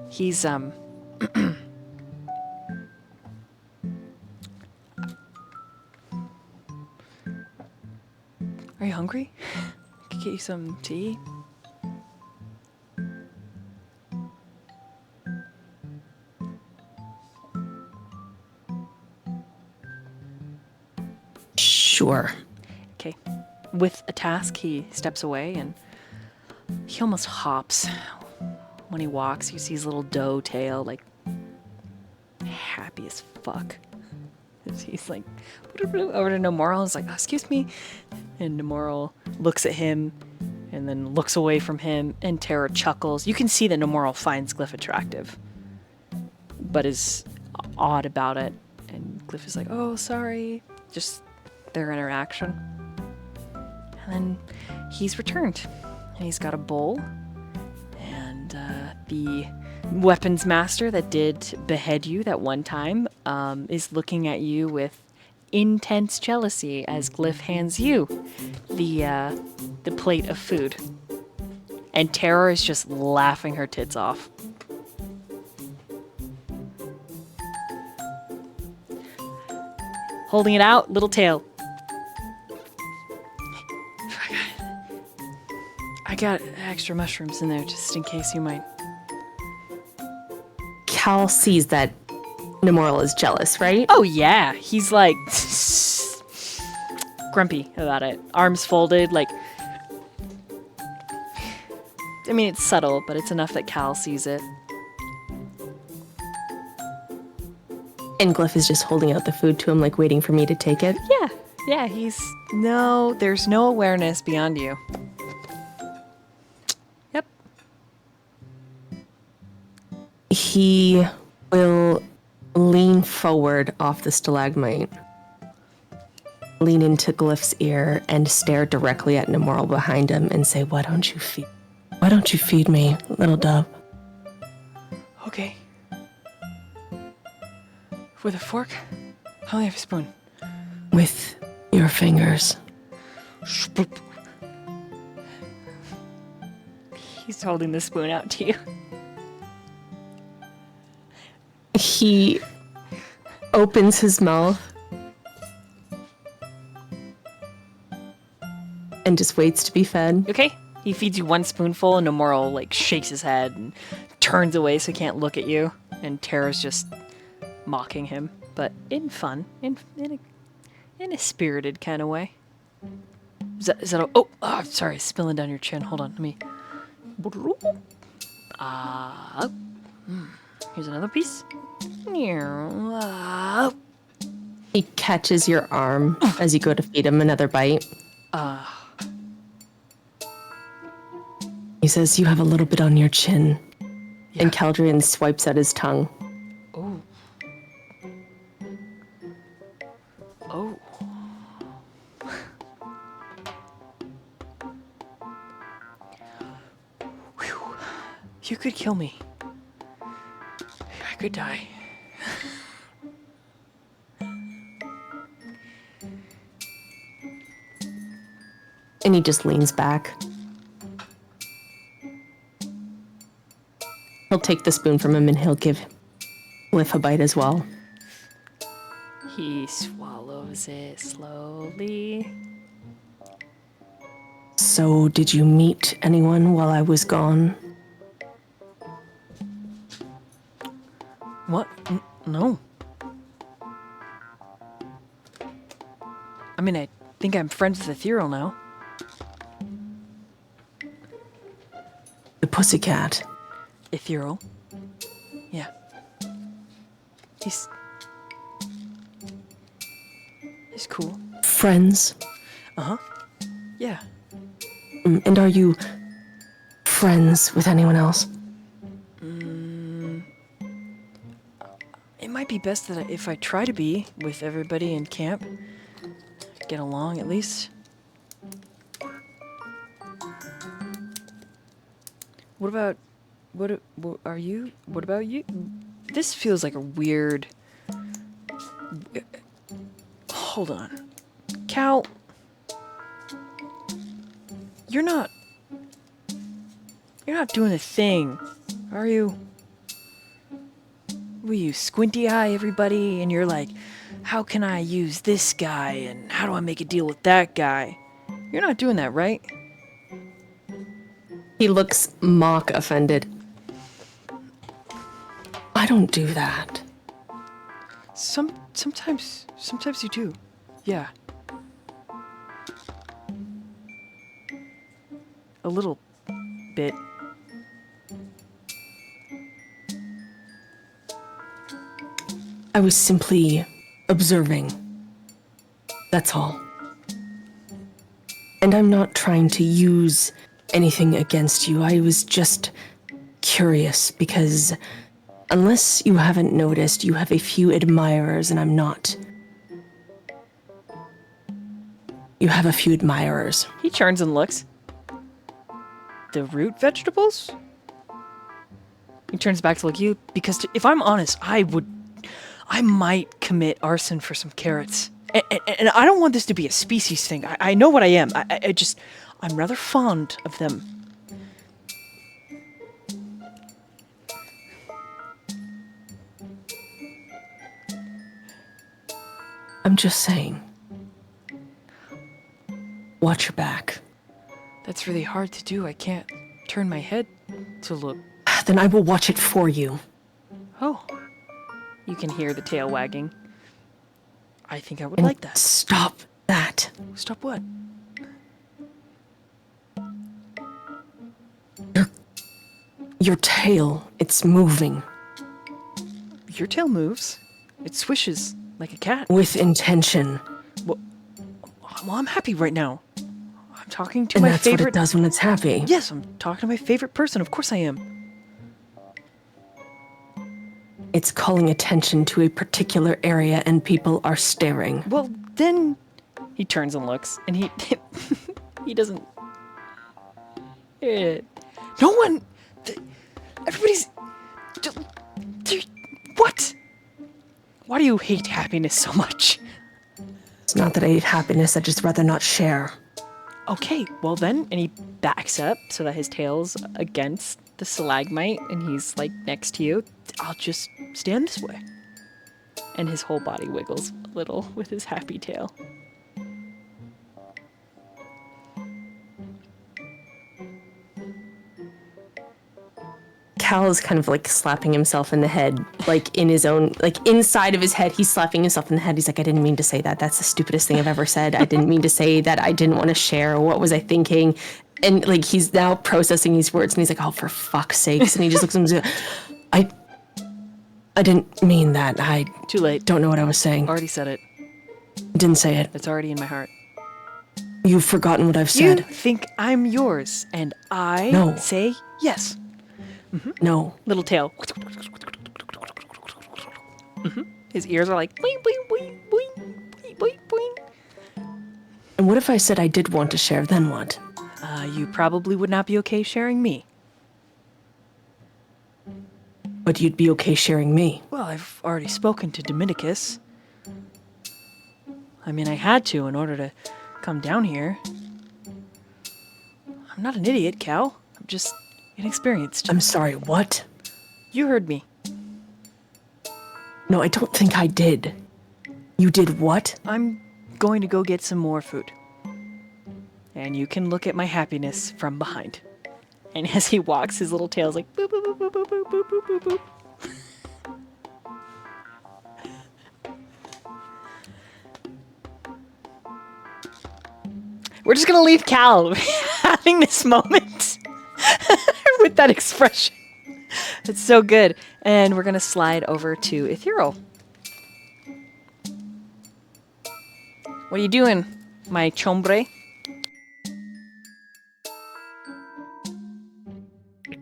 he's, Are you hungry? I could get you some tea. Sure. Okay. With a task, he steps away and he almost hops. When he walks, you see his little doe tail, like, happy as fuck. He's like, over to Nemoral. He's like, oh, excuse me. And Nemoral looks at him and then looks away from him, and Tara chuckles. You can see that Nemoral finds Glyph attractive, but is odd about it. And Glyph is like, oh, sorry. Just their interaction. And then he's returned. And he's got a bowl. And the weapons master that did behead you that one time is looking at you with intense jealousy as Glyph hands you the plate of food. And Tara is just laughing her tits off. Holding it out, little tail. I got extra mushrooms in there just in case you might. Cal sees that Nemoral is jealous, right? Oh yeah, he's like grumpy about it. Arms folded, like. I mean, it's subtle, but it's enough that Cal sees it. And Glyph is just holding out the food to him, like waiting for me to take it. Yeah, there's no awareness beyond you. Yep. He will lean forward off the stalagmite, lean into Glyph's ear, and stare directly at Nemoral behind him and say, Why don't you feed me, little dove? Okay. With a fork? I only have a spoon. With your fingers. He's holding the spoon out to you. He opens his mouth and just waits to be fed. Okay? He feeds you one spoonful, and Nemoral like shakes his head and turns away so he can't look at you. And Tara's just mocking him, but in fun, in a spirited kind of way. Is that oh, sorry, spilling down your chin. Hold on, let me. Here's another piece. He catches your arm as you go to feed him another bite. He says, You have a little bit on your chin. Yeah. And Caldrian swipes at his tongue. Oh. Oh. Whew. You could kill me. I could die. And he just leans back. He'll take the spoon from him and he'll give Glyph a bite as well. He swallows it slowly. So, did you meet anyone while I was gone? What? No. I mean, I think I'm friends with Ethereal now. The pussycat. Ethereal? Yeah. He's cool. Friends? Uh-huh. Yeah. And are you friends with anyone else? It might be best that if I try to be with everybody in camp, get along at least. What about you? This feels like a weird. Hold on. Cal, you're not doing a thing, are you? Will you squinty eye everybody and you're like, how can I use this guy and how do I make a deal with that guy? You're not doing that, right? He looks mock offended. I don't do that. Sometimes you do. Yeah. A little bit. I was simply observing. That's all. And I'm not trying to use anything against you. I was just curious because unless you haven't noticed, you have a few admirers and I'm not. You have a few admirers. He turns and looks. The root vegetables? He turns back to look at you because if I'm honest, I might commit arson for some carrots. And I don't want this to be a species thing. I know what I am. I'm rather fond of them. I'm just saying. Watch your back. That's really hard to do. I can't turn my head to look. Then I will watch it for you. Oh. You can hear the tail wagging. I think I would And like that. stop that. Stop what? Your tail, it's moving. Your tail moves. It swishes like a cat. With intention. Well, I'm happy right now. I'm talking to And my that's what it favorite. does when it's happy. Yes, I'm talking to my favorite person. Of course I am. It's calling attention to a particular area and people are staring. Well, then he turns and looks, and he he doesn't. No one. Everybody's. What? Why do you hate happiness so much? It's not that I hate happiness, I'd just rather not share. Okay, well then, and he backs up so that his tail's against the stalagmite, and he's like next to you. I'll just stand this way. And his whole body wiggles a little with his happy tail. Cal is kind of like slapping himself in the head, like in his own, like inside of his head, he's slapping himself in the head. He's like, I didn't mean to say that. That's the stupidest thing I've ever said. I didn't mean to say that. I didn't want to share. What was I thinking? And like, he's now processing these words and he's like, oh, for fuck's sakes. And he just looks at him and says, I didn't mean that. I Too late. don't know what I was saying. Already said it. Didn't say it. It's already in my heart. You've forgotten what I've You said. think I'm yours, and I No. say yes. No. Little tail. His ears are like boing, boing, boing, boing, boing, boing, boing. And what if I said I did want to share, then what? You probably would not be okay sharing me. But you'd be okay sharing me. Well, I've already spoken to Dominicus. I mean, I had to in order to come down here. I'm not an idiot, Cal. I'm just inexperienced. I'm sorry, what? You heard me. No, I don't think I did. You did what? I'm going to go get some more food. And you can look at my happiness from behind. And as he walks, his little tail's like boop, boop, boop, boop, boop, boop, boop, boop, boop. We're just gonna leave Cal having this moment with that expression. It's so good. And we're gonna slide over to Ethereal. What are you doing, my chombre?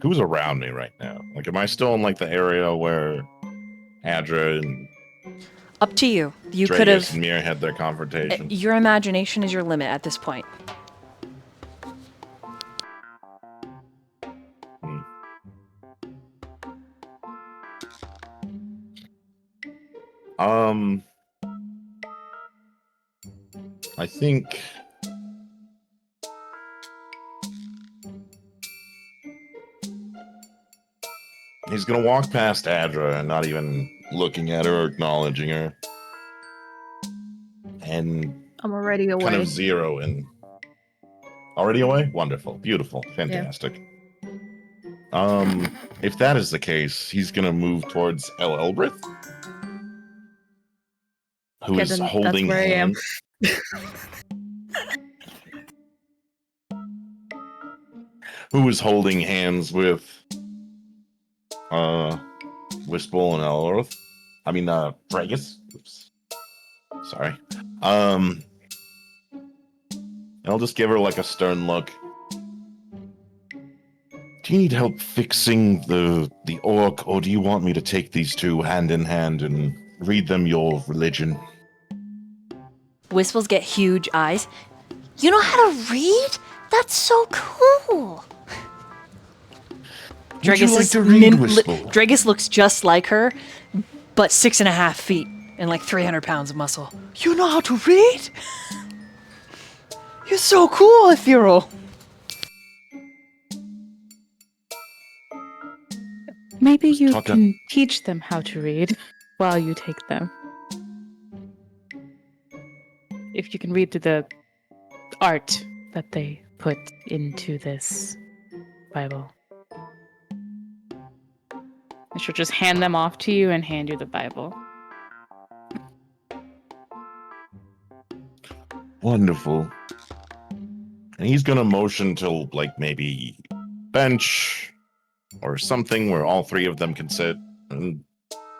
Who's around me right now? Like, am I still in like the area where Adra and Up to you. You Dragus could have. and Mir had their confrontation? Your imagination is your limit at this point. I think he's gonna walk past Adra and not even looking at her or acknowledging her, and I'm already away. kind of zero in. Already away? Wonderful, beautiful, fantastic. If that is the case, he's gonna move towards El Elbrith, who Okay, is then that's holding where I am. hands. who was holding hands with Wistful and Elroth. I mean, Dragus. Oops. Sorry. And I'll just give her like a stern look. Do you need help fixing the orc, or do you want me to take these two hand in hand and read them your religion? Wistfuls get huge eyes. You know how to read? That's so cool. Would you like to read, Wistful? Dragus looks just like her, but 6.5 feet and like 300 pounds of muscle. You know how to read? You're so cool, Ethereal. Maybe you Talk to- can teach them how to read while you take them. If you can read to the art that they put into this Bible. I should just hand them off to you and hand you the Bible. Wonderful. And he's gonna motion to like maybe bench or something where all three of them can sit. And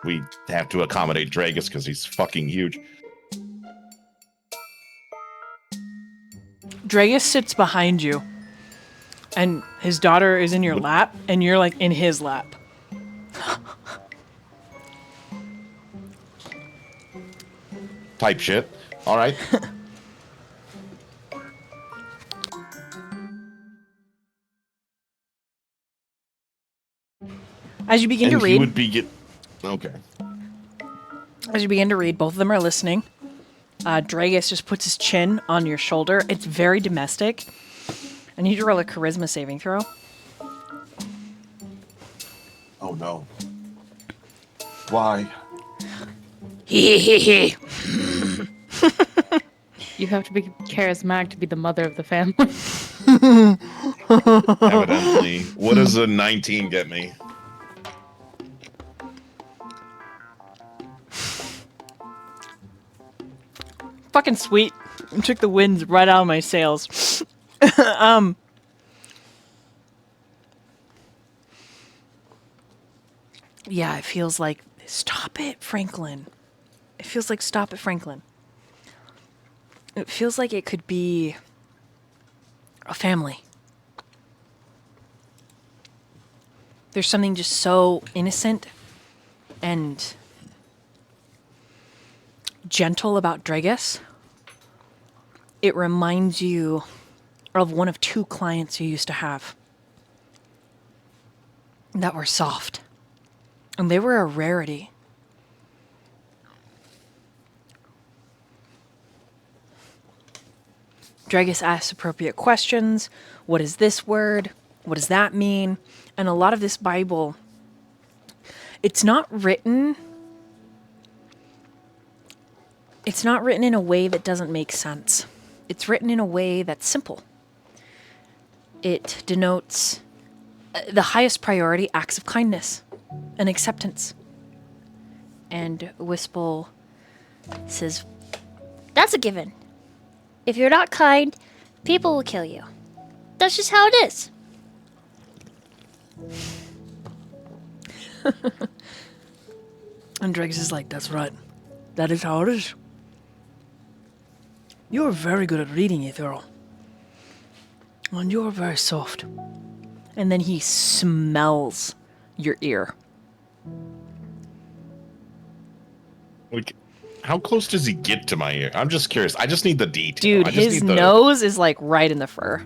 we have to accommodate Dragus because he's fucking huge. Dragus sits behind you, and his daughter is in your lap, and you're like in his lap. Type shit. All right. As you begin to And he read, would be okay. as you begin to read, both of them are listening. Dragus just puts his chin on your shoulder. It's very domestic. I need you to roll a charisma saving throw. Oh no. Why? You have to be charismatic to be the mother of the family. Evidently. What does a 19 get me? Fucking sweet. You took the winds right out of my sails. Yeah, it feels like stop it, Franklin. It feels like stop it, Franklin. It feels like it could be a family. There's something just so innocent and gentle about Dragus. It reminds you of one of two clients you used to have that were soft. And they were a rarity. Dragus asks appropriate questions. What is this word? What does that mean? And a lot of this Bible, it's not written in a way that doesn't make sense. It's written in a way that's simple. It denotes the highest priority acts of kindness and acceptance. And Wistful says, That's a given. If you're not kind, people will kill you. That's just how it is. And Dragus is like, that's right. That is how it is. You're very good at reading, Ethereal. And you're very soft. and then he smells your ear. Like, how close does he get to my ear? I'm just curious. I just need the detail. Dude, I just his need the... nose is like right in the fur.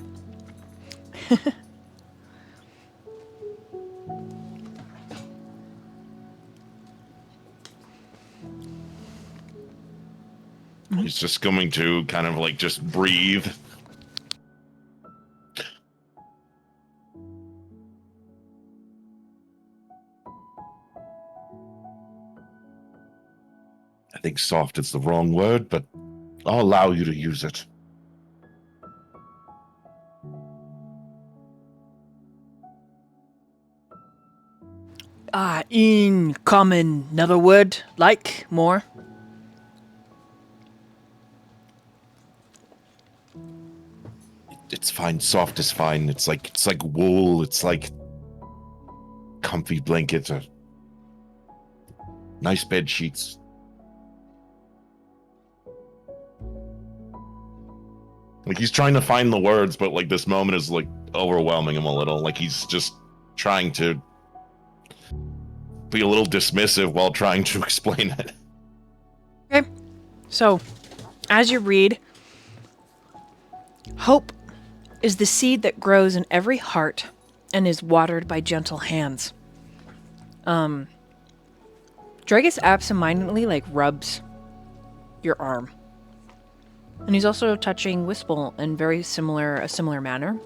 He's just going to kind of like just breathe. I think soft is the wrong word, but I'll allow you to use it. In common, another word, like, more. It's fine. Soft is fine. It's like wool. It's like comfy blankets. Nice bed sheets. Like he's trying to find the words, but like this moment is like overwhelming him a little. Like he's just trying to be a little dismissive while trying to explain it. Okay. So, as you read, hope is the seed that grows in every heart and is watered by gentle hands. Dragus absentmindedly like rubs your arm. And he's also touching Whisple in a similar manner.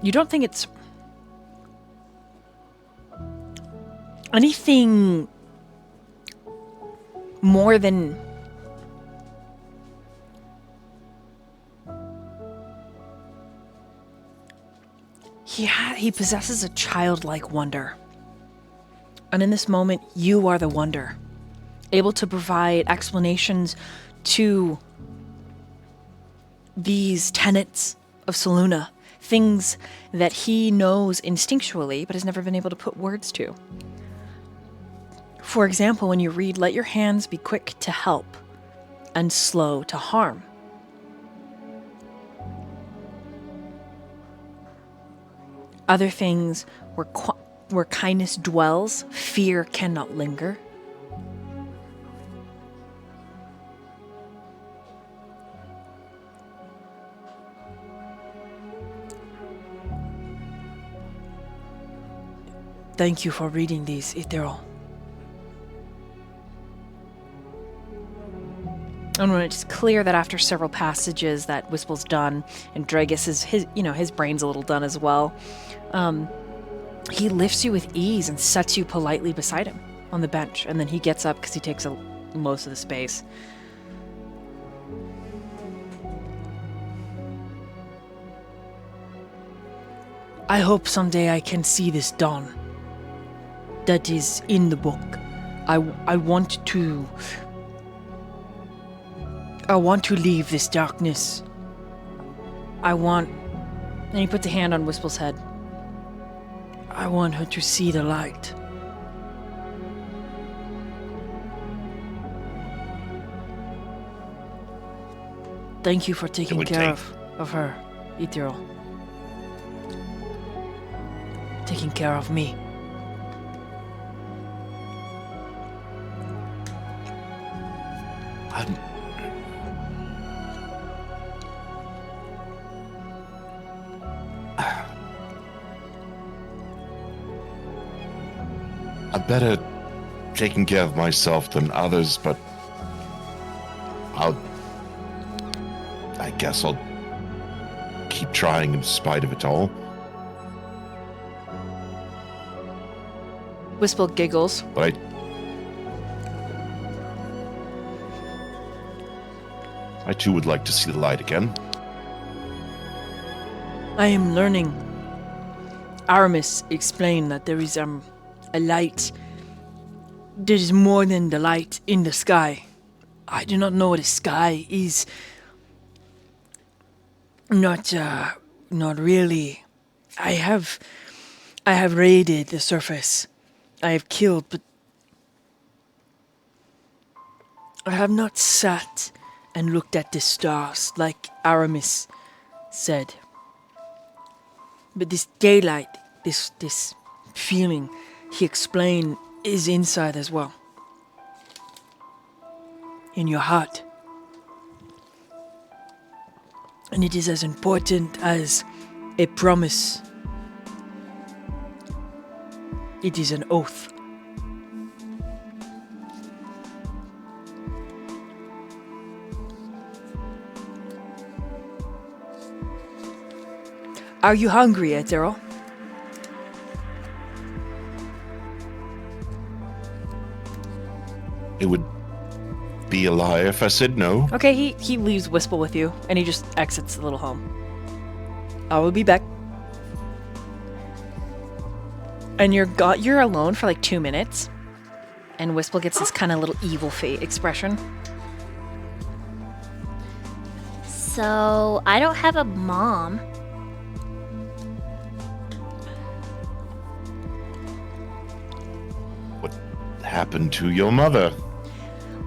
You don't think it's anything more than he possesses a childlike wonder. And in this moment, you are the wonder, able to provide explanations to these tenets of Selûne, things that he knows instinctually but has never been able to put words to. For example, when you read, let your hands be quick to help and slow to harm. Other things where kindness dwells, fear cannot linger. Thank you for reading these, Ethereal. And when it's clear that after several passages that Wisple's done, and Dragus is his brain's a little done as well, he lifts you with ease and sets you politely beside him on the bench, and then he gets up because he takes most of the space. I hope someday I can see this dawn that is in the book. I want to leave this darkness. And he puts a hand on Wisple's head. I want her to see the light. Thank you for taking care of her, Ethereal. Taking care of me. I'm better taking care of myself than others, but I guess I'll keep trying in spite of it all. Wisple giggles. But I too would like to see the light again. I am learning. Aramis explained that there is a light. There is more than the light in the sky. I do not know what the sky is. Not really. I have raided the surface. I have killed, but I have not sat and looked at the stars like Aramis said. But this daylight, this feeling, he explained, is inside as well. In your heart. And it is as important as a promise. It is an oath. Are you hungry, Ethereal? It would be a lie if I said no. Okay, he leaves Wisple with you, and he just exits the little home. I will be back. And you're alone for like 2 minutes, and Wisple gets this kind of little evil fate expression. So So, I don't have a mom. What happened to your mother?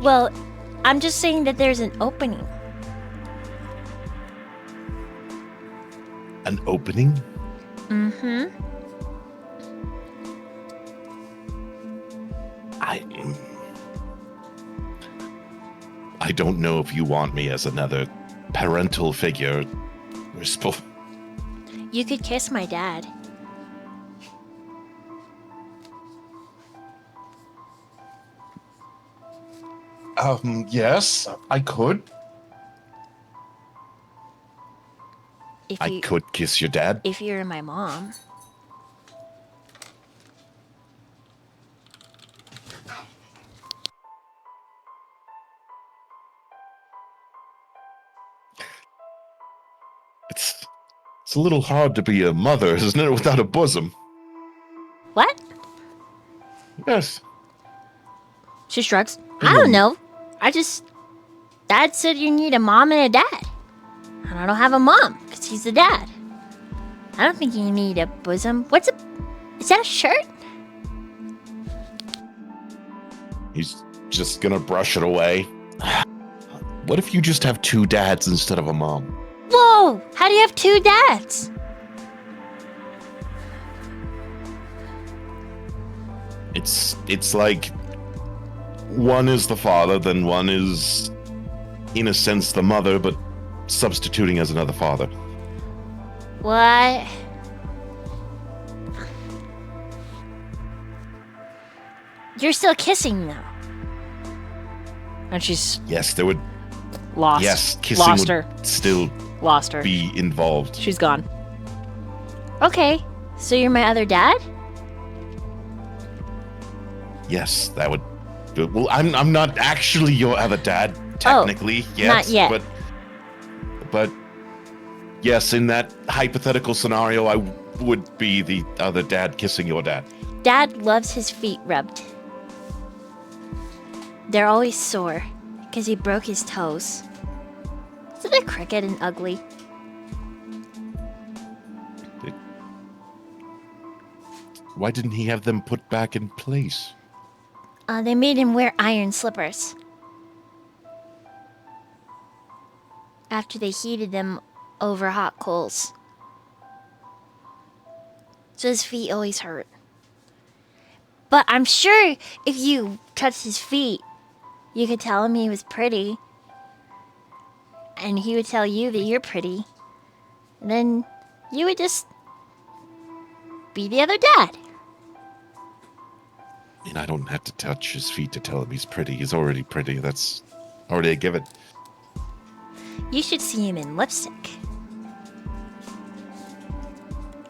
Well, I'm just saying that there's an opening. An opening? Mm-hmm. I don't know if you want me as another parental figure. You could kiss my dad. Yes, I could. If I you, could kiss your dad. if you're my mom. It's a little hard to be a mother, isn't it, without a bosom? What? Yes. She shrugs. I don't know. Dad said you need a mom and a dad. And I don't have a mom, because he's the dad. I don't think you need a bosom. Is that a shirt? He's just gonna brush it away. What if you just have two dads instead of a mom? Whoa! How do you have two dads? It's like one is the father, then one is, in a sense, the mother, but substituting as another father. What? You're still kissing though. And she's Yes, there would. lost. Yes, kissing Lost would her. still Lost her. be involved. She's gone. Okay, so you're my other dad? Yes, that would. Well, I'm not actually your other dad, technically. Yes, not yet. But yes, in that hypothetical scenario, I would be the other dad kissing your dad. Dad loves his feet rubbed. They're always sore, because he broke his toes. Isn't it crooked and ugly? Why didn't he have them put back in place? They made him wear iron slippers. After they heated them over hot coals. So his feet always hurt. But I'm sure if you touched his feet, you could tell him he was pretty. And he would tell you that you're pretty. And then you would just be the other dad. I mean, I don't have to touch his feet to tell him he's pretty. He's already pretty. That's already a given. You should see him in lipstick.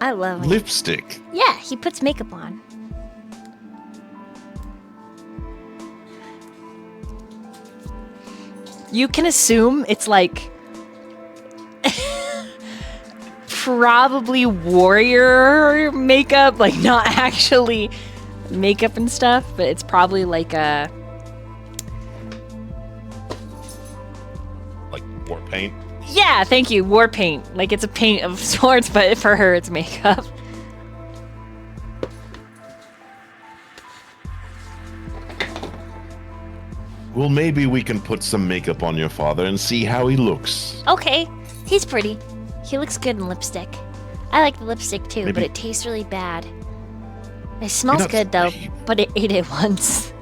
I love him. Lipstick? Yeah, he puts makeup on. You can assume it's like probably warrior makeup, like not actually makeup and stuff, but it's probably like a war paint. Yeah, thank you, war paint. Like it's a paint of sorts, but for her it's makeup. Well, maybe we can put some makeup on your father and see how he looks. Okay, he's pretty. He looks good in lipstick. I like the lipstick too, but Maybe- it tastes really bad. It smells not- good though, but it ate it once.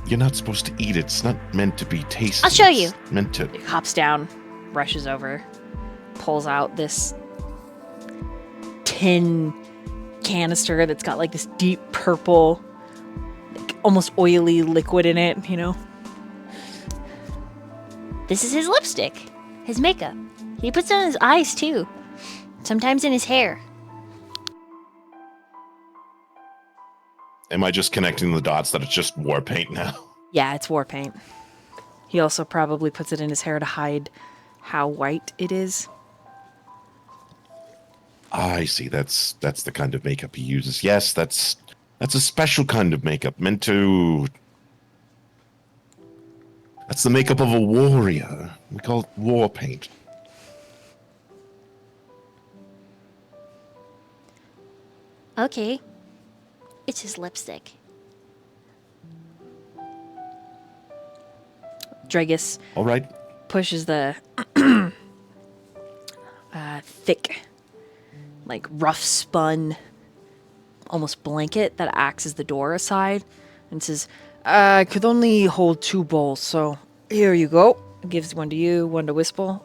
You're not supposed to eat it. It's not meant to be tasty. I'll show you. It's meant to. Hops down, rushes over, pulls out this tin canister that's got like this deep purple, like, almost oily liquid in it, you know? This is his lipstick. His makeup. He puts it on his eyes too. Sometimes in his hair. Am I just connecting the dots that it's just war paint now? Yeah, it's war paint. He also probably puts it in his hair to hide how white it is. I see. That's the kind of makeup he uses. Yes, that's a special kind of makeup meant to. That's the makeup of a warrior. We call it war paint. Okay. It's his lipstick. Dragus All right. pushes the thick, like rough spun, almost blanket that acts as the door aside and says, I could only hold 2 bowls, so here you go. Gives one to you, one to Whisple.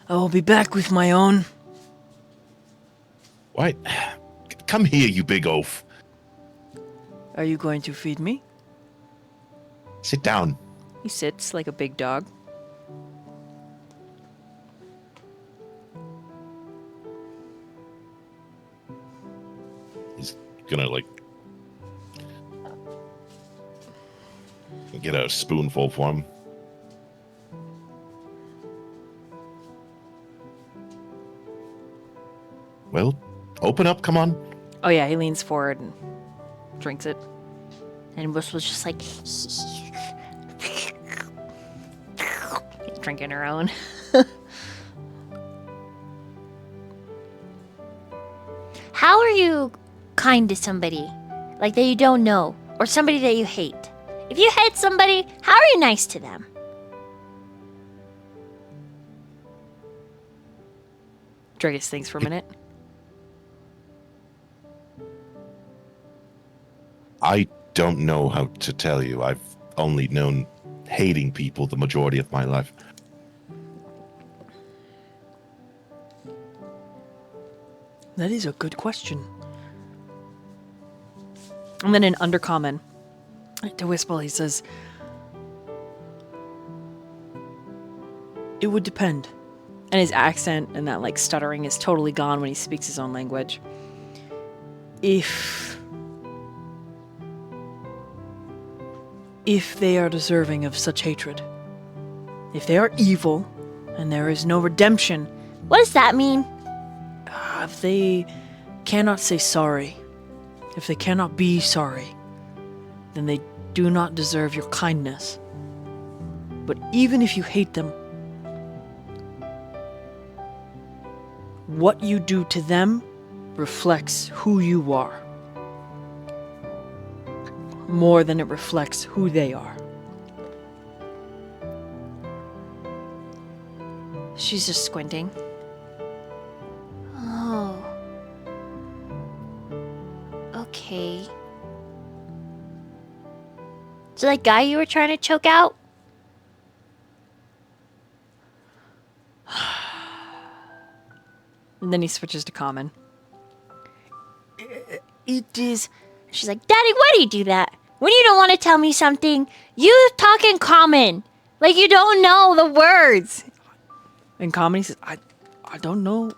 I will be back with my own. Why? Come here, you big oaf. Are you going to feed me? Sit down. He sits like a big dog. He's gonna, get a spoonful for him. Well, open up, come on. Oh yeah, he leans forward and drinks it. And Whistle's just like, Drinking her own. how are you kind to somebody? Like that you don't know, or somebody that you hate? If you hate somebody, how are you nice to them? Dragus thinks for a minute. I don't know how to tell you. I've only known hating people the majority of my life. That is a good question. And then in undercommon, to Whistle, he says, It would depend. and his accent and that like stuttering is totally gone when he speaks his own language. If they are deserving of such hatred. If they are evil and there is no redemption, What does that mean? if they cannot say sorry, if they cannot be sorry, then they do not deserve your kindness. But even if you hate them, what you do to them reflects who you are, more than it reflects who they are. She's just squinting. Oh. Okay. So that guy you were trying to choke out? And then he switches to common. It is. She's like, Daddy, why do you do that? When you don't want to tell me something, you talk in common. Like you don't know the words. And common, he says, I don't know.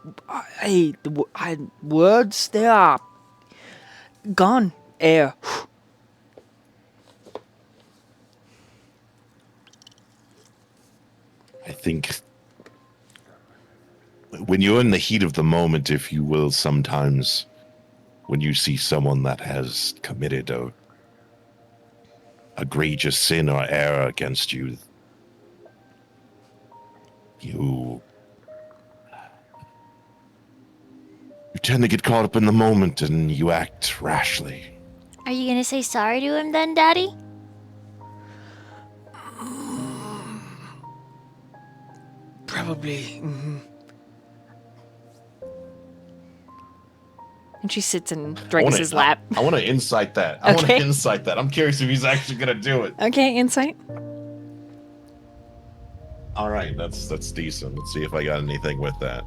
Words, they are gone. Air. I think when you're in the heat of the moment, if you will, sometimes when you see someone that has committed a egregious sin or error against you, you tend to get caught up in the moment and you act rashly. Are you going to say sorry to him then, Daddy? Probably. Mm-hmm. And she sits in Dragus's lap. I want to insight that. I want Okay. to insight that. I'm curious if he's actually going to do it. Okay, insight. All right, that's decent. Let's see if I got anything with that.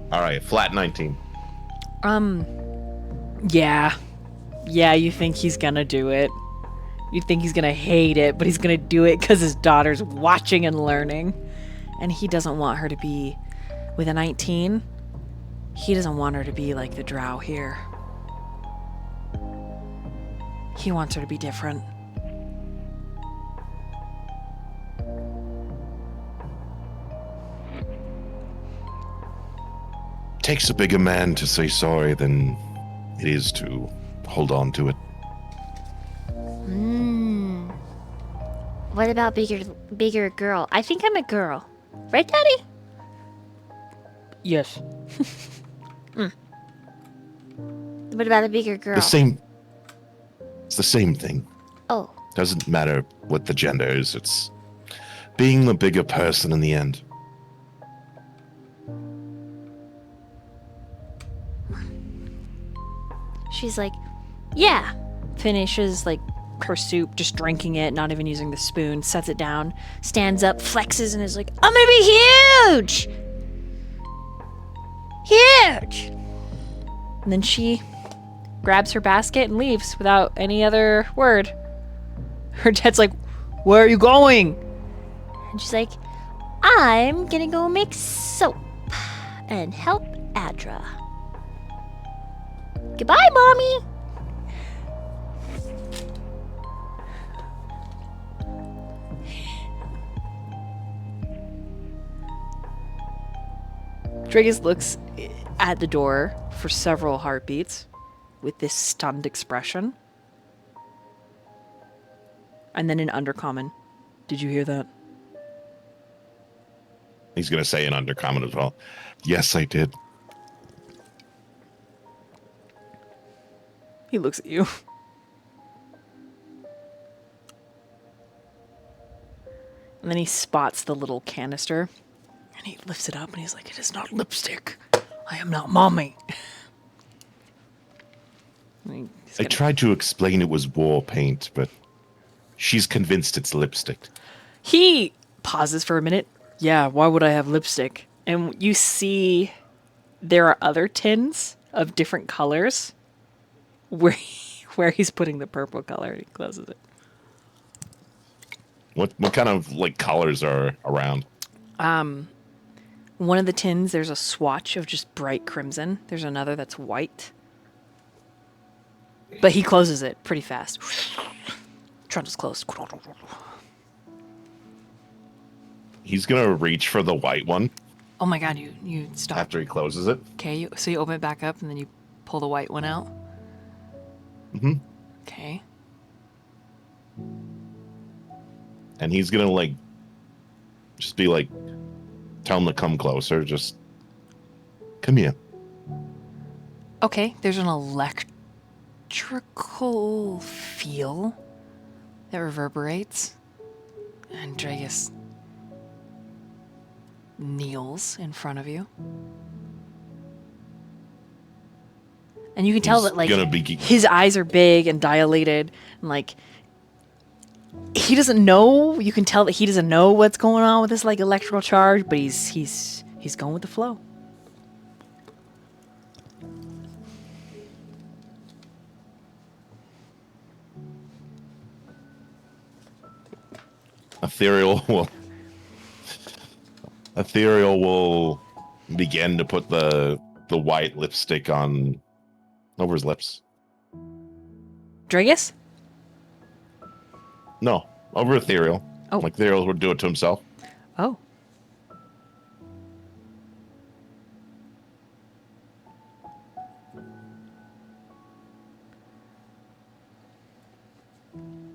All right, flat 19. Yeah. Yeah, you think he's gonna do it. You think he's gonna hate it, but he's gonna do it because his daughter's watching and learning. And he doesn't want her to be, with a 19, he doesn't want her to be like the drow here. He wants her to be different. Takes a bigger man to say sorry than it is to hold on to it. Hmm. What about bigger girl? I think I'm a girl. Right, Daddy? Yes. What about a bigger girl? The same. It's the same thing. Oh. Doesn't matter what the gender is. It's being the bigger person in the end. She's like, yeah. Finishes like her soup, just drinking it, not even using the spoon, sets it down, stands up, flexes, and is like, I'm gonna be huge! Huge! and then she grabs her basket and leaves without any other word. Her dad's like, where are you going? And she's like, I'm gonna go make soap and help Adra. Goodbye, Mommy! Dragus looks at the door for several heartbeats with this stunned expression. And then in Undercommon, did you hear that? He's going to say in Undercommon as well. Yes, I did. He looks at you. And then he spots the little canister. And he lifts it up and he's like, it is not lipstick. I am not mommy. I tried to explain it was war paint, but she's convinced it's lipstick. He pauses for a minute. Yeah, why would I have lipstick? And you see there are other tins of different colors where he's putting the purple color. He closes it. What kind of like colors are around? One of the tins, there's a swatch of just bright crimson. There's another that's white. But he closes it pretty fast. Trundle's closed. He's going to reach for the white one Oh my god, you stop. after he closes it. Okay, so you open it back up and then you pull the white one out. Mm-hmm. Okay. And he's going to like, just be like, tell him to come closer. Just come here. Okay, there's an electrical feel that reverberates. And Dragus kneels in front of you. And you can tell He's that like gonna be- his eyes are big and dilated and like he doesn't know, you can tell that he doesn't know what's going on with this like electrical charge, but he's going with the flow. Ethereal will begin to put the white lipstick on over his lips. Dragus? No, over Ethereal. Oh. Like Ethereal would do it to himself. Oh.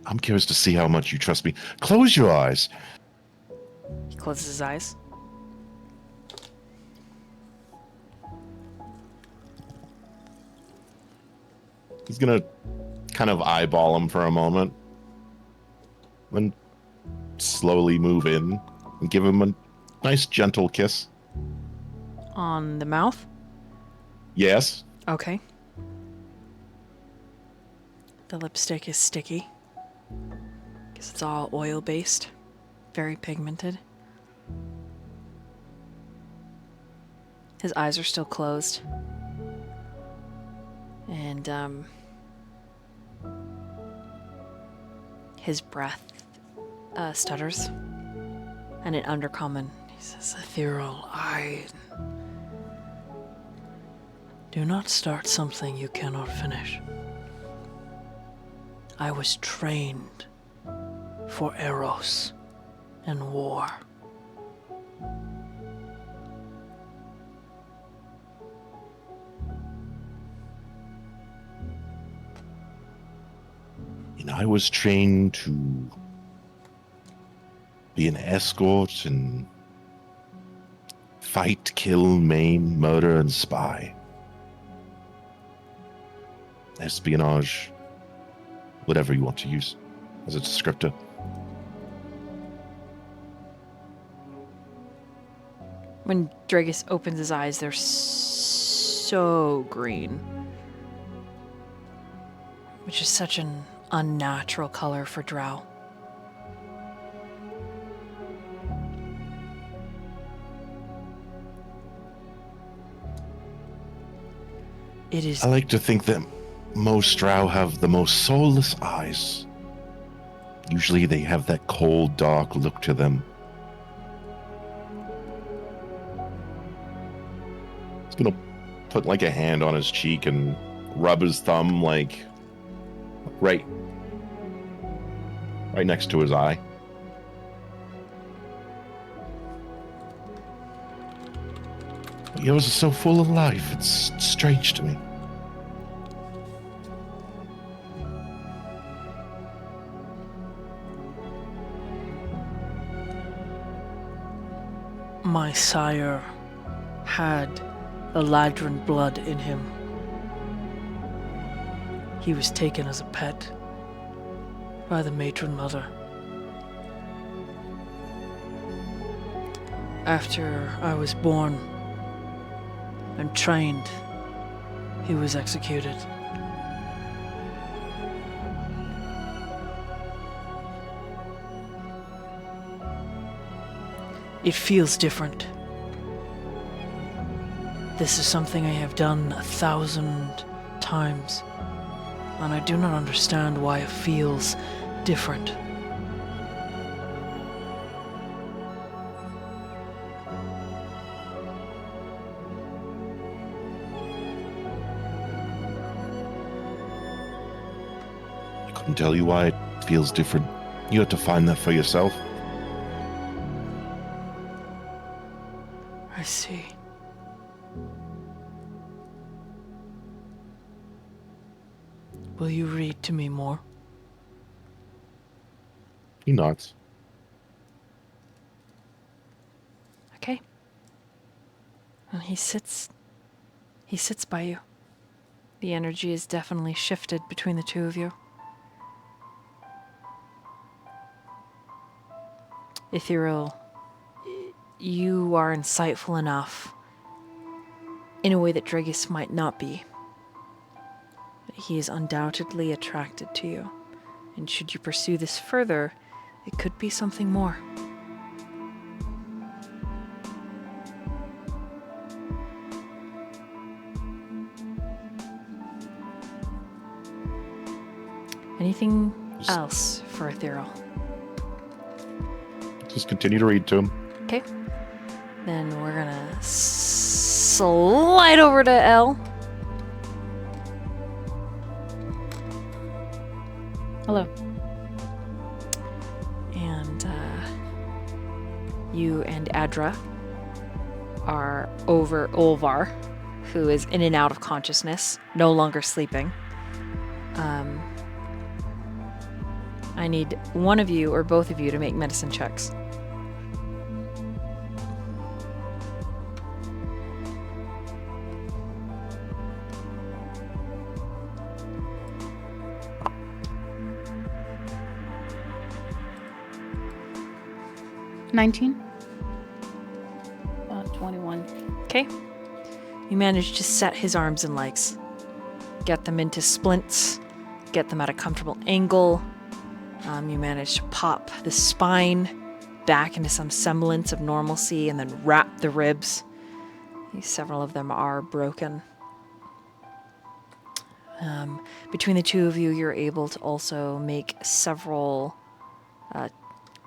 I'm curious to see how much you trust me. Close your eyes. He closes his eyes. He's gonna kind of eyeball him for a moment, then slowly move in and give him a nice gentle kiss. On the mouth? Yes. Okay. The lipstick is sticky. Because it's all oil-based. Very pigmented. His eyes are still closed. And, his breath stutters. And in Undercommon, he says, Ethereal, do not start something you cannot finish. I was trained for Eros and war. And I was trained to be an escort and fight, kill, maim, murder, and spy. Espionage, whatever you want to use as a descriptor. When Dragus opens his eyes, they're so green. Which is such an unnatural color for drow. It is. I like to think that most drow have the most soulless eyes. Usually they have that cold, dark look to them. He's gonna put like a hand on his cheek and rub his thumb like right next to his eye. Yours is so full of life, it's strange to me. My sire had the Ladrin blood in him. He was taken as a pet by the matron mother. After I was born and trained, he was executed. It feels different. This is something I have done 1,000 times, and I do not understand why it feels different. I couldn't tell you why it feels different. You have to find that for yourself. I see. Will you read to me more? He nods. Okay. And he sits by you. The energy is definitely shifted between the two of you. Ethereal, you are insightful enough in a way that Dragus might not be. He is undoubtedly attracted to you, and should you pursue this further, it could be something more. Anything else for Ethereal? Just continue to read to him. Okay. Then we're gonna slide over to Elle. Hello. And you and Adra are over Olvar, who is in and out of consciousness, no longer sleeping. I need one of you or both of you to make medicine checks. $19. 21. Okay. You manage to set his arms and legs, get them into splints, get them at a comfortable angle. You manage to pop the spine back into some semblance of normalcy and then wrap the ribs. Several of them are broken. Between the two of you, you're able to also make several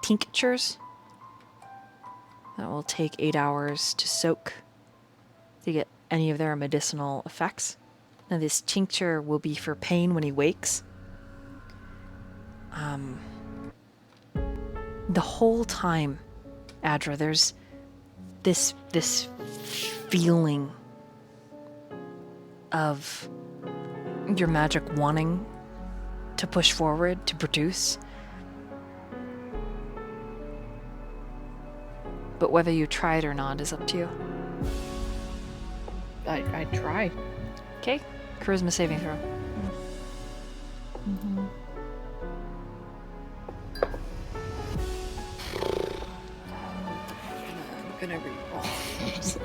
tinctures that will take 8 hours to soak to get any of their medicinal effects. Now, this tincture will be for pain when he wakes. The whole time, Adra, there's this feeling of your magic wanting to push forward, to produce. but whether you try it or not is up to you. I tried. Okay, charisma saving throw. I'm gonna re-roll. This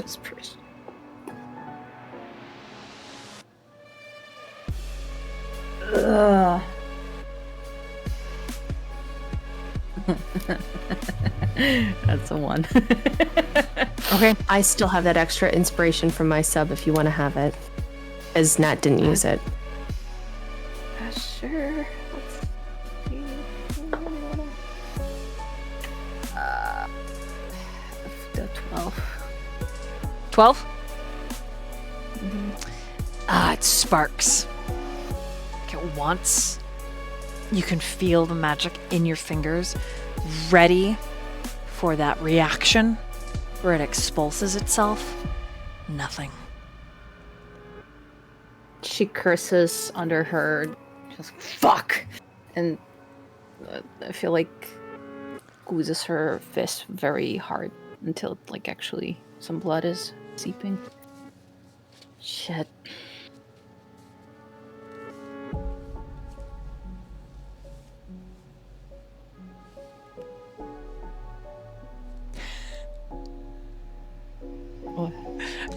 is pretty. Ugh. That's a 1. Okay. I still have that extra inspiration from my sub if you want to have it. As Nat didn't use it. Sure. Let's see. The 12. 12? It sparks. At once, you can feel the magic in your fingers, ready for that reaction where it expulses itself. Nothing. She curses under her, just fuck, and I feel like squeezes her fist very hard until like actually some blood is seeping. Shit.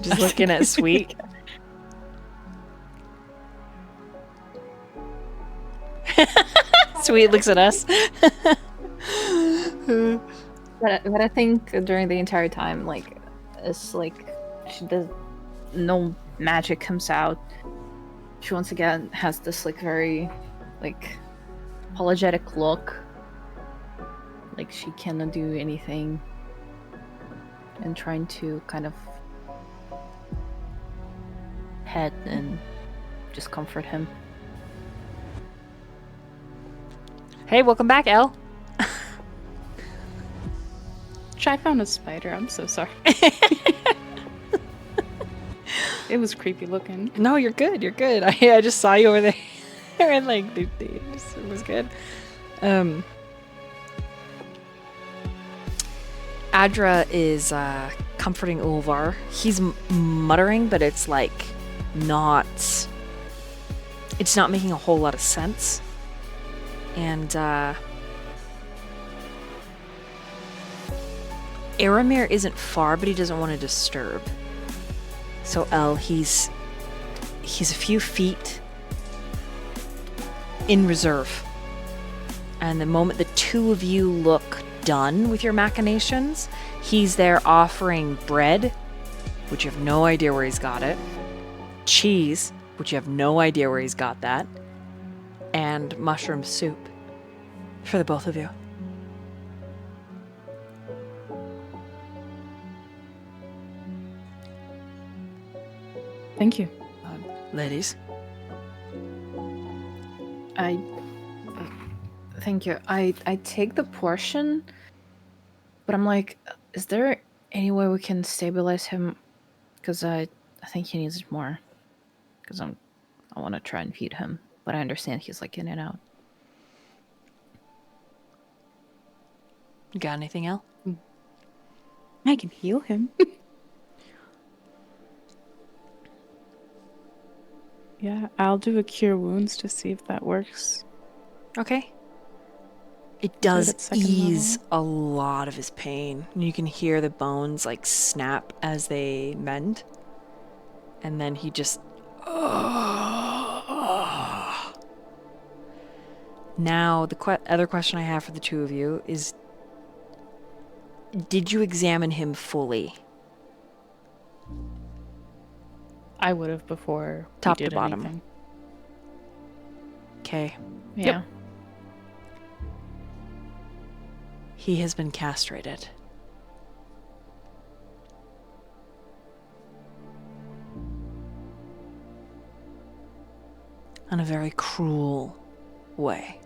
Just looking at Sweet. Sweet looks at us. But I think during the entire time, like, it's like she does no magic comes out. She once again has this like very like apologetic look, like she cannot do anything, and trying to kind of pet and just comfort him. Hey, welcome back, Elle. I found a spider. I'm so sorry. It was creepy looking. No, you're good. You're good. I just saw you over there, and like it was good. Adra is comforting Ulvar. He's muttering, but it's like not. It's not making a whole lot of sense. And Aramir isn't far, but he doesn't want to disturb. So El, he's a few feet in reserve. And the moment the two of you look done with your machinations, he's there offering bread, which you have no idea where he's got it, cheese, which you have no idea where he's got that, and mushroom soup for the both of you. Thank you. Ladies. Thank you. I take the portion, but I'm like, is there any way we can stabilize him? Because I think he needs more. Because I want to try and feed him, but I understand he's like in and out. You got anything else? I can heal him. Yeah, I'll do a cure wounds to see if that works. Okay. It does at second ease level. a lot of his pain. You can hear the bones like snap as they mend. And then he just... Now, the other question I have for the two of you is, did you examine him fully? I would have before we Top to did bottom. anything. Okay. Yeah. He has been castrated. In a very cruel way.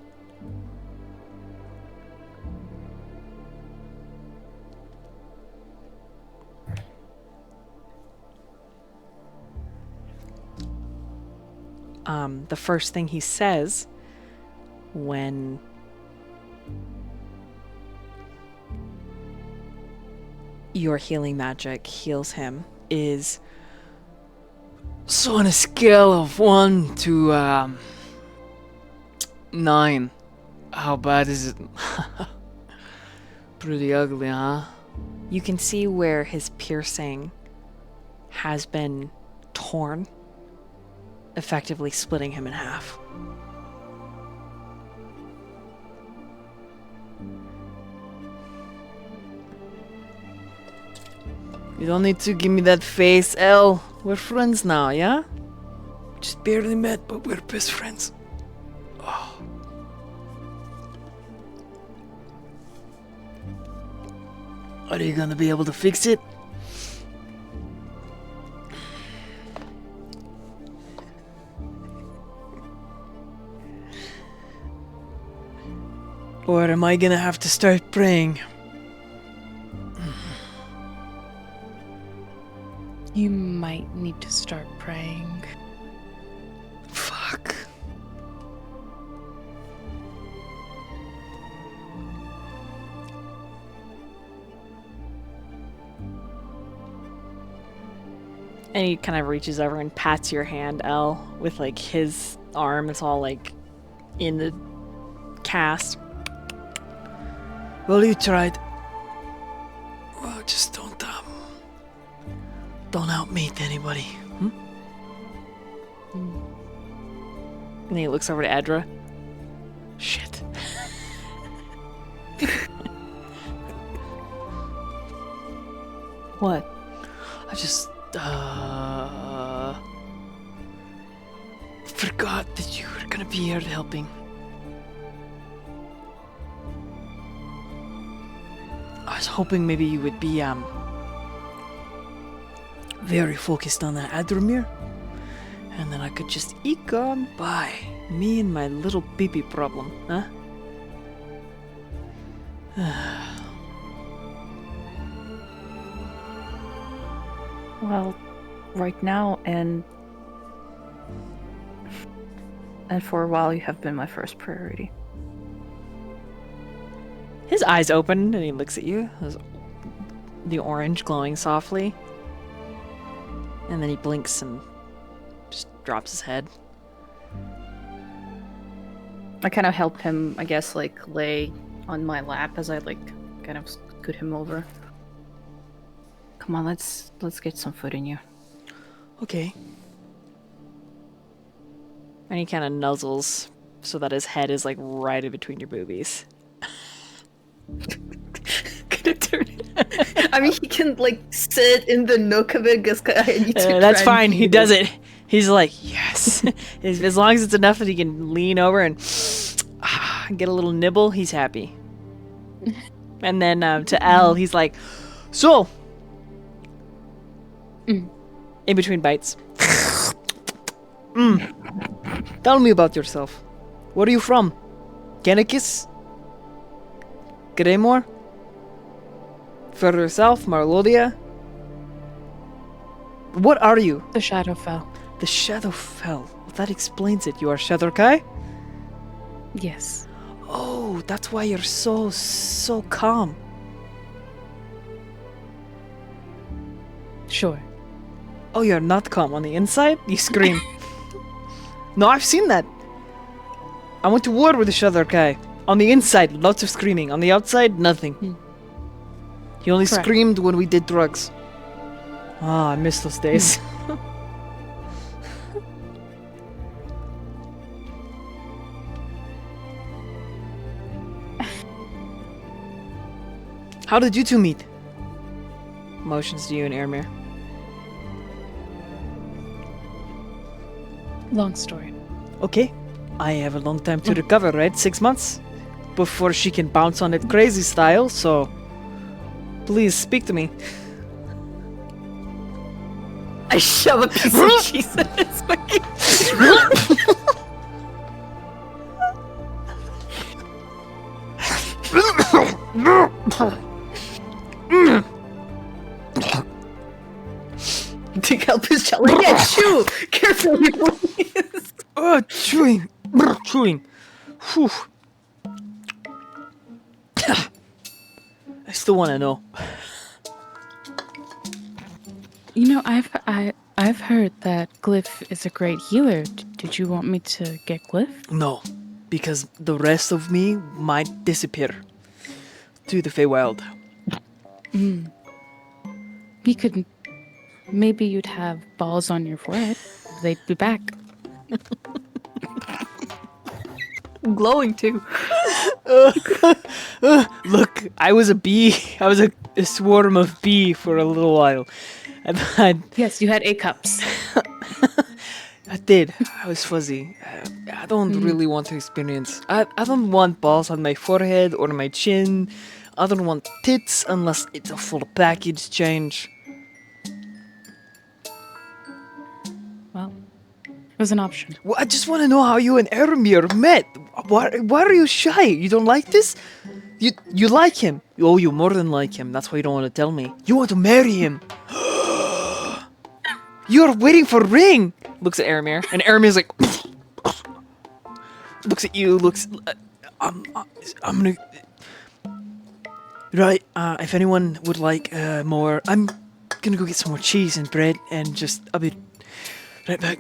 The first thing he says when your healing magic heals him is So on a scale of 1 to 9, how bad is it? Pretty ugly, huh? you can see where his piercing has been torn, effectively splitting him in half. You don't need to give me that face, Elle. We're friends now, yeah? Just barely met, but we're best friends. Oh. Are you gonna be able to fix it? Or am I gonna have to start praying? You might need to start praying. Fuck. And he kind of reaches over and pats your hand, Elle, with like his arm. It's all like in the cast. Well, you tried. Well, just don't outmeet anybody. Hmm? And then he looks over to Edra. Shit. What? I just forgot that you were gonna be here helping. I was hoping maybe you would be very focused on that Adramir, and then I could just eke on by me and my little pee-pee problem, huh? Well, right now and for a while, you have been my first priority. His eyes open and he looks at you, the orange glowing softly. And then he blinks and just drops his head. I kind of help him, I guess, like lay on my lap as I like kind of scoot him over. Come on, let's get some food in you. Okay. And he kind of nuzzles so that his head is like right in between your boobies. Gonna turn it. I mean, he can like sit in the nook of it because I need to. That's fine. He does it. He's like, yes. As long as it's enough that he can lean over and get a little nibble, he's happy. And then to Elle, he's like, so. In between bites. Tell me about yourself. Where are you from? Genikis? Gremor? Further south, Marlodia? What are you? The shadow fell. The Shadowfell. Well, that explains it. You are Shadowkai? Yes. Oh, that's why you're so calm. Sure. Oh, you're not calm. On the inside, you scream. No, I've seen that. I went to war with the Shadowkai. On the inside, lots of screaming. On the outside, nothing. He only Correct. screamed when we did drugs. Ah, I miss those days. How did you two meet? Motions to you and Airmere. Long story. Okay. I have a long time to recover, right? 6 months? Before she can bounce on it crazy style, so... Please, speak to me. I shove a piece of cheese in his fucking. To help his child. Like, yeah, chew! Carefully, please. Oh, chewing. Chewing. Whew. I still want to know. You know, I've heard that Glyph is a great healer. Did you want me to get Glyph? No, because the rest of me might disappear to the Feywild. He could. Maybe you'd have balls on your forehead. They'd be back. I'm glowing too. Look, I was a bee. I was a swarm of bee for a little while. Yes, you had 8 cups. I did. I was fuzzy. I don't really want to experience. I don't want balls on my forehead or my chin. I don't want tits unless it's a full package change. Well, it was an option. Well, I just want to know how you and Ermir met. Why are you shy? You don't like this? You like him? Oh, you more than like him. That's why you don't want to tell me. You want to marry him. You're waiting for ring. Looks at Ermir, and Eramir's like, looks at you. I'm gonna. Right. If anyone would like more, I'm gonna go get some more cheese and bread, and I'll be right back.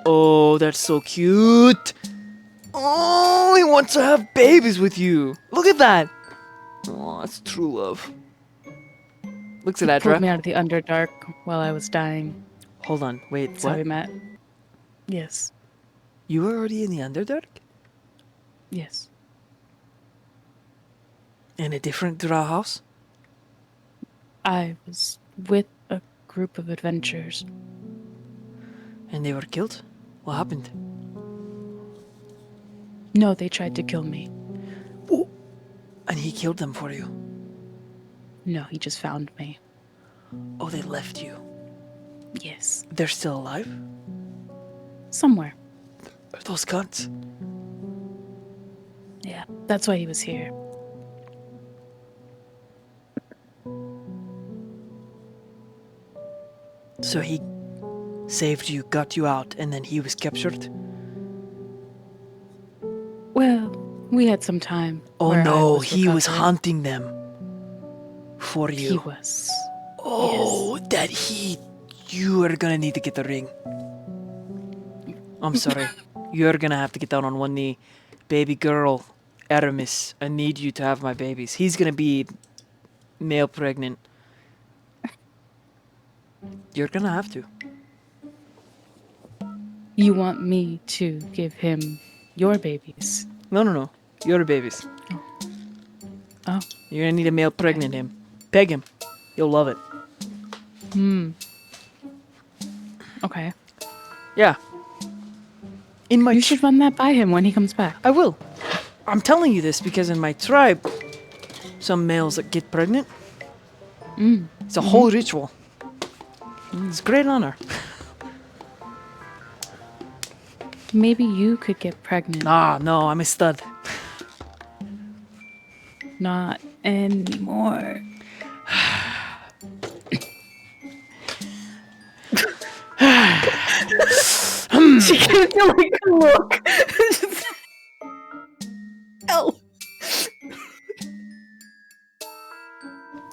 Oh, that's so cute. Oh, he wants to have babies with you. Look at that. Oh, that's true love. Looks at Pulled me Adra. out of the Underdark while I was dying. Hold on, wait, That's how we what? met. Yes. You were already in the Underdark? Yes. In a different drow house? I was with a group of adventurers. And they were killed? What happened? No, they tried to kill me. Oh, and he killed them for you? No, he just found me. Oh, they left you. Yes. They're still alive? Somewhere. Are those cunts? Yeah, that's why he was here. So he saved you, got you out, and then he was captured? Well, we had some time. Oh where I no, he was recovering. hunting them. For you. He was. Oh, you are gonna need to get the ring. I'm sorry. You're gonna have to get down on one knee. Baby girl, Aramis, I need you to have my babies. He's gonna be male pregnant. You're gonna have to. You want me to give him your babies? No. Your babies. Oh. You're gonna need a male pregnant him. Peg him. You'll love it. Okay. Yeah. In my You should run that by him when he comes back. I will. I'm telling you this because in my tribe, some males that get pregnant, it's a whole ritual. It's a great honor. Maybe you could get pregnant. No, I'm a stud. Not anymore. She gave me like a look. Hell.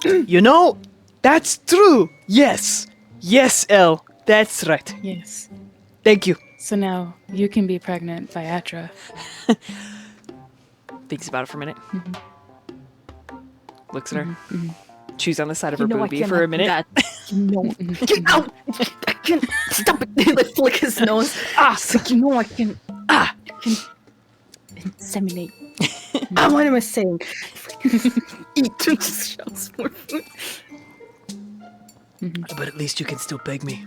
You know, that's true. Yes. Yes, Elle. That's right. Yes. Thank you. So now you can be pregnant by Atra. Thinks about it for a minute. Looks at her. Chews on the side of her boobie for a minute. No, Get out! I can't stop it. He like flick his nose. it's like, I can. I can inseminate. What am I saying? Eat just shows more food. But at least you can still beg me.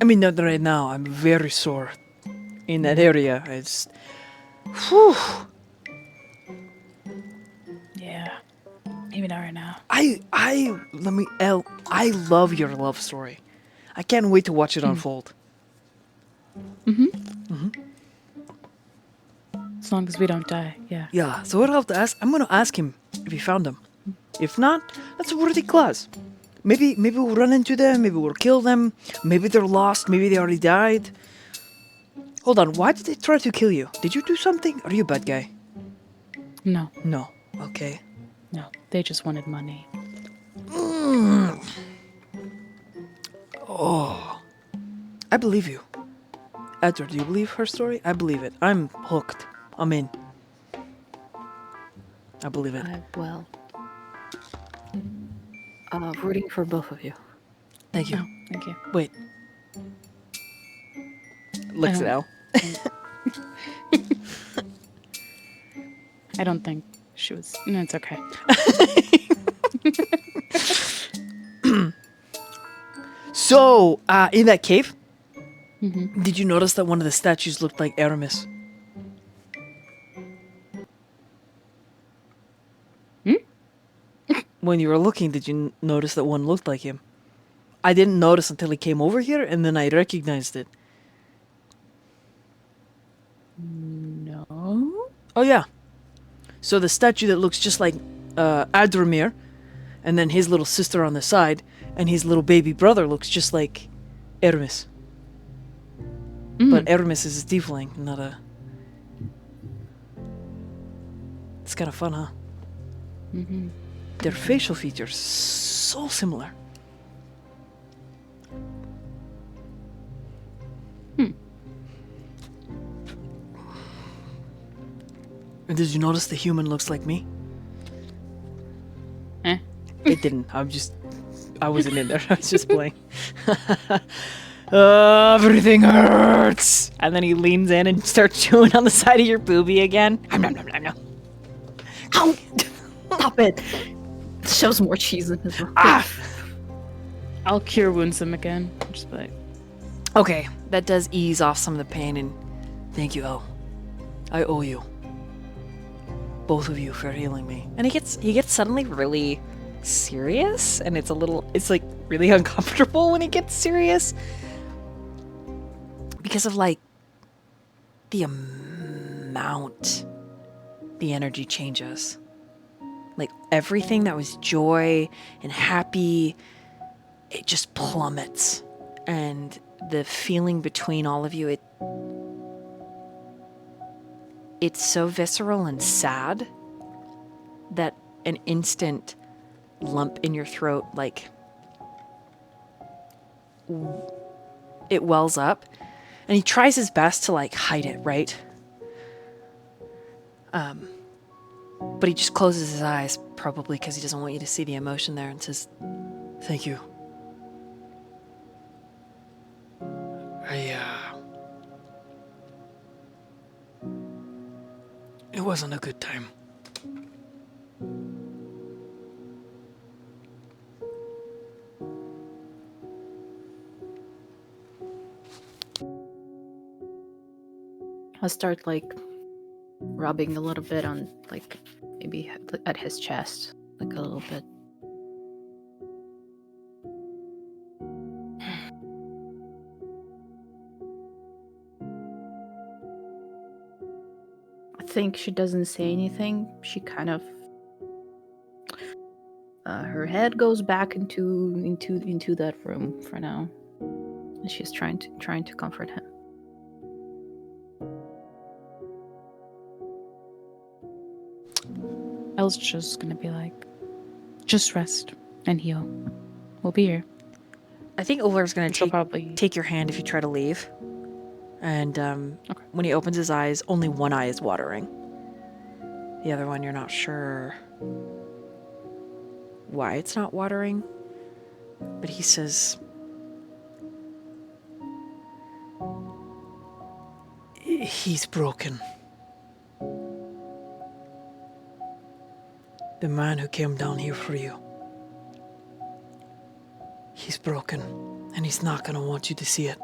I mean, not right now. I'm very sore in that area. It's. Whew. Yeah. Maybe not right now. Elle, I love your love story. I can't wait to watch it unfold. As long as we don't die. Yeah. Yeah, so what I'll have to ask, I'm gonna ask him if he found them. If not, that's a worthy class. Maybe we'll run into them, maybe we'll kill them, maybe they're lost, maybe they already died. Hold on, why did they try to kill you? Did you do something? Are you a bad guy? No. No. Okay. No, they just wanted money. I believe you. Edward, do you believe her story? I believe it. I'm hooked. I'm in. I believe it. Well, rooting for both of you. Thank you. Oh, thank you. Wait. Looks at don't- Elle. I don't think she was. No, it's okay. So, in that cave, Mm-hmm. did you notice that one of the statues looked like Aramis? When you were looking, did you notice that one looked like him? I didn't notice until he came over here, and then I recognized it. No. Oh, yeah. So the statue that looks just like Adramir, and then his little sister on the side, and his little baby brother looks just like Aramis. But Aramis is a tiefling, not a... It's kind of fun, huh? Mm-hmm. Their facial features so similar. And did you notice the human looks like me? Eh? It didn't. I wasn't in there. I was just playing. Everything hurts. And then he leans in and starts chewing on the side of your boobie again. Nom, nom, nom, nom, nom. Ow! Stop it! Shoves more cheese in his mouth. Ah! I'll cure wounds him again. Just be like, Okay, that does ease off some of the pain, and thank you, Elle. I owe you. Both of you for healing me. And he gets suddenly really serious, and it's like really uncomfortable when he gets serious. Because of like the amount the energy changes. Like everything that was joy and happy, it just plummets. And the feeling between all of you, it's so visceral and sad that an instant lump in your throat, like, it wells up. And he tries his best to, like, hide it, right? But he just closes his eyes, probably because he doesn't want you to see the emotion there, and says, Thank you. It wasn't a good time. I'll start like rubbing a little bit on like maybe at his chest, like a little bit. I think she doesn't say anything. She kind of her head goes back into that room for now, and she's trying to comfort him. Elle's just gonna be like, just rest and heal. We'll be here. I think Ular's going She'll to probably take your hand if you try to leave. And when he opens his eyes, only one eye is watering. The other one, you're not sure why it's not watering. But he says, He's broken. The man who came down here for you. He's broken, and he's not gonna want you to see it.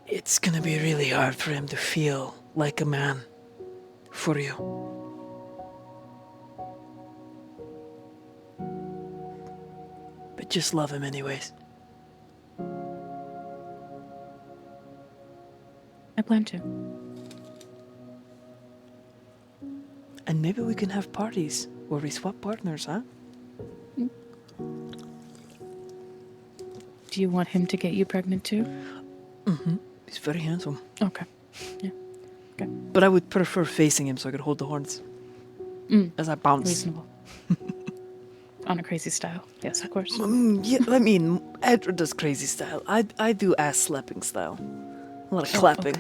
It's gonna be really hard for him to feel like a man for you. But just love him anyways. I plan to. And maybe we can have parties where we swap partners, huh? Do you want him to get you pregnant too? He's very handsome. Okay. But I would prefer facing him so I could hold the horns as I bounce. Reasonable. On a crazy style. Yes, of course. Yeah, I mean, Edward does crazy style. I do ass slapping style. A lot of clapping.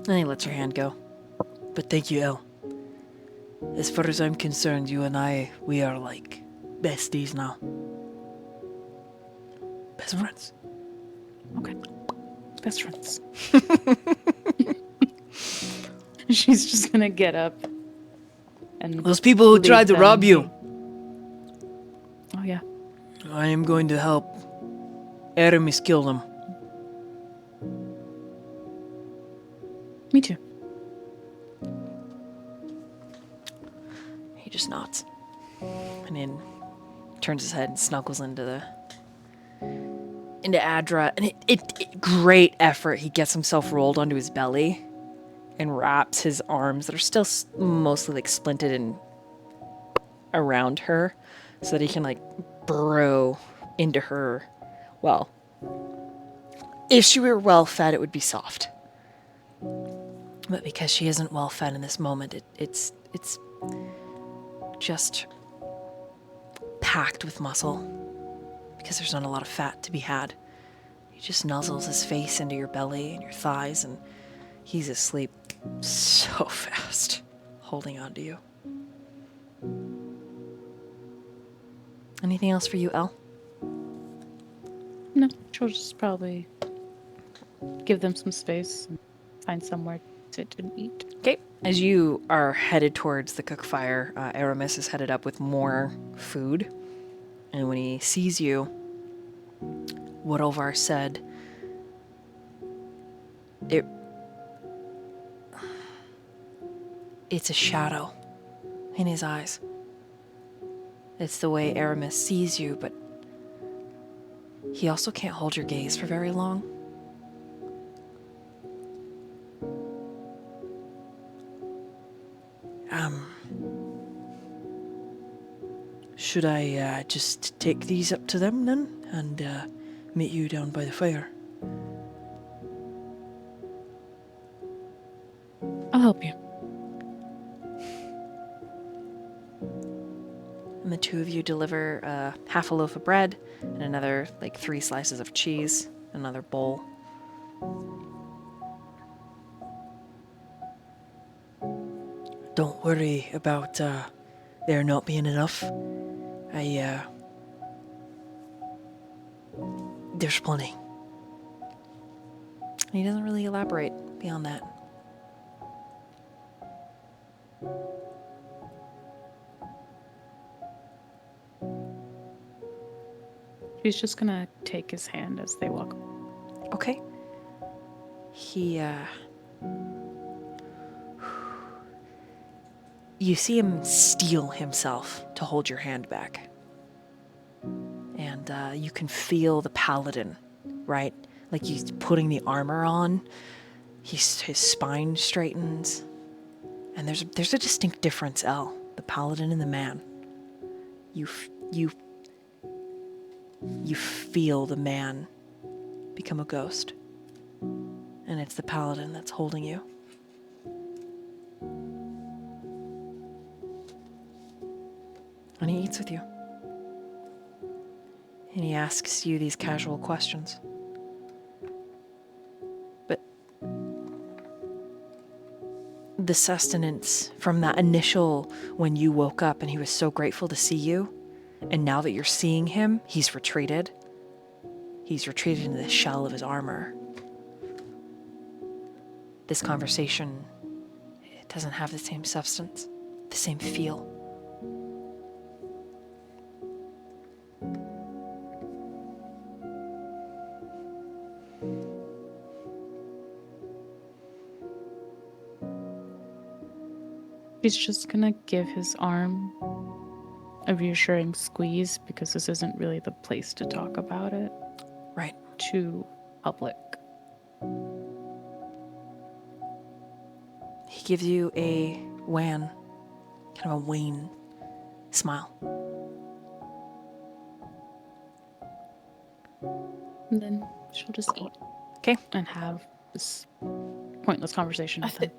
And he lets her hand go. But thank you, Elle. As far as I'm concerned, you and I, we are like besties now. Best friends. Okay. Best friends. She's just gonna get up and Those people who leave tried to them rob you, be. Oh yeah. I am going to help Aramis kill them. Me too. He just nods. And then turns his head and snuggles into Adra. And it great effort. He gets himself rolled onto his belly and wraps his arms that are still mostly like splinted and around her so that he can like burrow into her. Well, if she were well fed, it would be soft. But because she isn't well fed in this moment, it's just packed with muscle because there's not a lot of fat to be had. He just nuzzles his face into your belly and your thighs, and he's asleep so fast, holding on to you. Anything else for you, Elle? No, she'll just probably give them some space and find somewhere to sit and eat. Okay. As you are headed towards the cook fire, Aramis is headed up with more food. And when he sees you, what Olvar said, it's a shadow in his eyes. It's the way Aramis sees you, but he also can't hold your gaze for very long. Should I just take these up to them then and meet you down by the fire? I'll help you. And the two of you deliver half a loaf of bread and another, like 3 slices of cheese, another bowl. Don't worry about there not being enough. There's plenty. And he doesn't really elaborate beyond that. She's just gonna take his hand as they walk. Okay. He, you see him steel himself to hold your hand back. And you can feel the paladin, right? Like he's putting the armor on. His spine straightens. And there's a distinct difference, Elle. The paladin and the man. You feel the man become a ghost. And it's the paladin that's holding you. And he eats with you. And he asks you these casual questions. But the sustenance from that initial when you woke up and he was so grateful to see you, and now that you're seeing him, he's retreated. He's retreated into the shell of his armor. This conversation, it doesn't have the same substance, the same feel. She's just gonna give his arm a reassuring squeeze because this isn't really the place to talk about it. Right. To public. He gives you a wan, kind of a wan smile. And then she'll just eat. 'Kay. And have this pointless conversation with him.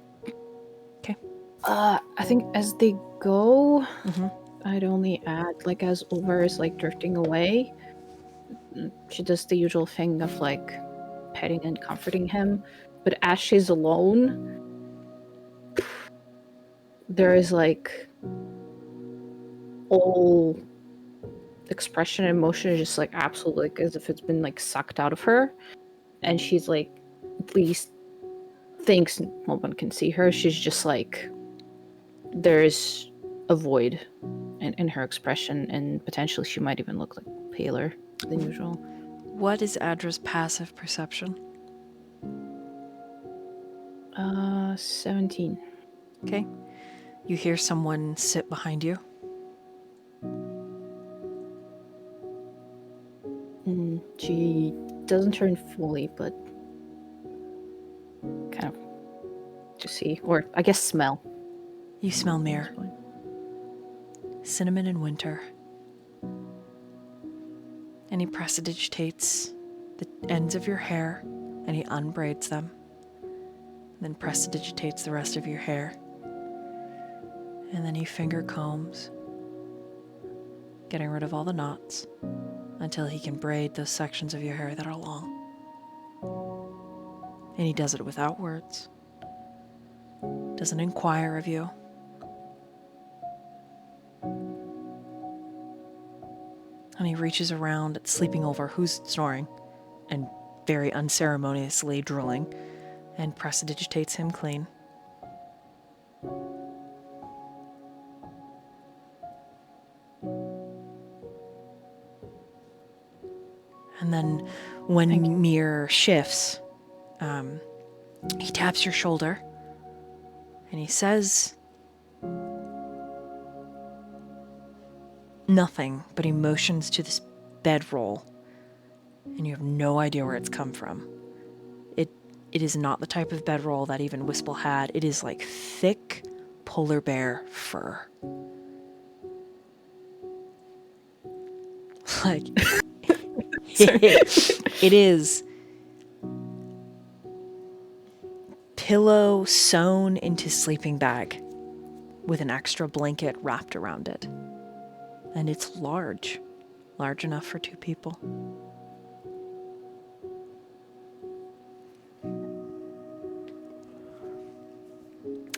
I think as they go, Mhm. I'd only add, like, as Ulver is, like, drifting away, she does the usual thing of, like, petting and comforting him. But as she's alone, there is, like, all expression and emotion is just, like, absolutely, like, as if it's been, like, sucked out of her. And she's, like, at least thinks no one can see her. She's just, like, there's a void in her expression, and potentially she might even look, like, paler than usual. What is Adra's passive perception? 17. Okay. You hear someone sit behind you. She doesn't turn fully, but kind of to see, or I guess smell. You smell myrrh, cinnamon and winter. And he prestidigitates the ends of your hair and he unbraids them. Then prestidigitates the rest of your hair. And then he finger combs, getting rid of all the knots until he can braid those sections of your hair that are long. And he does it without words. Doesn't inquire of you. And he reaches around at Sleeping Ulver, who's snoring and very unceremoniously drooling, and prestidigitates him clean. And then when Mir shifts, he taps your shoulder and he says nothing, but he motions to this bedroll, and you have no idea where it's come from. It is not the type of bedroll that even Whisple had. It is like thick polar bear fur. Like, it is pillow sewn into sleeping bag with an extra blanket wrapped around it. And it's large enough for 2 people.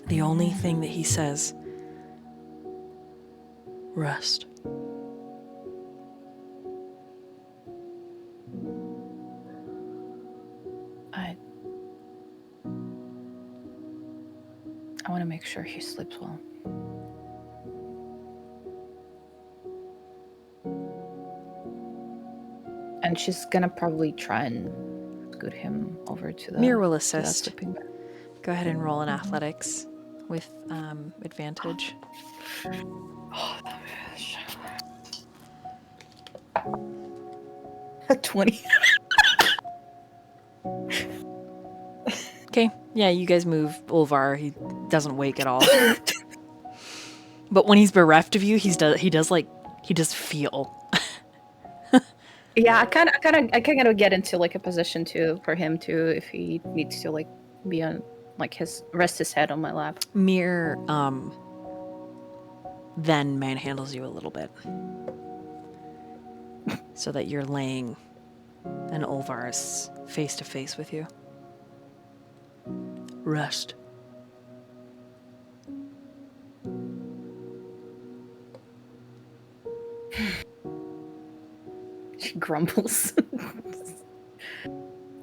The only thing that he says, rest. I want to make sure he sleeps well. And she's gonna probably try and scoot him over to the... Mir will to that assist. sleeping bag. Go ahead and roll an athletics with advantage. Oh, that was... 20. Okay, yeah, you guys move Ulvar. He doesn't wake at all. But when he's bereft of you, he does feel. Yeah, I kind of get into, like, a position for him to, if he needs to, like, be on, like, rest his head on my lap. Mir then manhandles you a little bit, so that you're laying, and Ulvar is face to face with you. Rest. She grumbles.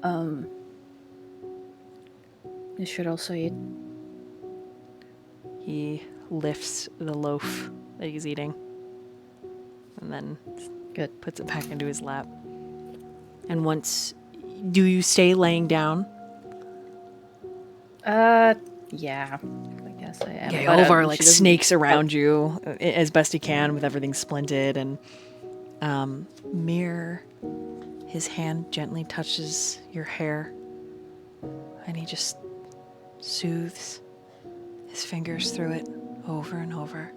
You should also eat. He lifts the loaf that he's eating, and then puts it back into his lap. And do you stay laying down? Yeah, I guess I am. Okay, But, Ulvar she like doesn't- snakes around you as best he can with everything splinted, and Mir, his hand gently touches your hair, and he just soothes his fingers through it over and over.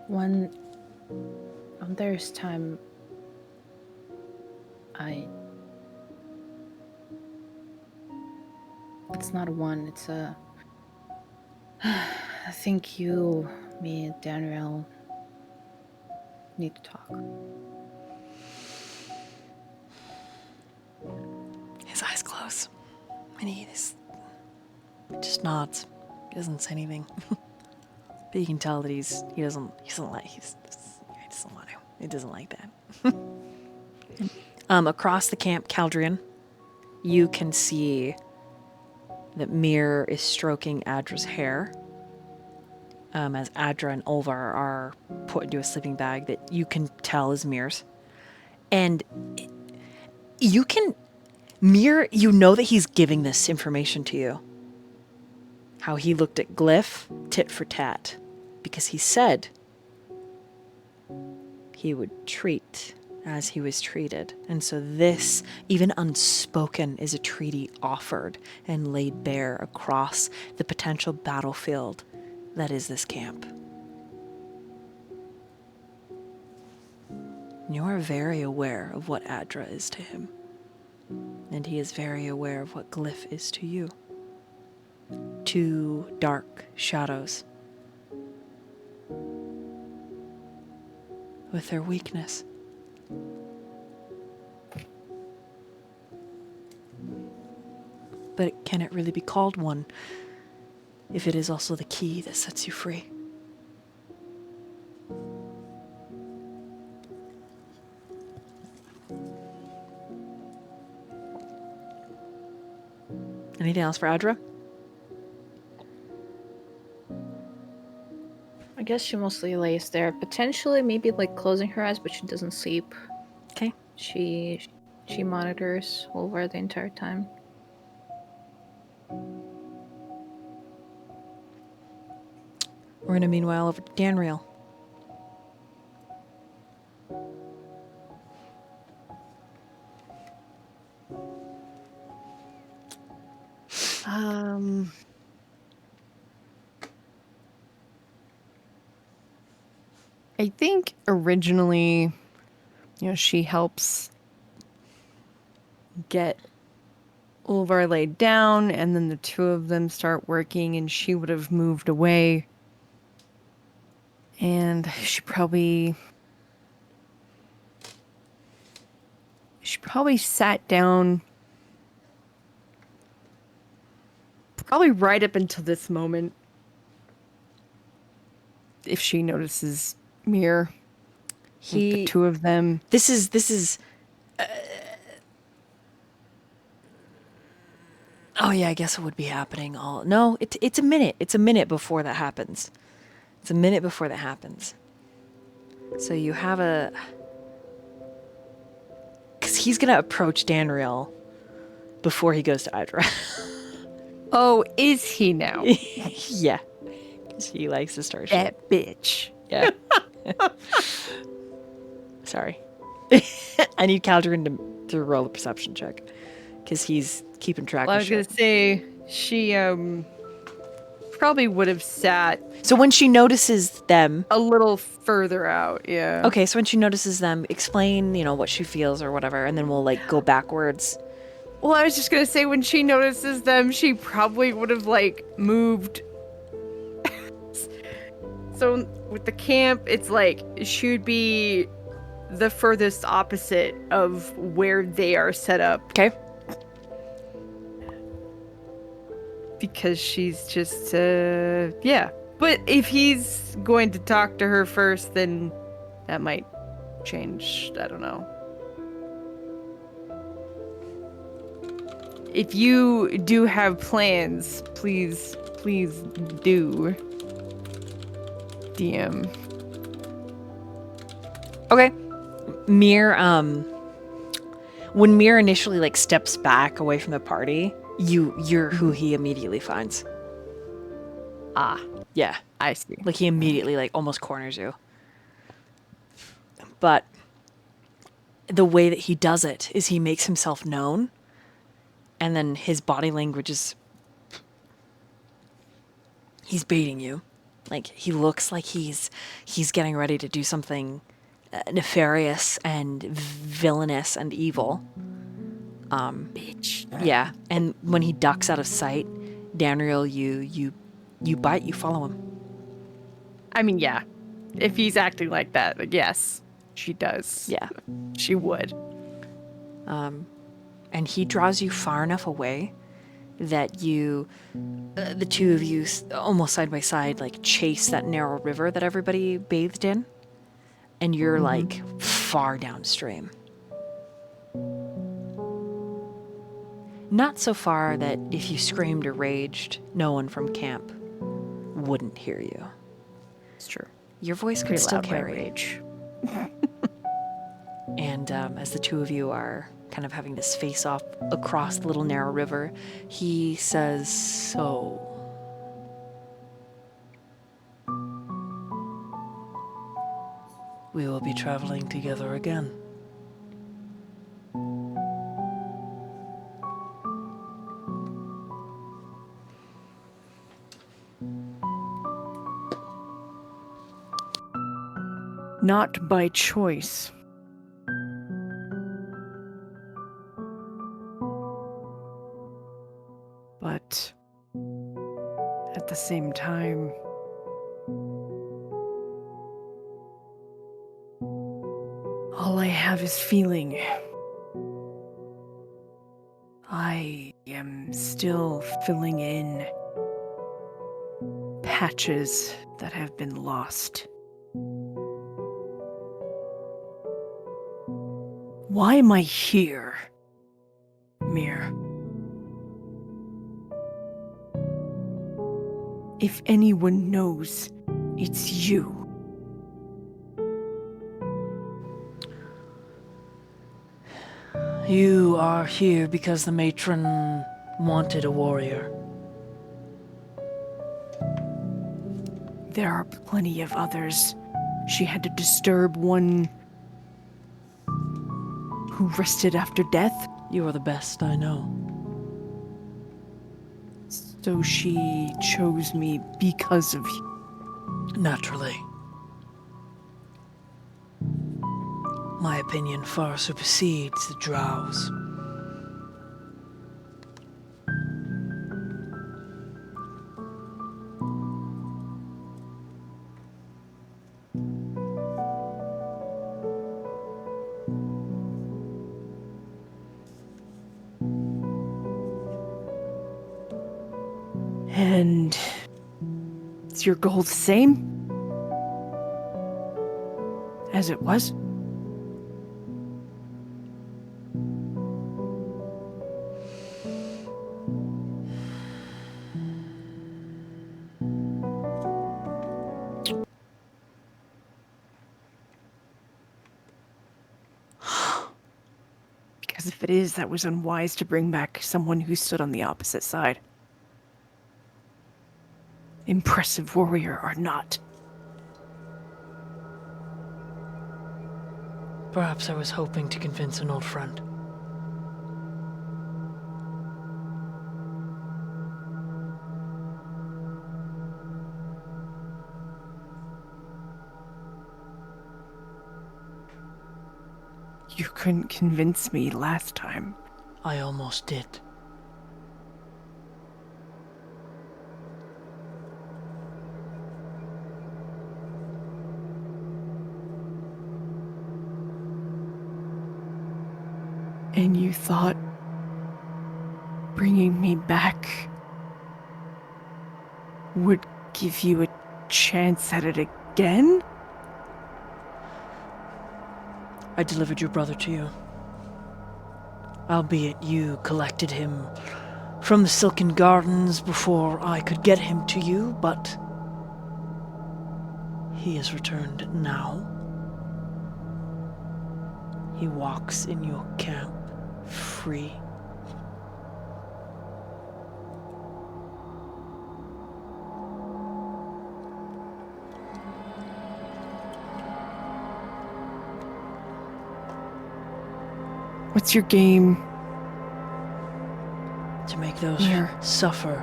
When there's time, it's not one, it's a... I think you, me, and Danriel need to talk. His eyes close. And he just nods. He doesn't say anything. But you can tell that he doesn't want to. He doesn't like that. Across the camp, Caldrian, you can see that Mir is stroking Adra's hair. As Adra and Ulvar are put into a sleeping bag that you can tell is Mir's. And Mir, you know that he's giving this information to you. How he looked at Glyph, tit for tat. Because he said he would treat as he was treated. And so this, even unspoken, is a treaty offered and laid bare across the potential battlefield that is this camp. You are very aware of what Adra is to him. And he is very aware of what Glyph is to you. Two dark shadows. With their weakness. But can it really be called one if it is also the key that sets you free? Anything else for Adra? I guess she mostly lays there, potentially maybe like closing her eyes, but she doesn't sleep. Okay. She monitors over the entire time. We're gonna meanwhile over to Danriel. I think originally, she helps get Ulvar laid down, and then the two of them start working, and she would have moved away. And she probably sat down probably right up until this moment. If she notices Mir, the two of them. This is. Oh yeah, I guess it would be happening. No, it's a minute. It's a minute before that happens. It's a minute before that happens. So you have because he's gonna approach Danriel before he goes to Adra. Oh, is he now? Yeah, because he likes to start shit. That bitch. Yeah. Sorry. I need Caldrian to roll a perception check because he's keeping track Well, I of was shit. gonna say she probably would have sat So when she notices them, a little further out. Yeah. okay, so when she notices them, explain, what she feels or whatever, and then we'll go backwards. Well, I was just gonna say when she notices them, she probably would have moved. So with the camp, it's she would be the furthest opposite of where they are set up. Okay. Because she's just, yeah. But if he's going to talk to her first, then that might change. I don't know. If you do have plans, please do. DM. Okay. Mir, when Mir initially steps back away from the party, you're who he immediately finds. Ah, Yeah. I see. He immediately almost corners you. But the way that he does it is he makes himself known, and then his body language is he's baiting you. Like he looks like he's getting ready to do something nefarious and villainous and evil. Bitch. Yeah, and when he ducks out of sight, Danriel, you bite, you follow him. I mean, yeah. If he's acting like that, then yes, she does. Yeah. She would. And he draws you far enough away that you, the two of you, almost side by side, like chase that narrow river that everybody bathed in, and you're like far downstream. Not so far that if you screamed or raged, no one from camp wouldn't hear you. It's true. Your voice could Pretty still loud by carry. rage. And as the two of you are kind of having this face off across the little narrow river, he says, "So, We will be traveling together again. Not by choice. But at the same time, all I have is feeling. I am still filling in patches that have been lost. Why am I here, Mir? If anyone knows, it's you. You are here because the matron wanted a warrior. There are plenty of others. She had to disturb one who rested after death, You are the best I know. so she chose me because of you. Naturally. My opinion far supersedes the Drow's. And is your goal the same as it was? Because if it is, that was unwise to bring back someone who stood on the opposite side. Impressive warrior or not. Perhaps I was hoping to convince an old friend. You couldn't convince me last time. I almost did. And you thought bringing me back would give you a chance at it again? I delivered your brother to you. Albeit you collected him from the Silken Gardens before I could get him to you, but he is returned now. He walks in your camp free. What's your game? To make those Here. suffer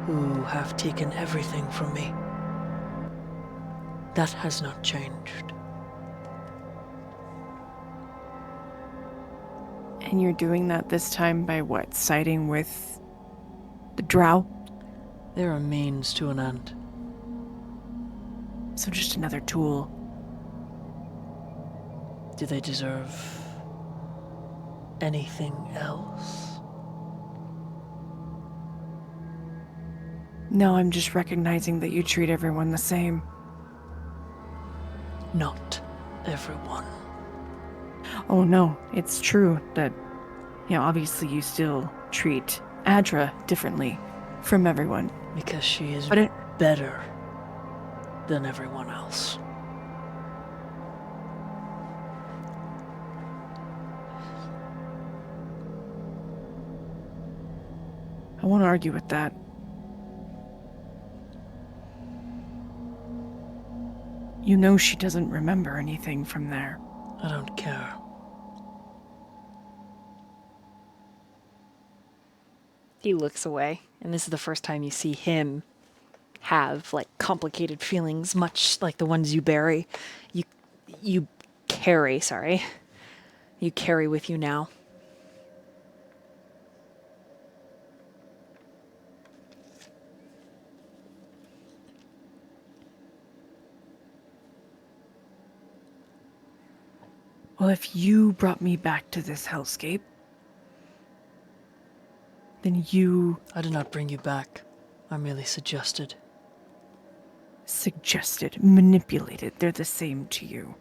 who have taken everything from me. That has not changed. And you're doing that this time by what? Siding with the drow? They're a means to an end. So just another tool. Do they deserve anything else? No, I'm just recognizing that you treat everyone the same. Not everyone. Oh no, it's true that, obviously you still treat Adra differently from everyone. Because she is But better than everyone else. I won't argue with that. You know she doesn't remember anything from there. I don't care. He looks away, and this is the first time you see him have like complicated feelings, much like the ones you carry. You carry with you now. Well, if you brought me back to this hellscape, then you I did not bring you back. I merely suggested. suggested, manipulated, they're the same to you.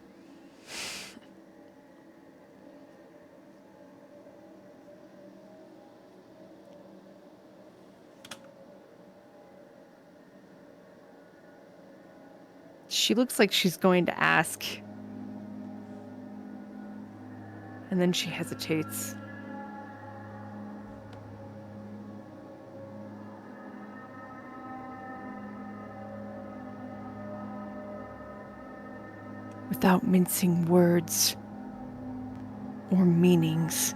She looks like she's going to ask. And then she hesitates. Without mincing words or meanings.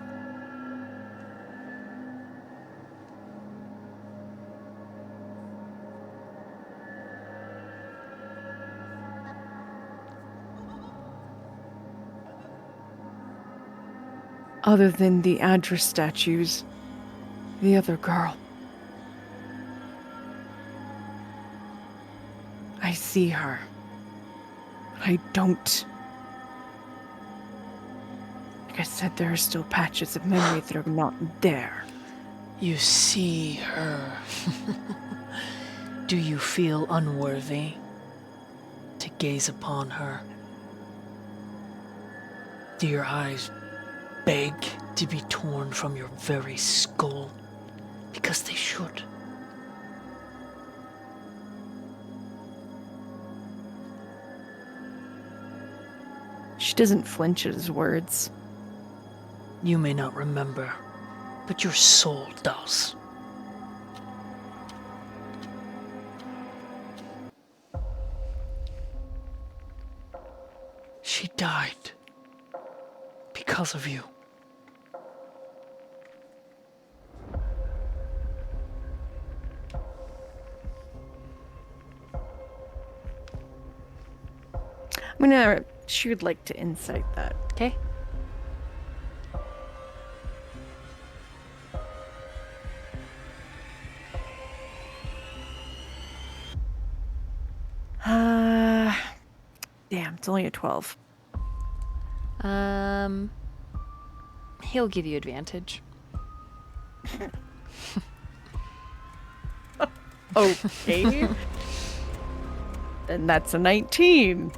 Other than the Adra statues, the other girl. I see her. I don't. Like I said, there are still patches of memory that are not there. You see her. Do you feel unworthy to gaze upon her? Do your eyes beg to be torn from your very skull? Because they should. She doesn't flinch at his words. You may not remember, but your soul does. She died because of you. She would like to insight that. Okay. Damn, it's only a 12. He'll give you advantage. Okay. Then that's a 19.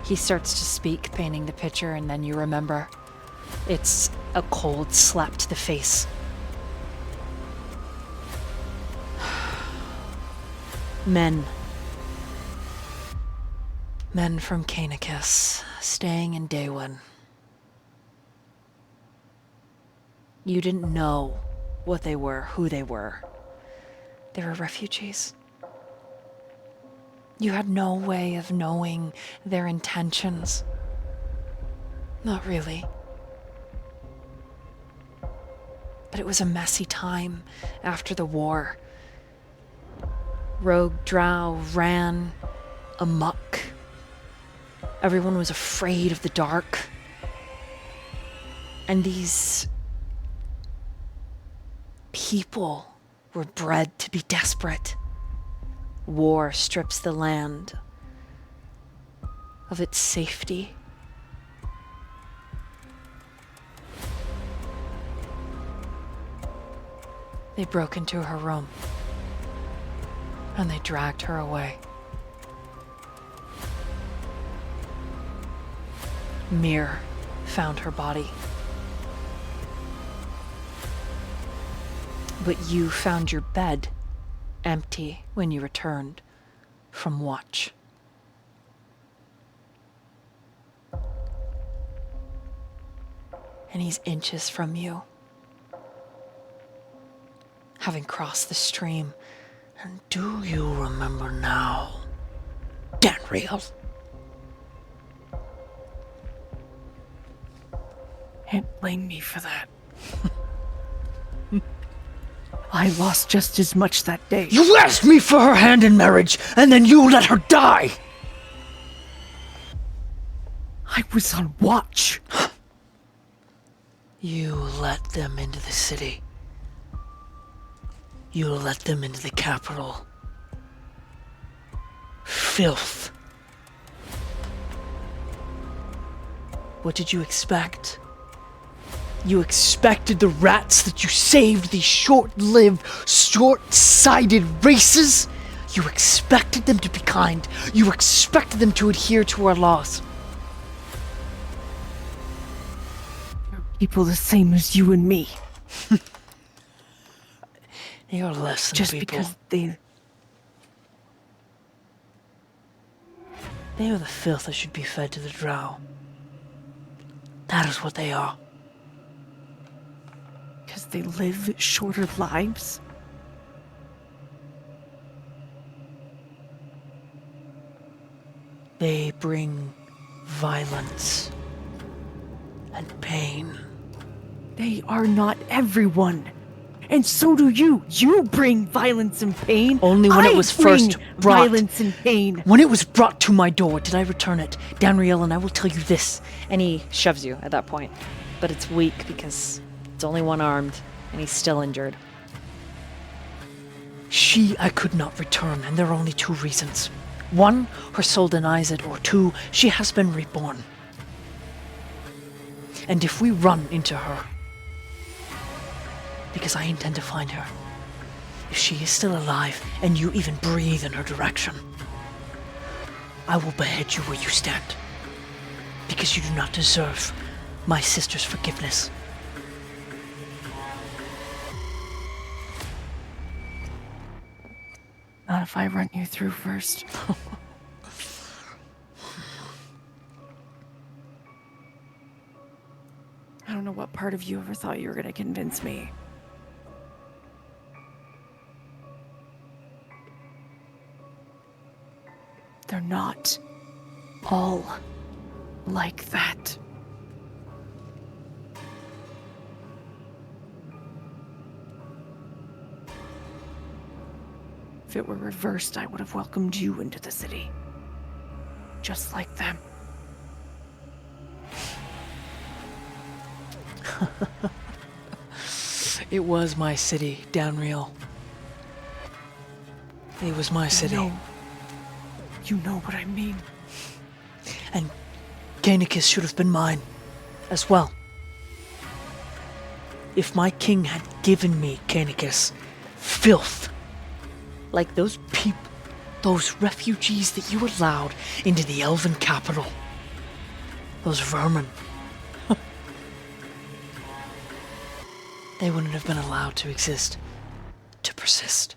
He starts to speak, painting the picture, and then you remember. It's a cold slap to the face. Men. Men from Canicus, staying in Daewin. You didn't know what they were, who they were. They were refugees. You had no way of knowing their intentions. Not really. But it was a messy time after the war. rogue drow ran amok. Everyone was afraid of the dark. And these people were bred to be desperate. War strips the land of its safety. They broke into her room and they dragged her away. Mir found her body. But you found your bed empty when you returned from watch. And he's inches from you, having crossed the stream. And do you remember now, Danriel? Can't blame me for that. I lost just as much that day. You asked me for her hand in marriage, and then you let her die! I was on watch. You let them into the city. You let them into the capital. Filth. What did you expect? You expected the rats that you saved, these short-lived, short-sighted races? You expected them to be kind. You expected them to adhere to our laws. People the same as you and me. You're less than Just people. because they... They are the filth that should be fed to the drow. That is what they are. Because they live shorter lives? They bring violence and pain. They are not everyone. And so do you. You bring violence and pain. Only when it was first bring brought. Violence and pain. When it was brought to my door, did I return it? Danriel, and I will tell you this. And he shoves you at that point. But it's weak because it's only one-armed and he's still injured. She I could not return, and there are only two reasons. One, her soul denies it, or two, she has been reborn. And if we run into her, because I intend to find her, if she is still alive and you even breathe in her direction, I will behead you where you stand, because you do not deserve my sister's forgiveness. Not if I run you through first. I don't know what part of you ever thought you were going to convince me. They're not all like that. If it were reversed, I would have welcomed you into the city. Just like them. It was my city, Danriel. It was my city. You know what I mean. And Canicus should have been mine as well. If my king had given me Canicus, filth, like those people, those refugees that you allowed into the elven capital, those vermin, they wouldn't have been allowed to exist, to persist.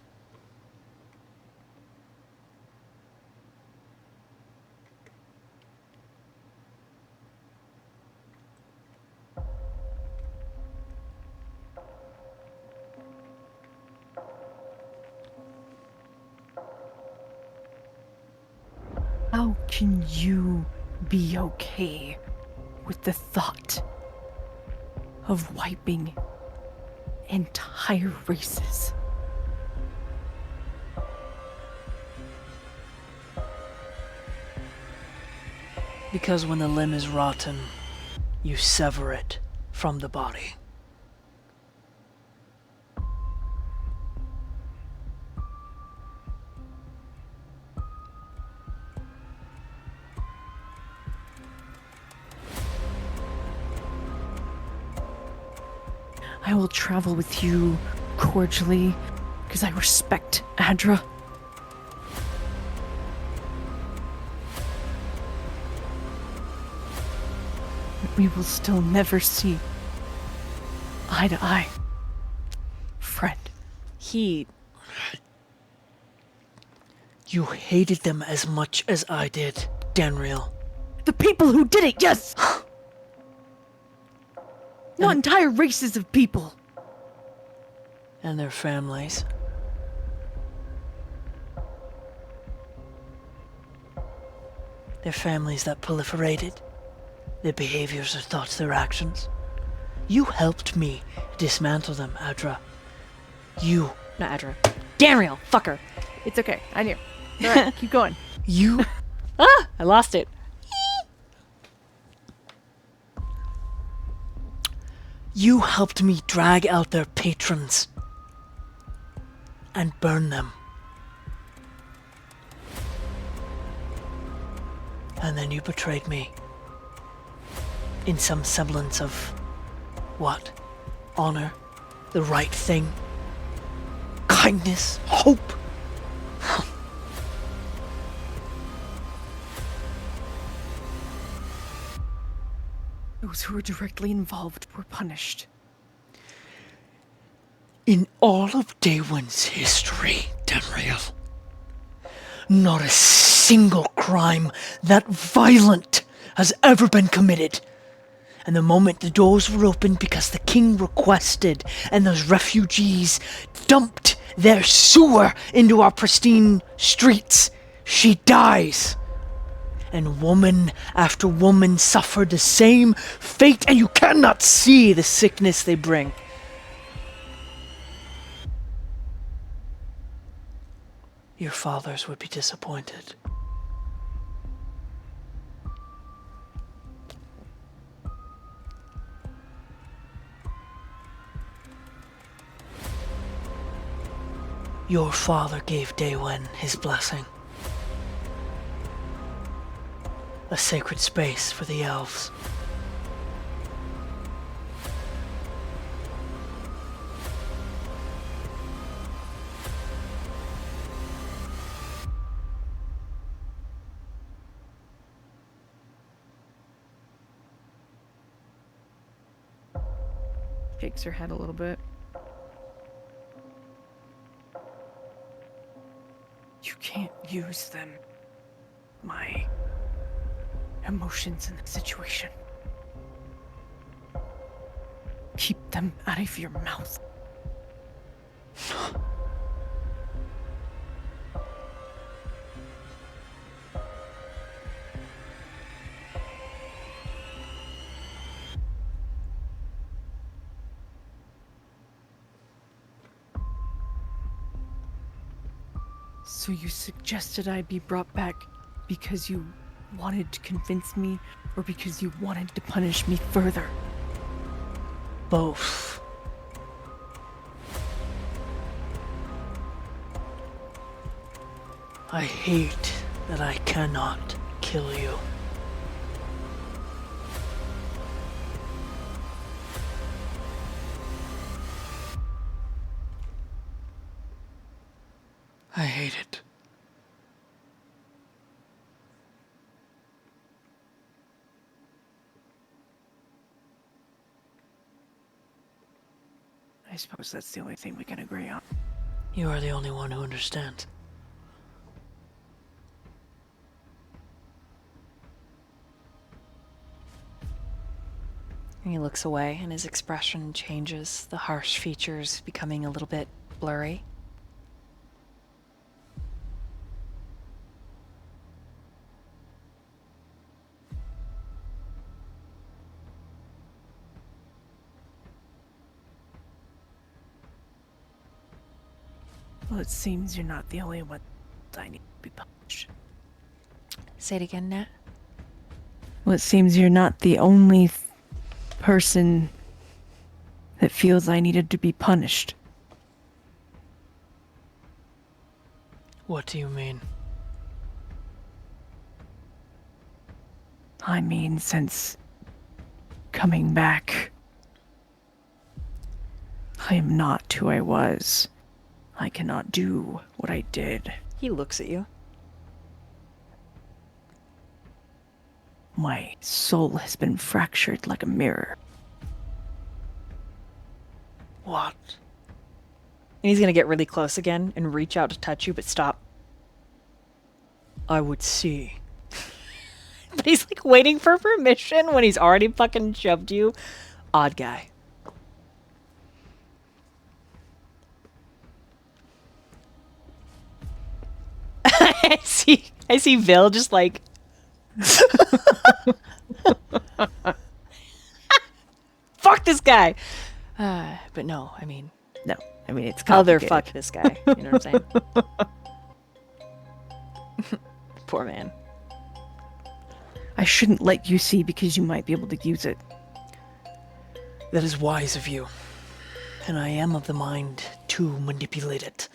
How can you be okay with the thought of wiping entire races? Because when the limb is rotten, you sever it from the body. I will travel with you cordially because I respect Adra. But we will still never see eye to eye. Friend. You hated them as much as I did, Danriel. The people who did it, yes! Not entire races of people. And their families. Their families that proliferated. Their behaviors, their thoughts, their actions. You helped me dismantle them, Adra. You. Not Adra. Danriel, fucker. It's okay. I knew. All right, keep going. You. I lost it. You helped me drag out their patrons. And burn them. And then you betrayed me. In some semblance of what? Honor, the right thing, kindness, hope. Those who were directly involved were punished. In all of Daywin's history, Danriel, not a single crime that violent has ever been committed. And the moment the doors were opened because the king requested, and those refugees dumped their sewer into our pristine streets, she dies. And woman after woman suffered the same fate, and you cannot see the sickness they bring. Your fathers would be disappointed. Your father gave Daywin his blessing. A sacred space for the elves. Shakes her head a little bit. You can't use them. My emotions in the situation. Keep them out of your mouth. So you suggested I be brought back because you wanted to convince me, or because you wanted to punish me further? Both. I hate that I cannot kill you. I hate it. I suppose that's the only thing we can agree on. You are the only one who understands. And he looks away and his expression changes, the harsh features becoming a little bit blurry. Well, it seems you're not the only one I need to be punished. Say it again, Nat. Well, it seems you're not the only person that feels I needed to be punished. What do you mean? I mean, since coming back, I am not who I was. I cannot do what I did. He looks at you. My soul has been fractured like a mirror. What? And he's gonna get really close again and reach out to touch you, but stop. I would see. But he's like waiting for permission when he's already fucking shoved you. Odd guy. I see Vil just like fuck this guy. But no, I mean No, I mean, it's other complicated. fuck this guy. You know what I'm saying? Poor man. I shouldn't let you see because you might be able to use it. That is wise of you. And I am of the mind to manipulate it.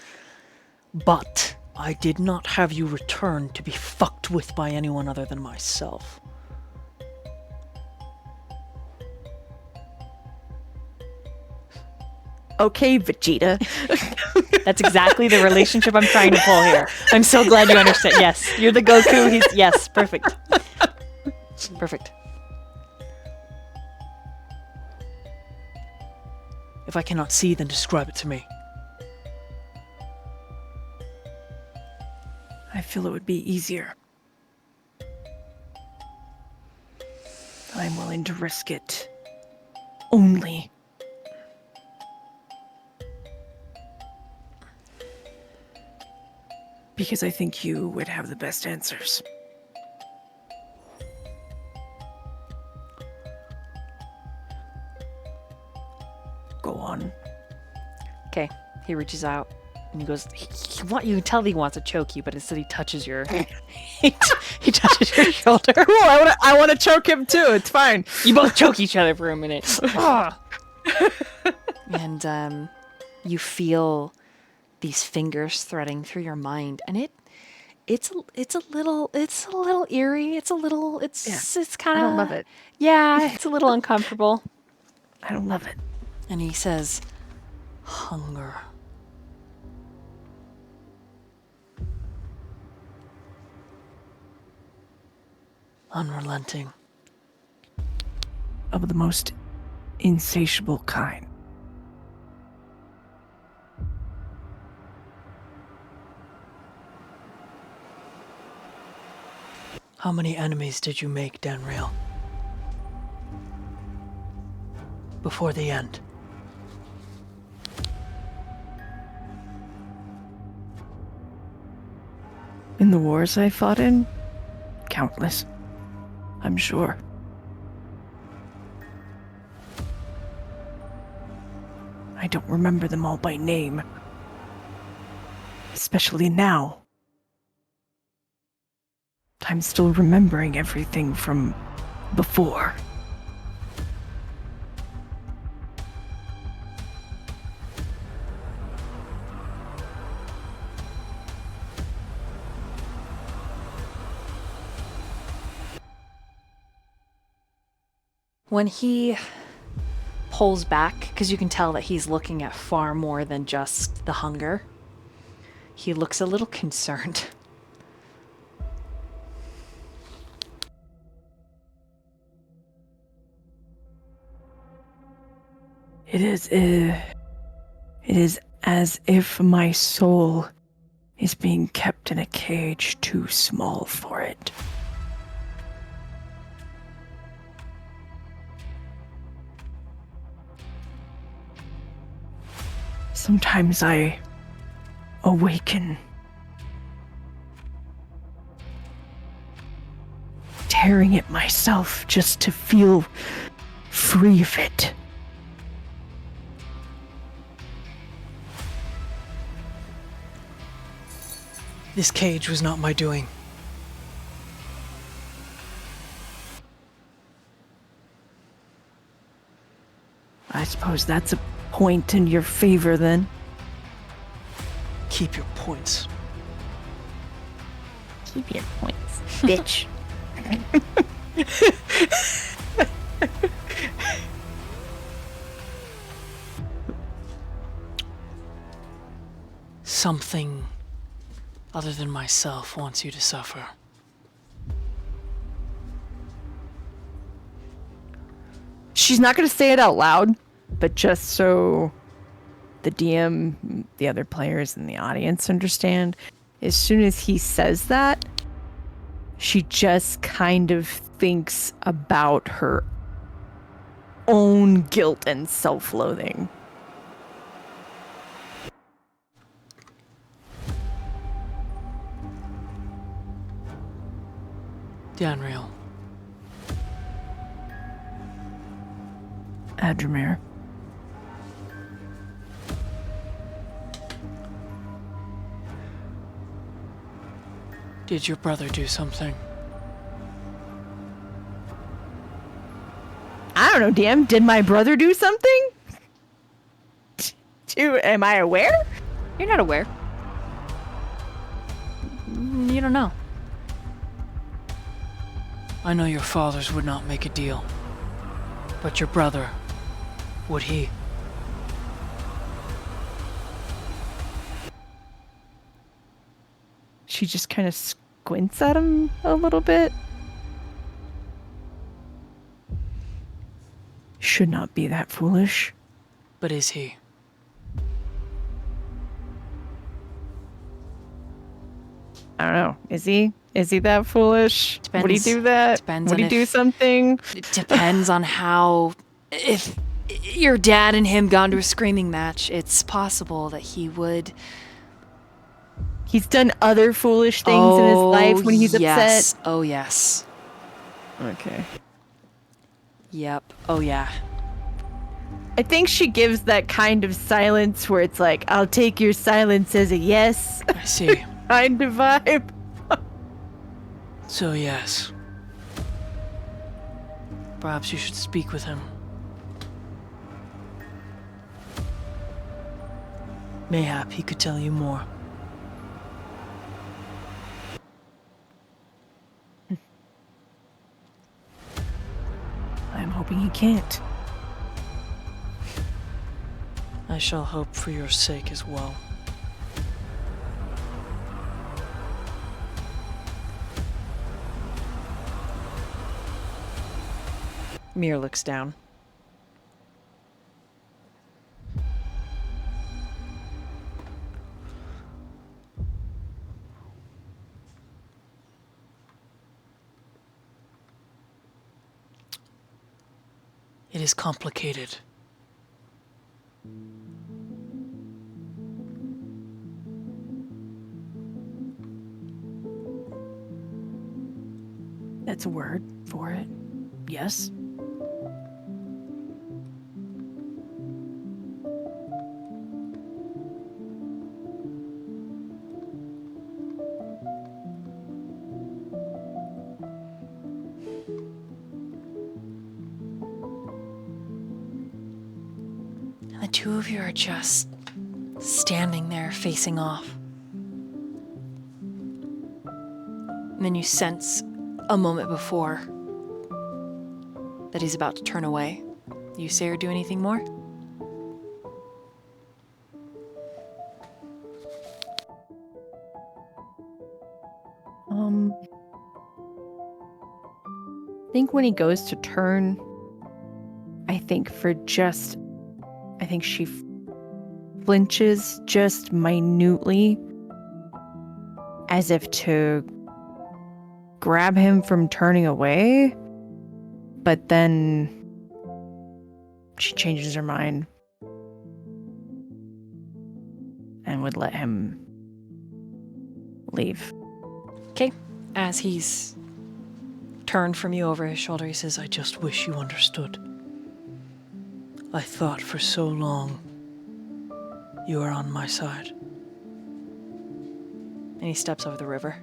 But I did not have you return to be fucked with by anyone other than myself. Okay, Vegeta. That's exactly the relationship I'm trying to pull here. I'm so glad you understand. Yes, you're the Goku. He's yes, perfect. Perfect. If I cannot see, then describe it to me. I feel it would be easier. I'm willing to risk it. Only. Because I think you would have the best answers. Go on. Okay, he reaches out and he goes. You can tell he wants to choke you, but instead he touches your. he touches your shoulder. Cool. I want to choke him too. It's fine. You both choke each other for a minute. And you feel these fingers threading through your mind, and it's a little eerie. It's kind of. I don't love it. Yeah, it's a little uncomfortable. I don't love it. And he says, hunger. Unrelenting. Of the most insatiable kind. How many enemies did you make, Danriel? Before the end. In the wars I fought in, countless, I'm sure. I don't remember them all by name. Especially now. I'm still remembering everything from before. When he pulls back, because you can tell that he's looking at far more than just the hunger, he looks a little concerned. It is as if my soul is being kept in a cage too small for it. Sometimes I awaken, tearing at myself just to feel free of it. This cage was not my doing. I suppose that's a point in your favor then. Keep your points. Keep your points, bitch. Something other than myself wants you to suffer. She's not going to say it out loud, but just so the DM, the other players, and the audience understand, as soon as he says that, she just kind of thinks about her own guilt and self-loathing. Danriel, Adramir. did your brother do something? I don't know, DM. Did my brother do something? Am I aware? You're not aware. You don't know. I know your fathers would not make a deal. But your brother, would he? She just kind of squints at him a little bit. Should not be that foolish. But is he? I don't know. Is he? Is he that foolish? Would he Depends- do that? depends Would on he do if- something? It depends on how. If your dad and him got into a screaming match, it's possible that he would. He's done other foolish things in his life when he's yes. upset. Oh, yes. Okay. Yep. Oh, yeah. I think she gives that kind of silence where it's like, I'll take your silence as a yes I see. kind of vibe. So yes. Perhaps you should speak with him. Mayhap he could tell you more. I'm hoping he can't. I shall hope for your sake as well. Mir looks down. It is complicated. That's a word for it. Yes. And the two of you are just standing there facing off. And then you sense a moment before that he's about to turn away. You say or do anything more? I think when he goes to turn, I think she flinches just minutely, as if to grab him from turning away, but then she changes her mind and would let him leave. Okay. As he's turned from you over his shoulder, he says, I just wish you understood. I thought for so long you were on my side. and he steps over the river.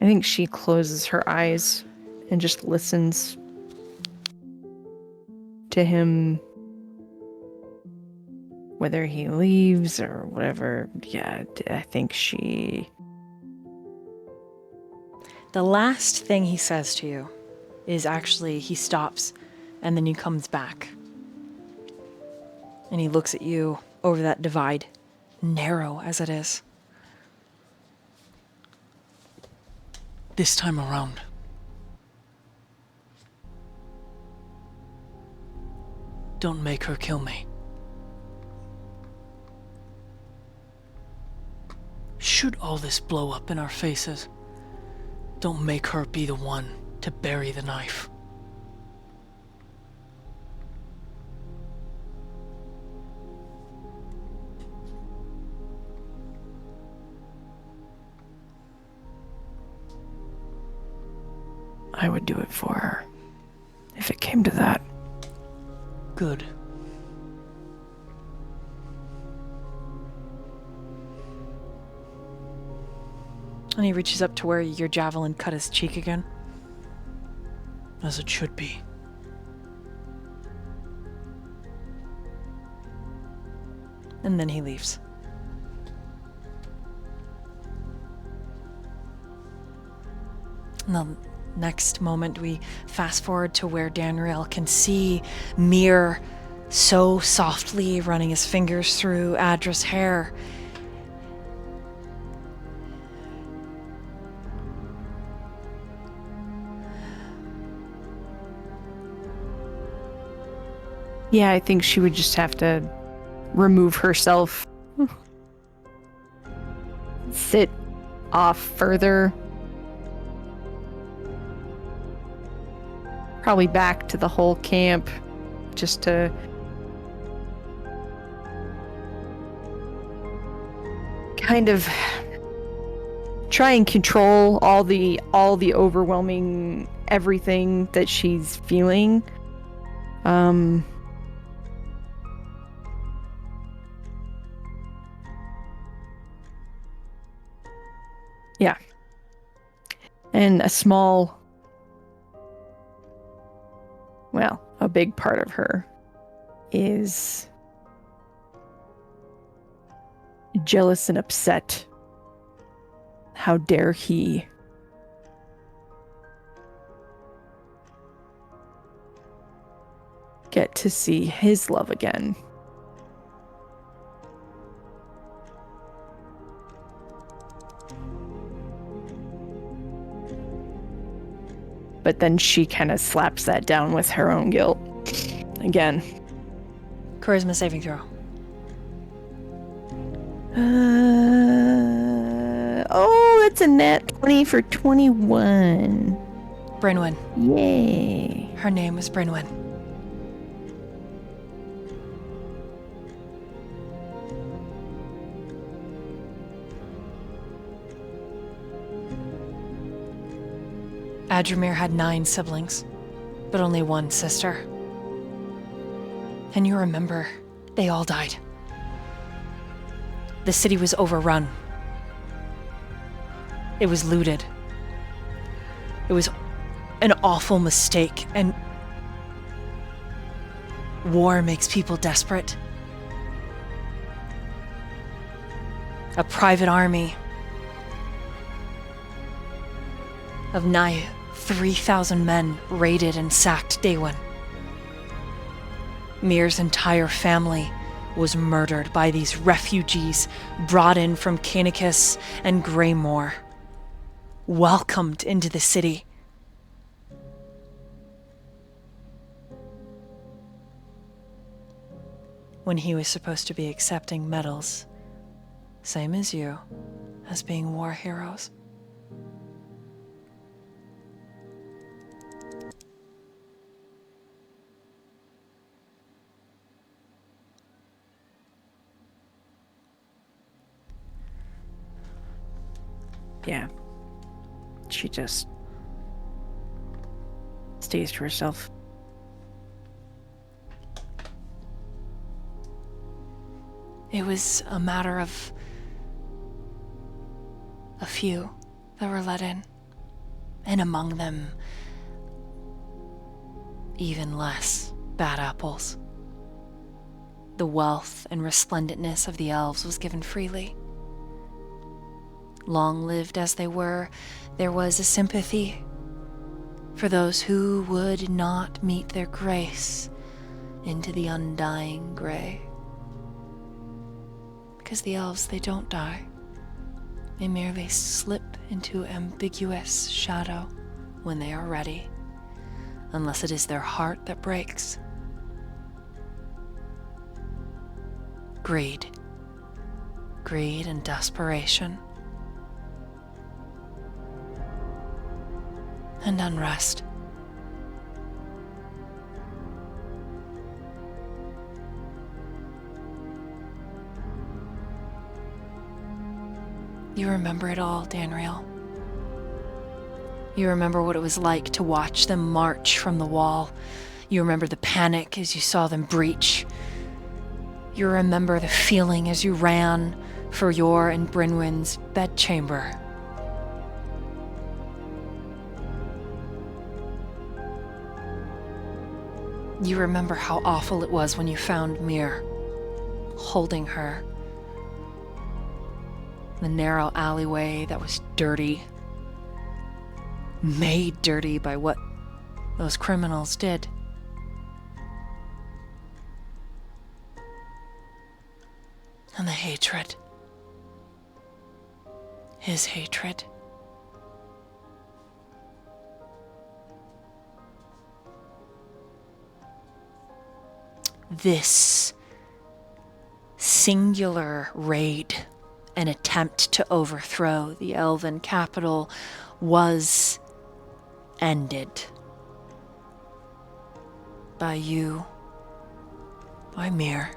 I think she closes her eyes and just listens to him, whether he leaves or whatever. Yeah, I think she... The last thing he says to you is actually he stops and then he comes back. And he looks at you over that divide, narrow as it is. This time around, don't make her kill me. Should all this blow up in our faces, don't make her be the one to bury the knife. I would do it for her, if it came to that. Good. And he reaches up to where your javelin cut his cheek again. As it should be. And then he leaves. And the next moment we fast forward to where Danriel can see Mir so softly running his fingers through Adra's hair. Yeah, I think she would just have to remove herself. Sit off further. Probably back to the whole camp, just to kind of try and control all the overwhelming everything that she's feeling. Yeah. And a big part of her is jealous and upset. How dare he get to see his love again? But then she kind of slaps that down with her own guilt. Again. Charisma saving throw. It's a nat 20 for 21. Brynwyn. Yay. Her name is Brynwyn. Adramir had 9 siblings, but only 1 sister. And you remember, they all died. The city was overrun. It was looted. It was an awful mistake, and war makes people desperate. A private army of nigh 3,000 men raided and sacked Daewon. Mir's entire family was murdered by these refugees brought in from Canicus and Greymoor, welcomed into the city. When he was supposed to be accepting medals, same as you, as being war heroes. Yeah. She just stays to herself. It was a matter of a few that were let in. and among them, even less bad apples. The wealth and resplendentness of the elves was given freely. Long-lived as they were, there was a sympathy for those who would not meet their grace into the undying gray. Because the elves, they don't die. They merely slip into ambiguous shadow when they are ready, unless it is their heart that breaks. Greed. Greed and desperation. And unrest. You remember it all, Danriel. You remember what it was like to watch them march from the wall. You remember the panic as you saw them breach. You remember the feeling as you ran for your and Brynwyn's bedchamber. You remember how awful it was when you found Mir, holding her. The narrow alleyway that was dirty, made dirty by what those criminals did. And the hatred. His hatred. This singular raid, an attempt to overthrow the elven capital, was ended by you, by Mir,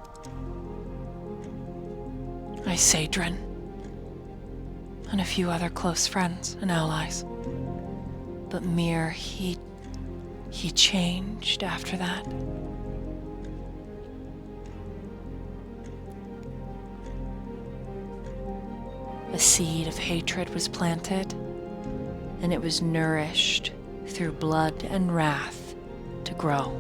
by Sadrin, and a few other close friends and allies. But Mir, he changed after that. A seed of hatred was planted, and it was nourished through blood and wrath to grow.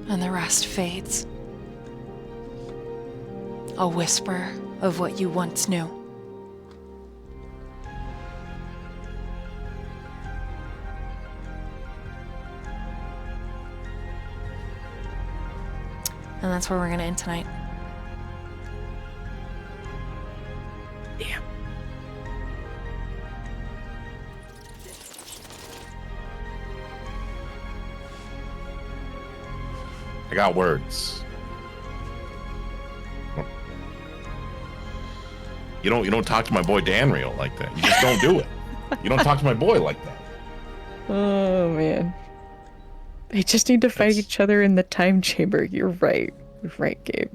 And the rest fades. A whisper of what you once knew. And that's where we're gonna end tonight. Damn. I got words. You don't talk to my boy Danriel like that. You just don't do it. You don't talk to my boy like that. Oh man. They just need to fight each other in the time chamber. You're right. You're right, Gabe.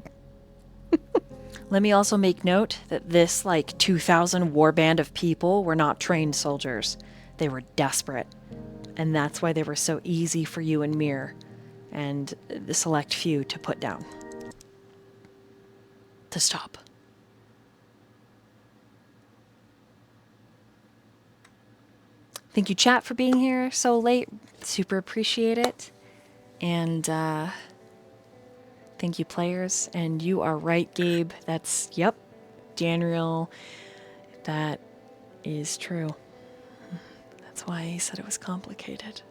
Let me also make note that this, 2,000 warband of people were not trained soldiers. They were desperate. And that's why they were so easy for you and Mir and the select few to put down. To stop. Thank you, chat, for being here so late. Super appreciate it. And thank you, players. And you are right, Gabe. Yep, Danriel. That is true. That's why he said it was complicated.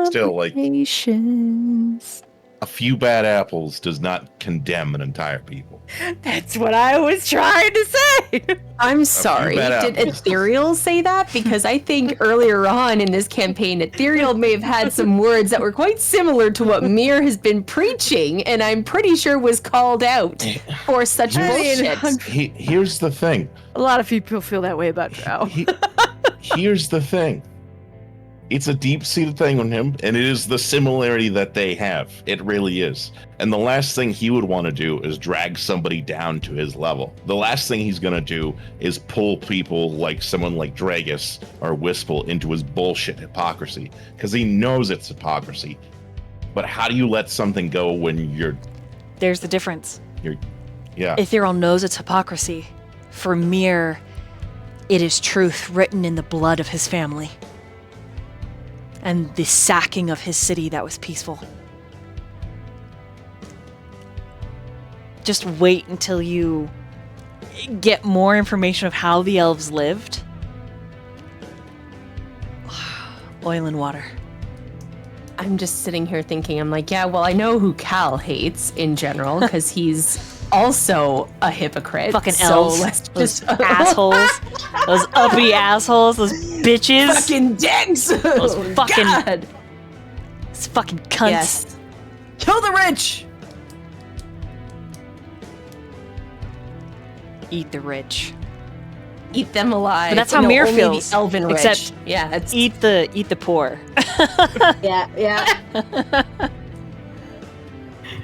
Still, Complications. a few bad apples does not condemn an entire people. That's what I was trying to say. I'm sorry. bad Did apples. Ethereal say that? Because I think earlier on in this campaign, Ethereal may have had some words that were quite similar to what Mir has been preaching, and I'm pretty sure was called out for such bullshit. Here's the thing. A lot of people feel that way about Drow. Here's the thing. It's a deep-seated thing on him, and it is the similarity that they have. It really is. And the last thing he would want to do is drag somebody down to his level. The last thing he's going to do is pull people like someone like Dragus or Wistful into his bullshit hypocrisy, because he knows it's hypocrisy. But how do you let something go when There's the difference. Yeah. Ethereal knows it's hypocrisy. For Mir, it is truth written in the blood of his family. And the sacking of his city that was peaceful. Just wait until you get more information of how the elves lived. Oil and water. I'm just sitting here thinking, I'm like, yeah, well, I know who Cal hates in general because he's also a hypocrite. Fucking so elves. let's Those just assholes. Those uppity assholes. Those bitches. fucking dicks. Those fucking- God. Those fucking cunts. Yes. Kill the rich. Eat the rich. Eat them alive. But that's how No, Mir only feels, The elven rich. except yeah, it's Eat the poor. yeah.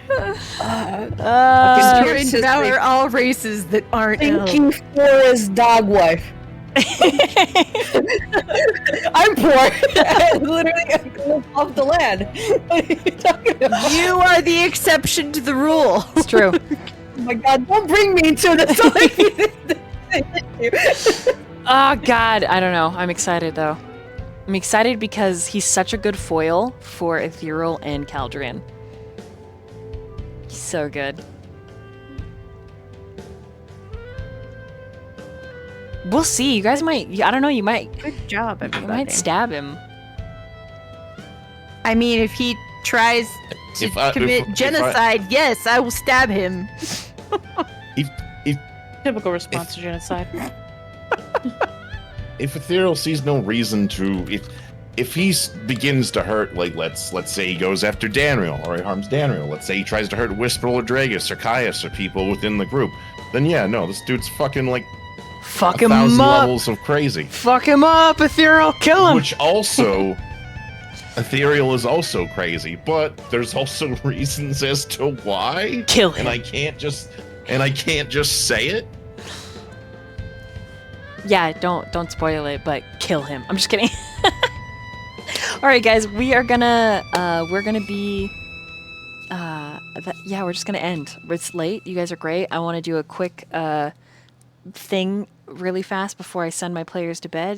Destroy and Spirits devour all races that aren't elves. Thank you for his dog wife. I'm poor. I literally live off the land. What are you talking about? You are the exception to the rule. It's true. Oh my god, don't bring me to this. Oh god, I don't know. I'm excited though. I'm excited because he's such a good foil for Ethereal and Caldrian. He's so good. We'll see. You guys might. I don't know. You might. Good job, You everybody. might stab him. I mean, if he tries to If I- commit if I- genocide, yes, I will stab him. Typical response to genocide. If Ethereal sees no reason to, if he begins to hurt, like let's say he goes after Danriel or he harms Danriel, let's say he tries to hurt Whisper or Dragus or Caius or people within the group, then yeah, no, this dude's fucking like Fuck 1,000 him up. levels of crazy. Fuck him up, Ethereal. Kill him. Which also, Ethereal is also crazy, but there's also reasons as to why. Kill him. And I can't just say it. Yeah, don't spoil it, but kill him. I'm just kidding. All right, guys, we're gonna be we're just gonna end. It's late. You guys are great. I want to do a quick thing really fast before I send my players to bed.